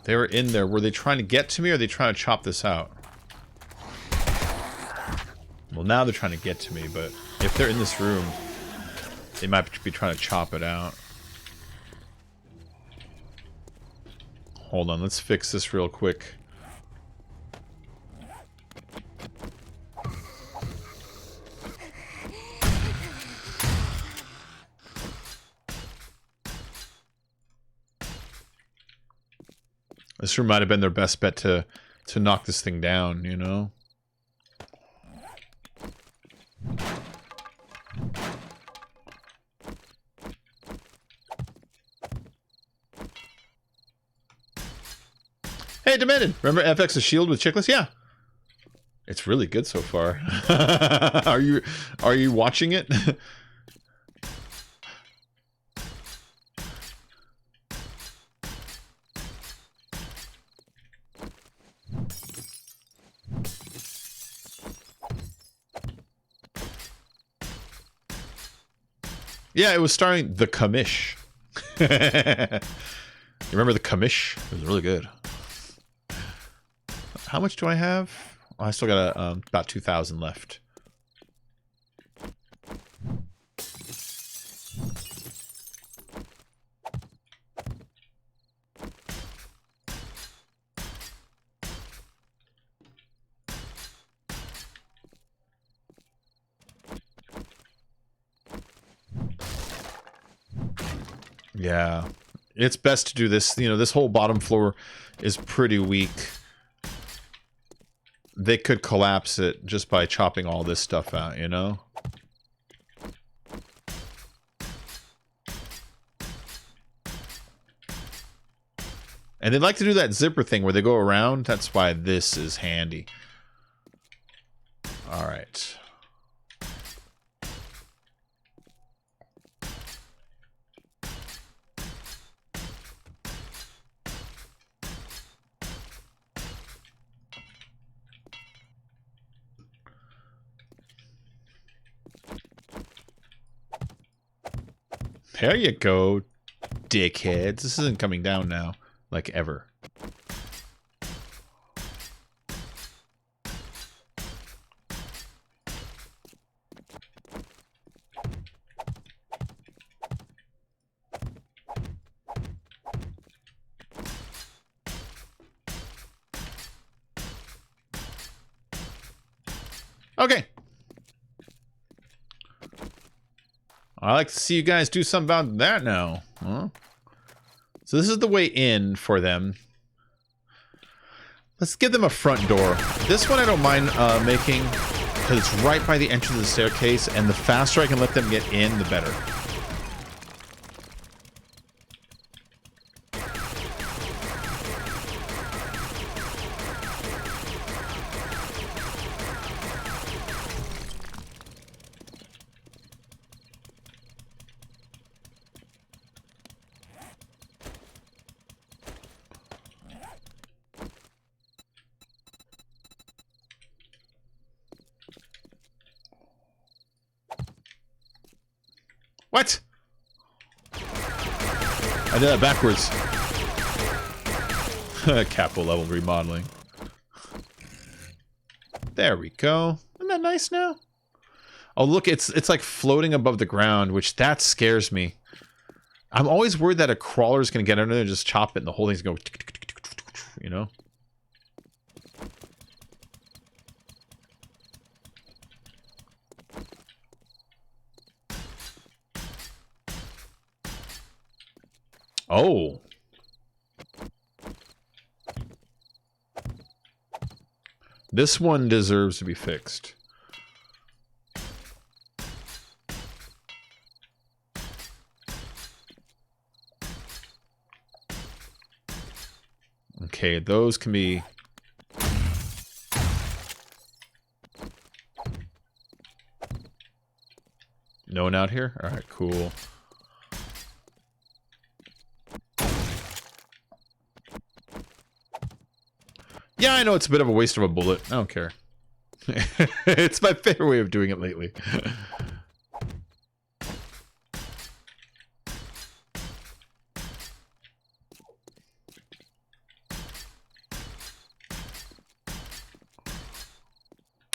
They were in there. Were they trying to get to me, or are they trying to chop this out? Well, now they're trying to get to me, but if they're in this room, they might be trying to chop it out. Hold on, let's fix this real quick. This room might have been their best bet to knock this thing down, you know? Hey, Demanded! Remember FX's Shield with Chickless? Yeah. It's really good so far. Are you watching it? Yeah, it was starring the Commish. You remember the Commish? It was really good. How much do I have? Oh, I still got about 2,000 left. Yeah, it's best to do this. You know, this whole bottom floor is pretty weak. They could collapse it just by chopping all this stuff out, you know? And they like to do that zipper thing where they go around. That's why this is handy. All right. There you go, dickheads. This isn't coming down now, like ever. Okay. I like to see you guys do something about that now. Huh? So this is the way in for them. Let's give them a front door. This one I don't mind making because it's right by the entrance of the staircase, and the faster I can let them get in, the better. What? I did that backwards. Capital level remodeling. There we go. Isn't that nice now? Oh, look, it's like floating above the ground, which that scares me. I'm always worried that a crawler is going to get under there and just chop it and the whole thing's going to go, you know? Oh. This one deserves to be fixed. Okay, those can be... No one out here? Alright, cool. Yeah, I know it's a bit of a waste of a bullet. I don't care. It's my favorite way of doing it lately.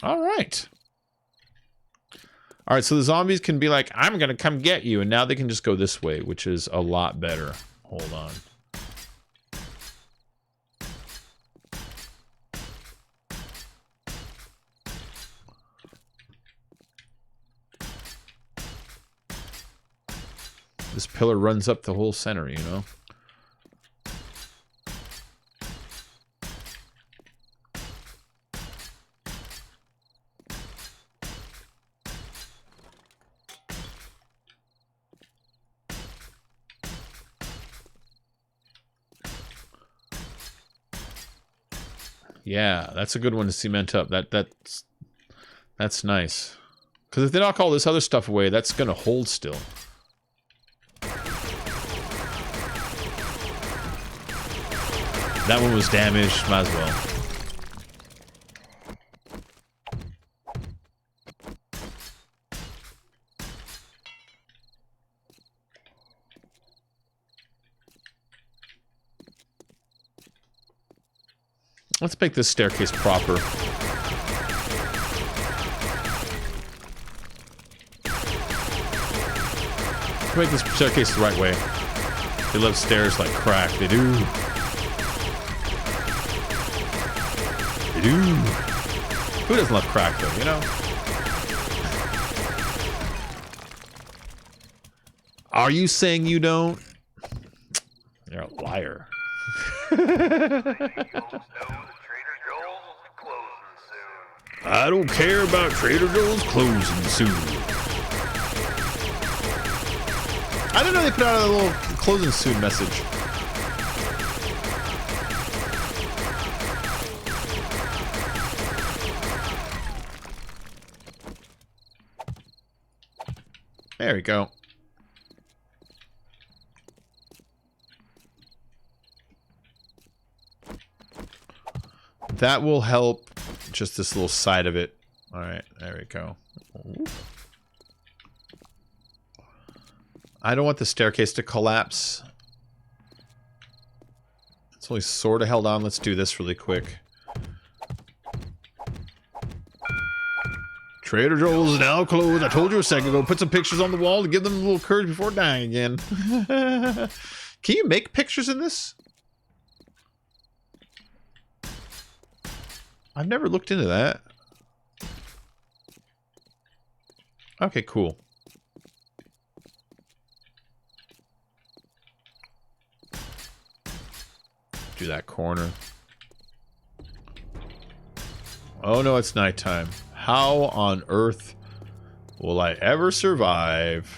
All right. All right, so the zombies can be like, I'm going to come get you. And now they can just go this way, which is a lot better. Hold on. This pillar runs up the whole center, you know? Yeah, that's a good one to cement up. That's nice. Because if they knock all this other stuff away, that's going to hold still. That one was damaged, might as well. Let's make this staircase proper. Let's make this staircase the right way. They love stairs like crack. They do. They do. Who doesn't love crack, though, you know? Are you saying you don't? You're a liar. I don't care about Trader Joe's closing soon. I didn't know they put out a little closing soon message. There we go. That will help just this little side of it. All right, there we go. Ooh. I don't want the staircase to collapse. It's only sort of held on. Let's do this really quick. Trader Joel's is now closed. I told you a second ago. Put some pictures on the wall to give them a little courage before dying again. Can you make pictures in this? I've never looked into that. Okay, cool. Do that corner. Oh no, it's nighttime. How on earth will I ever survive?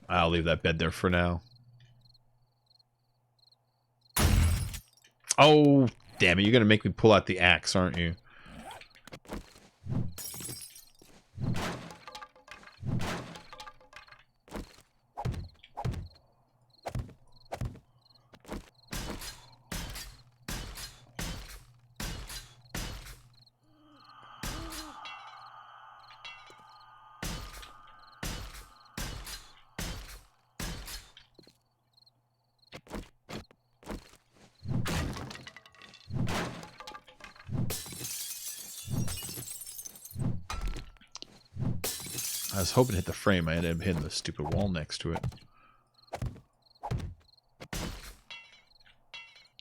I'll leave that bed there for now. Oh, damn it. You're going to make me pull out the axe, aren't you? I was hoping to hit the frame. I ended up hitting the stupid wall next to it.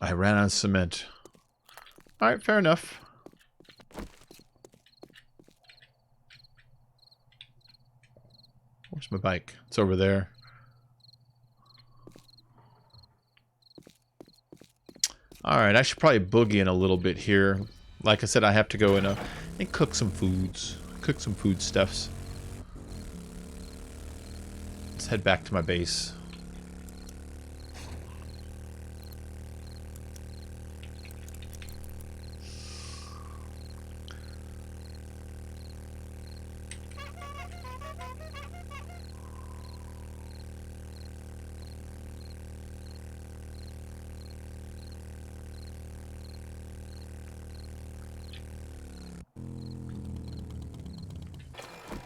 I ran out of cement. Alright, fair enough. Where's my bike? It's over there. Alright, I should probably boogie in a little bit here. Like I said, I have to go in and cook some foods. Cook some foodstuffs. Let's head back to my base.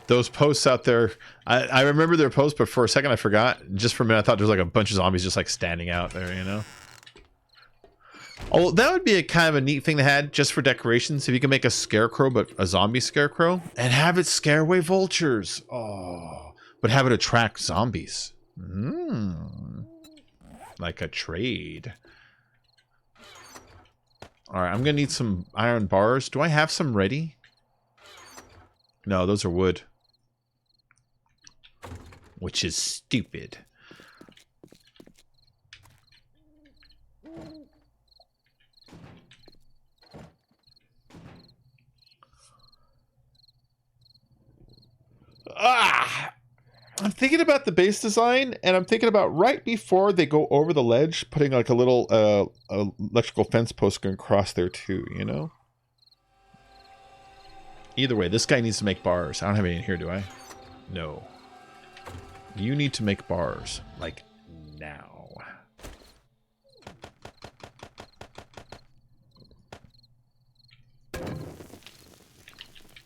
Those posts out there, I remember their posts, but for a second I forgot. Just for a minute I thought there was like a bunch of zombies just like standing out there, you know? Oh, that would be a kind of a neat thing to have just for decorations. If you can make a scarecrow, but a zombie scarecrow, and have it scare away vultures. Oh, but have it attract zombies. Like a trade. All right, I'm gonna need some iron bars. Do I have some ready? No, those are wood. Which is stupid. I'm thinking about the base design, and I'm thinking about right before they go over the ledge, putting like a little electrical fence post going across there too, you know? Either way, this guy needs to make bars. I don't have any in here, do I? No. You need to make bars. Like, now.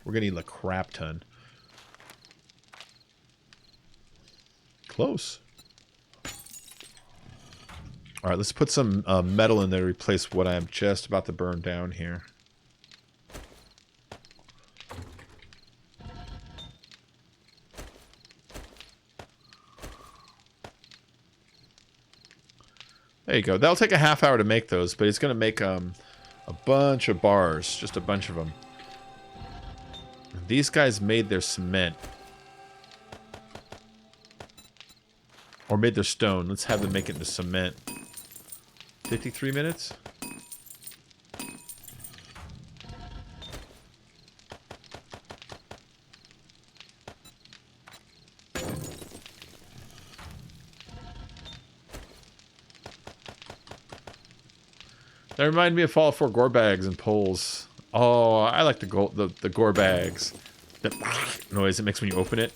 We're gonna need a crap ton. Close. Alright, let's put some metal in there to replace what I'm just about to burn down here. There you go. That'll take a half hour to make those, but it's going to make a bunch of bars. Just a bunch of them. These guys made their cement. Or made their stone. Let's have them make it into cement. 53 minutes? That reminded me of Fallout 4 gore bags and poles. Oh, I like the gore bags. The noise it makes when you open it.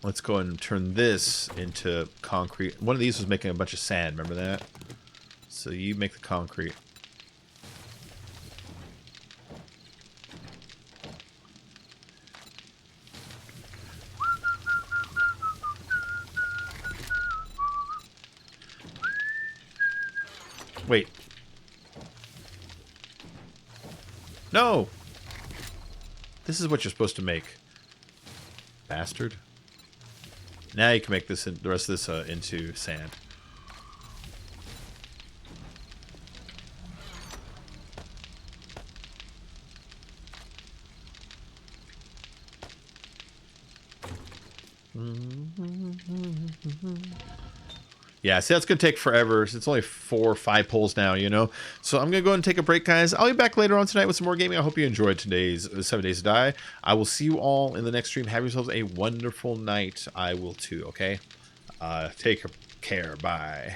Let's go and turn this into concrete. One of these was making a bunch of sand, remember that? So you make the concrete. Wait. No! This is what you're supposed to make. Bastard. Now you can make this the rest of this into sand. Yeah, see, that's going to take forever. It's only 4 or 5 polls now, you know? So I'm going to go and take a break, guys. I'll be back later on tonight with some more gaming. I hope you enjoyed today's 7 Days to Die. I will see you all in the next stream. Have yourselves a wonderful night. I will too, okay? Take care. Bye.